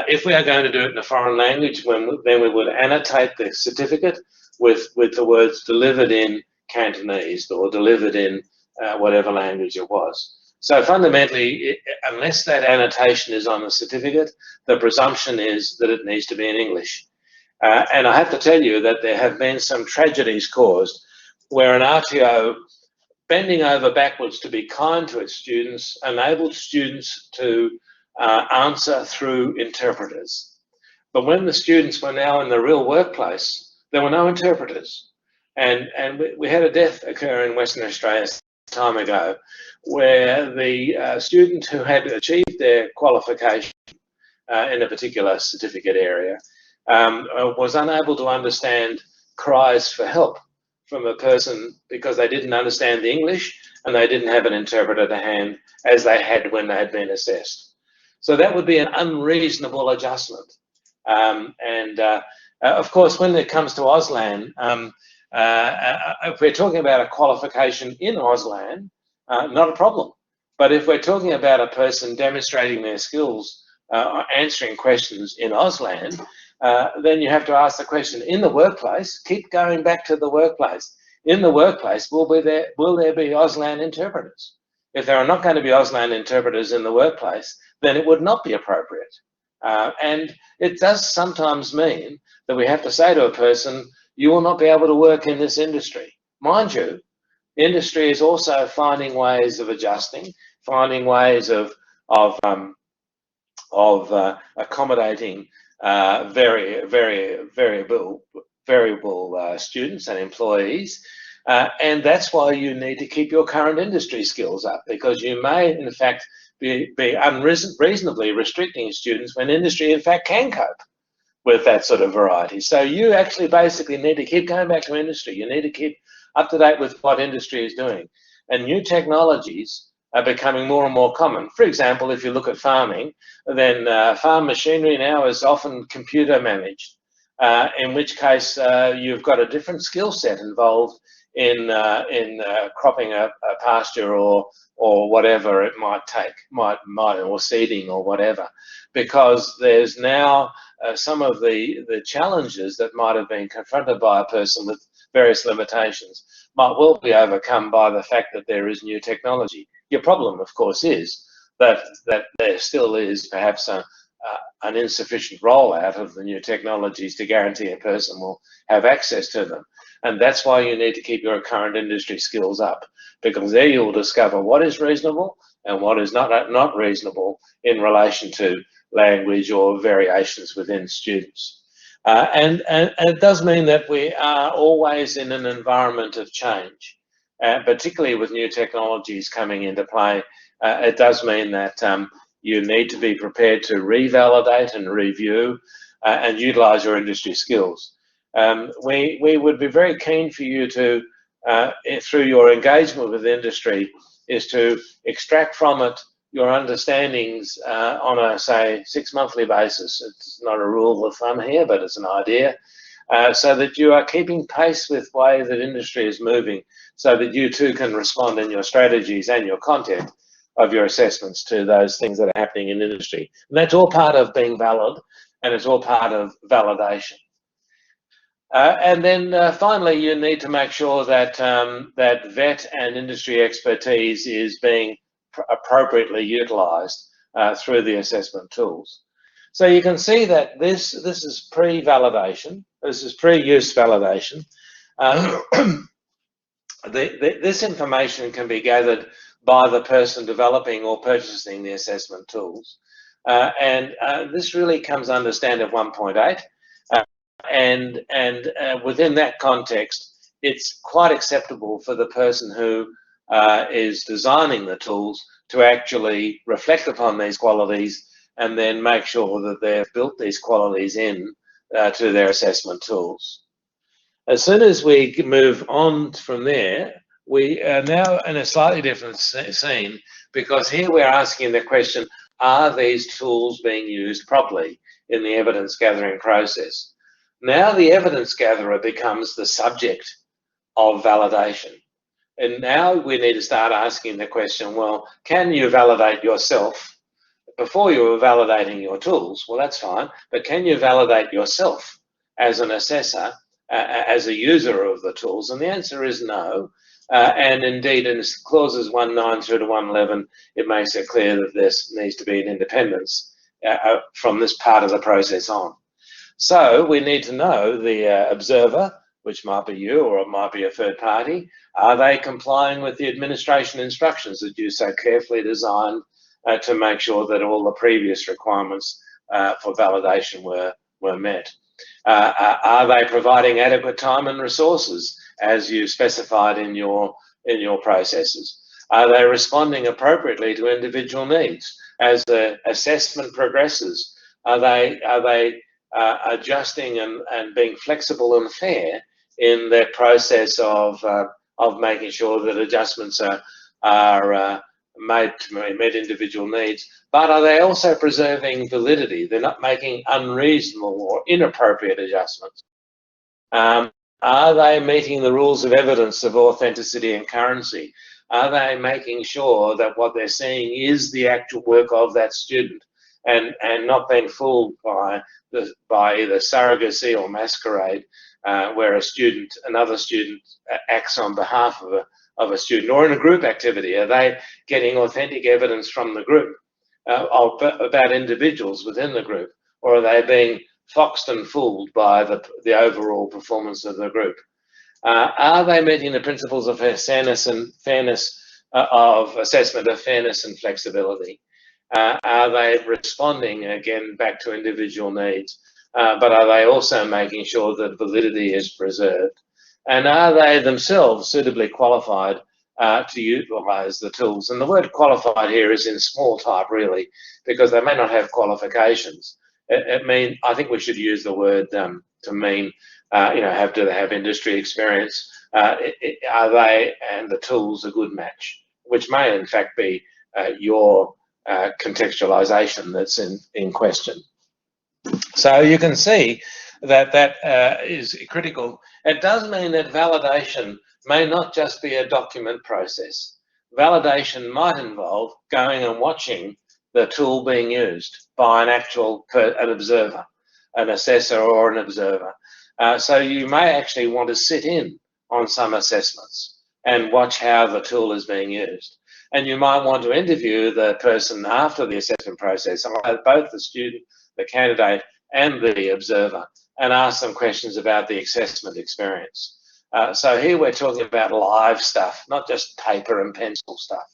If we are going to do it in a foreign language, then we would annotate the certificate with the words delivered in Cantonese or delivered in whatever language it was. So fundamentally, unless that annotation is on the certificate, the presumption is that it needs to be in English. And I have to tell you that there have been some tragedies caused where an RTO, bending over backwards to be kind to its students, enabled students to answer through interpreters. But when the students were now in the real workplace, there were no interpreters. And we had a death occur in Western Australia some time ago where the student who had achieved their qualification in a particular certificate area was unable to understand cries for help from a person because they didn't understand the English and they didn't have an interpreter to hand as they had when they had been assessed. So that would be an unreasonable adjustment. Of course, when it comes to Auslan, if we're talking about a qualification in Auslan, not a problem. But if we're talking about a person demonstrating their skills answering questions in Auslan, then you have to ask the question, in the workplace, keep going back to the workplace. In the workplace, will there be Auslan interpreters? If there are not going to be Auslan interpreters in the workplace, then it would not be appropriate. And it does sometimes mean that we have to say to a person, you will not be able to work in this industry. Mind you, industry is also finding ways of adjusting, finding ways of accommodating very variable students and employees. And that's why you need to keep your current industry skills up, because you may, in fact, be unreasonably restricting students when industry, in fact, can cope with that sort of variety. So you actually basically need to keep going back to industry. You need to keep up to date with what industry is doing. And new technologies are becoming more and more common. For example, if you look at farming, then farm machinery now is often computer managed, in which case you've got a different skill set involved in cropping a pasture or whatever it might take, or seeding or whatever, because there's now some of the challenges that might have been confronted by a person with various limitations might well be overcome by the fact that there is new technology. Your problem, of course, is that there still is perhaps an insufficient rollout of the new technologies to guarantee a person will have access to them. And that's why you need to keep your current industry skills up, because there you'll discover what is reasonable and what is not reasonable in relation to language or variations within students. And it does mean that we are always in an environment of change, particularly with new technologies coming into play. It does mean that you need to be prepared to revalidate and review and utilize your industry skills. We would be very keen for you to, through your engagement with industry, is to extract from it your understandings on a, say, 6-monthly basis. It's not a rule of thumb here, but it's an idea, so that you are keeping pace with the way that industry is moving, so that you too can respond in your strategies and your content of your assessments to those things that are happening in industry. And that's all part of being valid, and it's all part of validation. And then finally, you need to make sure that that vet and industry expertise is being appropriately utilised through the assessment tools. So you can see that this is pre-validation. This is pre-use validation. This information can be gathered by the person developing or purchasing the assessment tools. And this really comes under Standard 1.8. And within that context, it's quite acceptable for the person who is designing the tools to actually reflect upon these qualities and then make sure that they've built these qualities in to their assessment tools. As soon as we move on from there, we are now in a slightly different scene, because here we're asking the question, are these tools being used properly in the evidence gathering process? Now the evidence gatherer becomes the subject of validation. And now we need to start asking the question, well, can you validate yourself? Before you were validating your tools, well, that's fine, but can you validate yourself as an assessor, as a user of the tools? And the answer is no. And indeed, in clauses 1.9 through to 1.11, it makes it clear that there needs to be an independence from this part of the process on. So we need to know the observer, which might be you or it might be a third party, are they complying with the administration instructions that you so carefully designed to make sure that all the previous requirements for validation were met? Are they providing adequate time and resources as you specified in your processes? Are they responding appropriately to individual needs as the assessment progresses? Are they adjusting and being flexible and fair in their process of making sure that adjustments are made to meet individual needs? But are they also preserving validity? They're not making unreasonable or inappropriate adjustments. Are they meeting the rules of evidence of authenticity and currency? Are they making sure that what they're seeing is the actual work of that student and not being fooled by either surrogacy or masquerade, where another student acts on behalf of a student, or in a group activity. Are they getting authentic evidence from the group about individuals within the group, or are they being foxed and fooled by the overall performance of the group? Are they meeting the principles of fairness of assessment of fairness and flexibility? Are they responding, again, back to individual needs, but are they also making sure that validity is preserved? And are they themselves suitably qualified to utilise the tools? And the word qualified here is in small type, really, because they may not have qualifications. I think we should use the word to mean, do they have industry experience? Are they and the tools a good match? Which may, in fact, be your contextualisation that's in question. So you can see that is critical. It does mean that validation may not just be a document process. Validation might involve going and watching the tool being used by an observer, an assessor or an observer. So you may actually want to sit in on some assessments and watch how the tool is being used. And you might want to interview the person after the assessment process, both the student, the candidate, and the observer, and ask them questions about the assessment experience. So here we're talking about live stuff, not just paper and pencil stuff.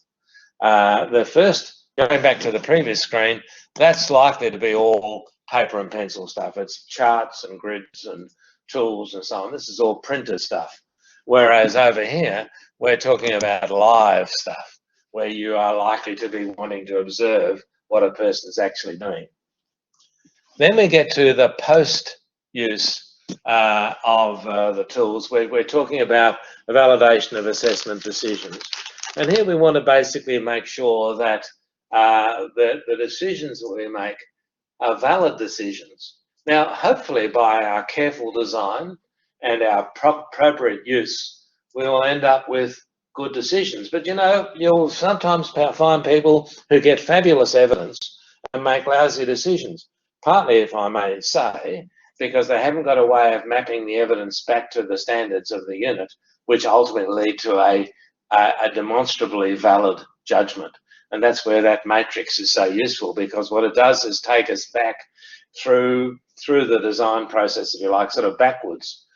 Going back to the previous screen, that's likely to be all paper and pencil stuff. It's charts and grids and tools and so on. This is all printed stuff. Whereas over here, we're talking about live stuff, where you are likely to be wanting to observe what a person is actually doing. Then we get to the post-use of the tools. We're talking about the validation of assessment decisions. And here we want to basically make sure that the decisions that we make are valid decisions. Now, hopefully by our careful design and our appropriate use, we will end up with good decisions. But you'll sometimes find people who get fabulous evidence and make lousy decisions, partly, if I may say, because they haven't got a way of mapping the evidence back to the standards of the unit, which ultimately lead to a demonstrably valid judgment. And that's where that matrix is so useful, because what it does is take us back through the design process, if you like, sort of backwards,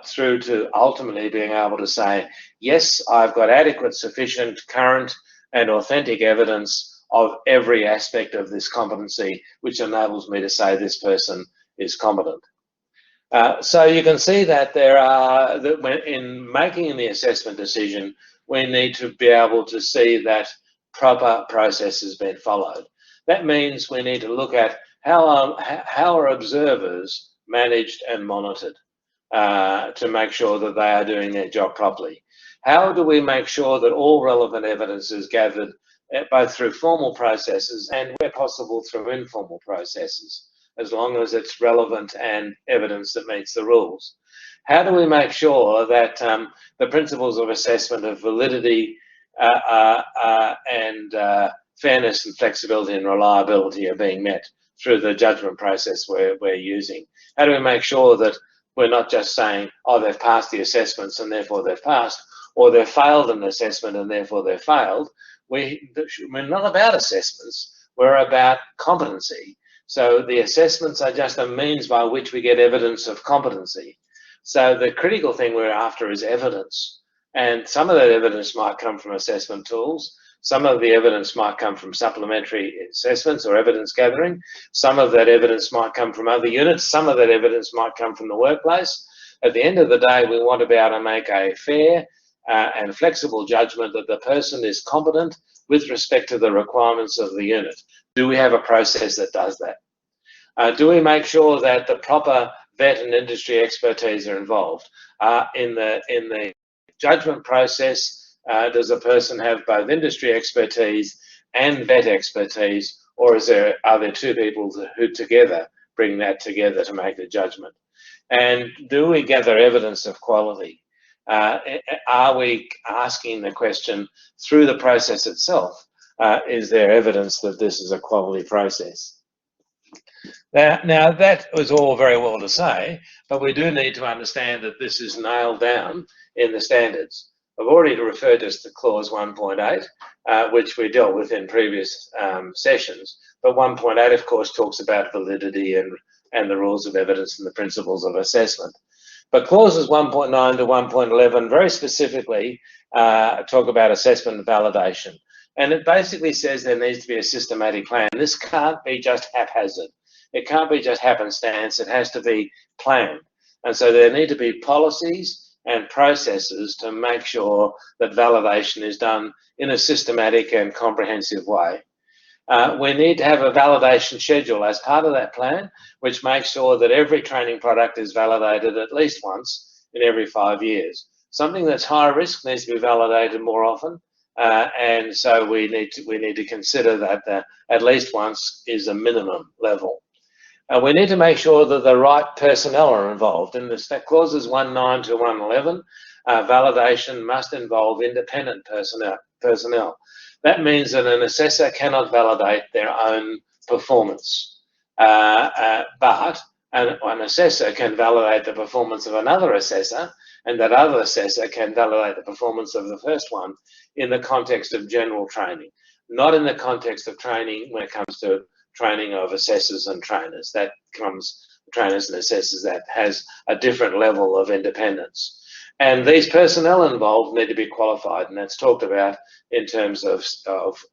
through to ultimately being able to say, yes, I've got adequate, sufficient, current and authentic evidence of every aspect of this competency, which enables me to say this person is competent. So you can see that in making the assessment decision, we need to be able to see that proper process has been followed. That means we need to look at how are observers managed and monitored to make sure that they are doing their job properly. How do we make sure that all relevant evidence is gathered both through formal processes and, where possible, through informal processes, as long as it's relevant and evidence that meets the rules? How do we make sure that the principles of assessment of validity and fairness and flexibility and reliability are being met through the judgment process we're using? How do we make sure that we're not just saying, oh, they've passed the assessments and therefore they've passed, or they've failed an assessment and therefore they've failed? We're not about assessments, we're about competency. So the assessments are just a means by which we get evidence of competency. So the critical thing we're after is evidence. And some of that evidence might come from assessment tools. Some of the evidence might come from supplementary assessments or evidence gathering. Some of that evidence might come from other units. Some of that evidence might come from the workplace. At the end of the day, we want to be able to make a fair and flexible judgment that the person is competent with respect to the requirements of the unit. Do we have a process that does that? Do we make sure that the proper vet and industry expertise are involved? In the judgment process, does a person have both industry expertise and vet expertise, or are there two people who together bring that together to make the judgment? And do we gather evidence of quality? Are we asking the question through the process itself, is there evidence that this is a quality process? Now that was all very well to say, but we do need to understand that this is nailed down in the standards. I've already referred us to clause 1.8, which we dealt with in previous sessions, but 1.8 of course talks about validity and the rules of evidence and the principles of assessment. But clauses 1.9 to 1.11 very specifically talk about assessment and validation. And it basically says there needs to be a systematic plan. This can't be just haphazard. It can't be just happenstance. It has to be planned. And so there need to be policies and processes to make sure that validation is done in a systematic and comprehensive way. We need to have a validation schedule as part of that plan, which makes sure that every training product is validated at least once in every 5 years. Something that's high risk needs to be validated more often, and so we need to consider that at least once is a minimum level. We need to make sure that the right personnel are involved. In the clauses 1.9 to 1.11, validation must involve independent personnel. That means that an assessor cannot validate their own performance, but an assessor can validate the performance of another assessor, and that other assessor can validate the performance of the first one in the context of general training, not in the context of training when it comes to training of assessors and trainers. That comes, trainers and assessors, that has a different level of independence. And these personnel involved need to be qualified, and that's talked about in terms of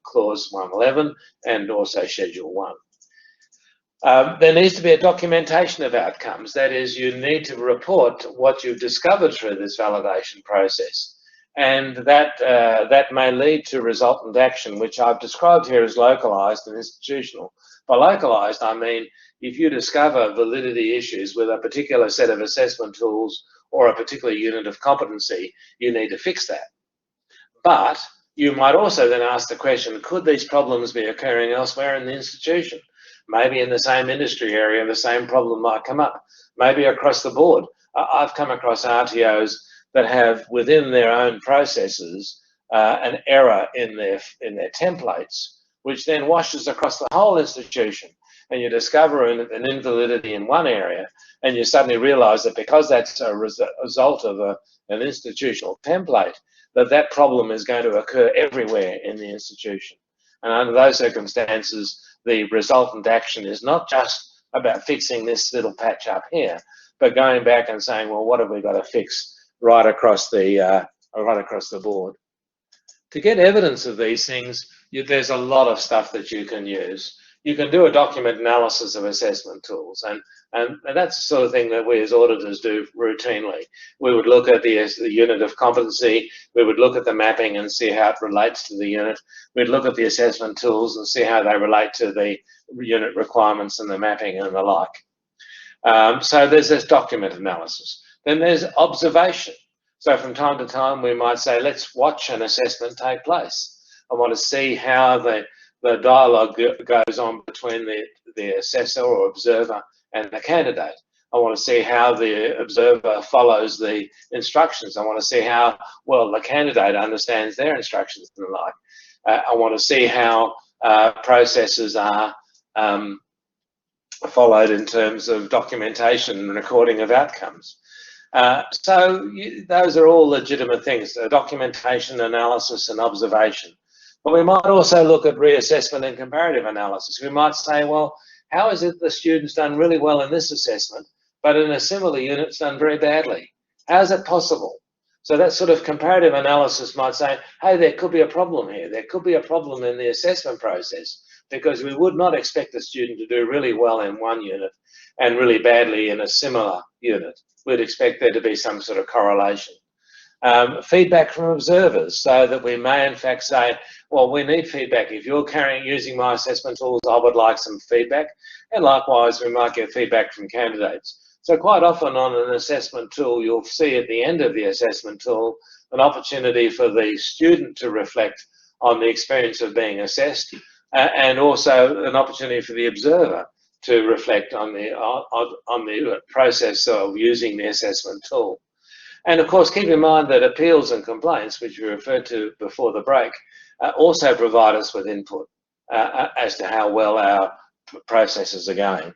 clause 1.11 and also schedule 1. There needs to be a documentation of outcomes. That is, you need to report what you've discovered through this validation process. And that may lead to resultant action, which I've described here as localised and institutional. By localised, I mean if you discover validity issues with a particular set of assessment tools or a particular unit of competency, you need to fix that. But you might also then ask the question, could these problems be occurring elsewhere in the institution? Maybe in the same industry area, the same problem might come up. Maybe across the board. I've come across RTOs that have within their own processes an error in their templates, which then washes across the whole institution. And you discover an invalidity in one area, and you suddenly realise that because that's a result of an institutional template, that problem is going to occur everywhere in the institution. And under those circumstances, the resultant action is not just about fixing this little patch up here, but going back and saying, well, what have we got to fix right across the board? To get evidence of these things, there's a lot of stuff that you can use. You can do a document analysis of assessment tools, and that's the sort of thing that we as auditors do routinely. We would look at the unit of competency, we would look at the mapping and see how it relates to the unit, we'd look at the assessment tools and see how they relate to the unit requirements and the mapping and the like. So there's this document analysis. Then there's observation. So from time to time we might say, let's watch an assessment take place. I want to see how the dialogue goes on between the assessor or observer and the candidate. I want to see how the observer follows the instructions. I want to see how well the candidate understands their instructions and the like. I want to see how processes are followed in terms of documentation and recording of outcomes. So those are all legitimate things, documentation, analysis and observation. But we might also look at reassessment and comparative analysis. We might say, well, how is it the student's done really well in this assessment, but in a similar unit it's done very badly? How is it possible? So that sort of comparative analysis might say, hey, there could be a problem here. There could be a problem in the assessment process, because we would not expect the student to do really well in one unit and really badly in a similar unit. We'd expect there to be some sort of correlation. Feedback from observers, so that we may in fact say, well, we need feedback. If you're using my assessment tools, I would like some feedback. And likewise, we might get feedback from candidates. So quite often on an assessment tool, you'll see at the end of the assessment tool an opportunity for the student to reflect on the experience of being assessed, and also an opportunity for the observer to reflect on the process of using the assessment tool. And of course, keep in mind that appeals and complaints, which we referred to before the break, also provide us with input as to how well our processes are going.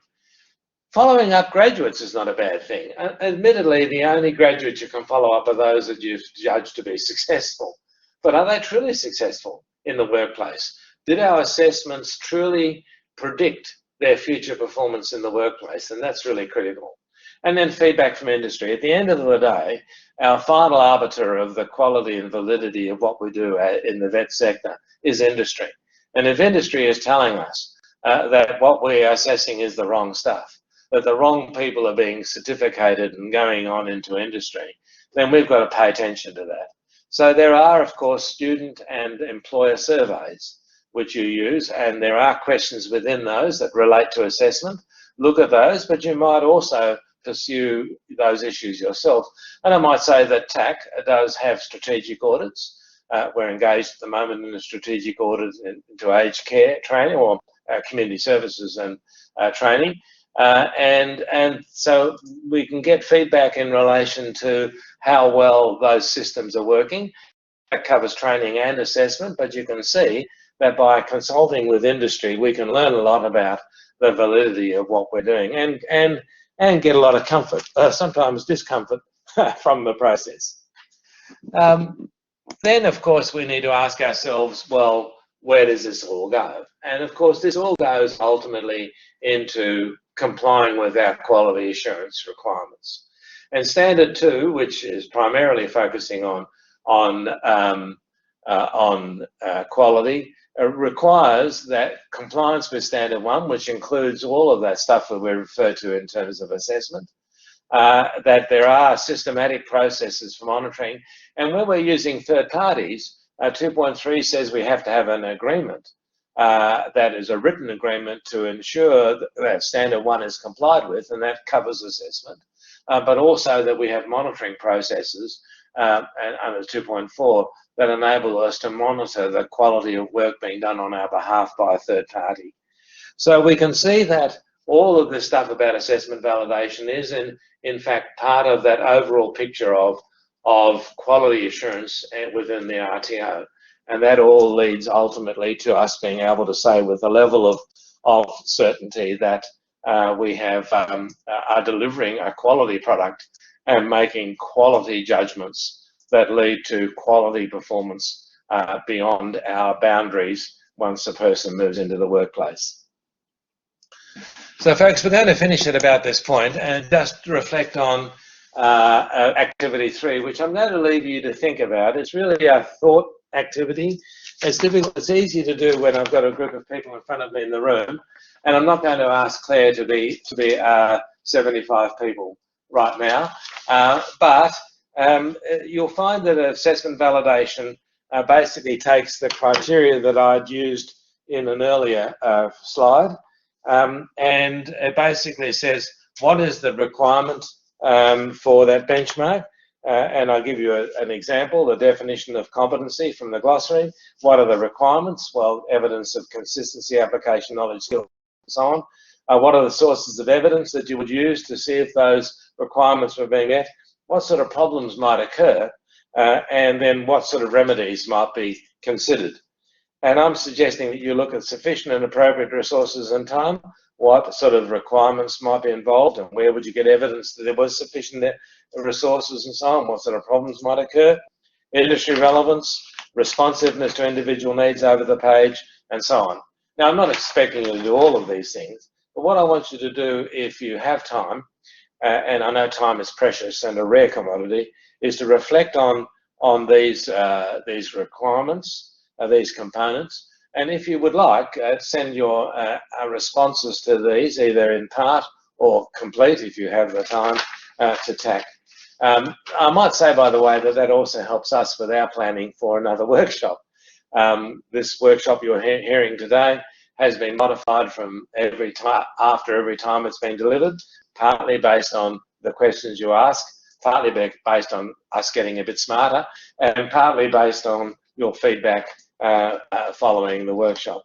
Following up graduates is not a bad thing. Admittedly, the only graduates you can follow up are those that you've judged to be successful. But are they truly successful in the workplace? Did our assessments truly predict their future performance in the workplace? And that's really critical. And then feedback from industry. At the end of the day, our final arbiter of the quality and validity of what we do in the vet sector is industry. And if industry is telling us that what we're assessing is the wrong stuff, that the wrong people are being certificated and going on into industry, then we've got to pay attention to that. So there are, of course, student and employer surveys which you use, and there are questions within those that relate to assessment. Look at those, but you might also pursue those issues yourself. And I might say that TAC does have strategic audits. We're engaged at the moment in a strategic audit into aged care training or community services and training. And so we can get feedback in relation to how well those systems are working. That covers training and assessment, but you can see that by consulting with industry, we can learn a lot about the validity of what we're doing and get a lot of comfort, sometimes discomfort from the process. Then, of course, we need to ask ourselves, well, where does this all go? And of course, this all goes ultimately into complying with our quality assurance requirements. And standard 2, which is primarily focusing on quality, requires that compliance with standard 1, which includes all of that stuff that we refer to in terms of assessment, that there are systematic processes for monitoring. And when we're using third parties, 2.3 says we have to have an agreement that is a written agreement to ensure that standard 1 is complied with, and that covers assessment, but also that we have monitoring processes and under 2.4 that enable us to monitor the quality of work being done on our behalf by a third party. So we can see that all of this stuff about assessment validation is in fact part of that overall picture of quality assurance within the RTO. And that all leads ultimately to us being able to say with a level of certainty that we are delivering a quality product and making quality judgments that lead to quality performance beyond our boundaries once a person moves into the workplace. So folks, we're going to finish at about this point and just reflect on activity 3, which I'm going to leave you to think about. It's really a thought activity. It's difficult. It's easy to do when I've got a group of people in front of me in the room, and I'm not going to ask Claire to be 75 people right now, but you'll find that assessment validation basically takes the criteria that I'd used in an earlier slide, and it basically says what is the requirement for that benchmark. And I'll give you an example, the definition of competency from the glossary. What are the requirements? Well, evidence of consistency, application, knowledge, skill, and so on. What are the sources of evidence that you would use to see if those requirements were being met? What sort of problems might occur? And then what sort of remedies might be considered? And I'm suggesting that you look at sufficient and appropriate resources and time, what sort of requirements might be involved, and where would you get evidence that there was sufficient resources and so on, what sort of problems might occur, industry relevance, responsiveness to individual needs over the page, and so on. Now, I'm not expecting you to do all of these things, but what I want you to do if you have time, and I know time is precious and a rare commodity, is to reflect on these requirements, these components, and if you would like, send your responses to these either in part or complete, if you have the time, to TAC. I might say, by the way, that also helps us with our planning for another workshop. This workshop you're hearing today has been modified from after every time it's been delivered, partly based on the questions you ask, partly based on us getting a bit smarter, and partly based on your feedback following the workshop.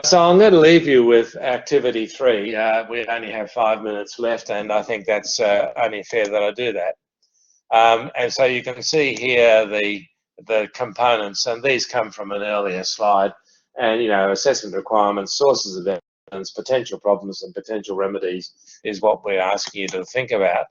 So I'm going to leave you with activity 3. We only have 5 minutes left, and I think that's only fair that I do that. And so you can see here the components, and these come from an earlier slide, and assessment requirements, sources of potential problems and potential remedies is what we're asking you to think about.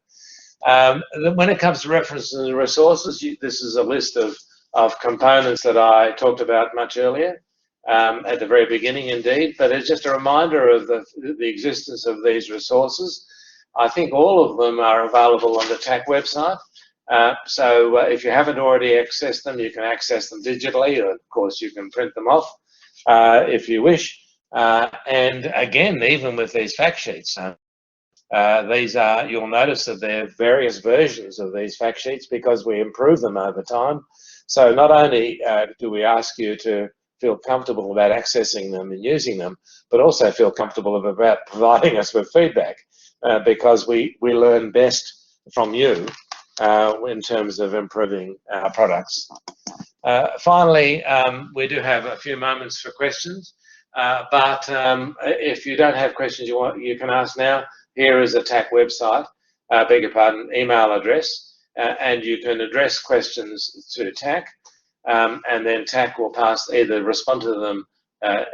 When it comes to references and resources, this is a list of components that I talked about much earlier, at the very beginning indeed, but it's just a reminder of the existence of these resources. I think all of them are available on the TAC website. So if you haven't already accessed them, you can access them digitally, or of course you can print them off if you wish. And again, even with these fact sheets, you'll notice that there are various versions of these fact sheets because we improve them over time. So not only do we ask you to feel comfortable about accessing them and using them, but also feel comfortable about providing us with feedback, because we learn best from you in terms of improving our products. Finally, we do have a few moments for questions, but if you don't have questions you can ask now. Here is a TAC website, beg your pardon, email address, and you can address questions to TAC, and then TAC will either respond to them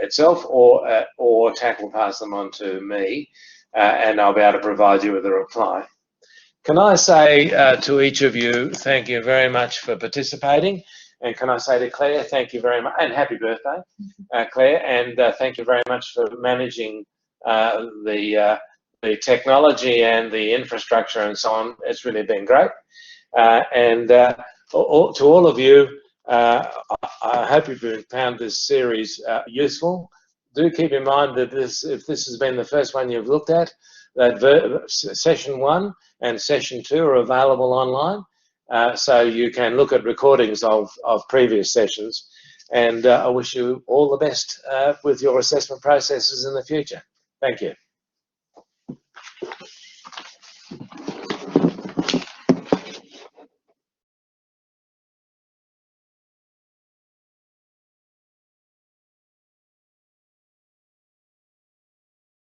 itself, or TAC will pass them on to me, and I'll be able to provide you with a reply. Can I say to each of you, thank you very much for participating, and can I say to Claire, thank you very much, and happy birthday, Claire, and thank you very much for managing the technology and the infrastructure and so on. It's really been great. And to all of you, I hope you've found this series useful. Do keep in mind that if this has been the first one you've looked at, that session 1 and session 2 are available online. So you can look at recordings of previous sessions. And I wish you all the best with your assessment processes in the future. Thank you.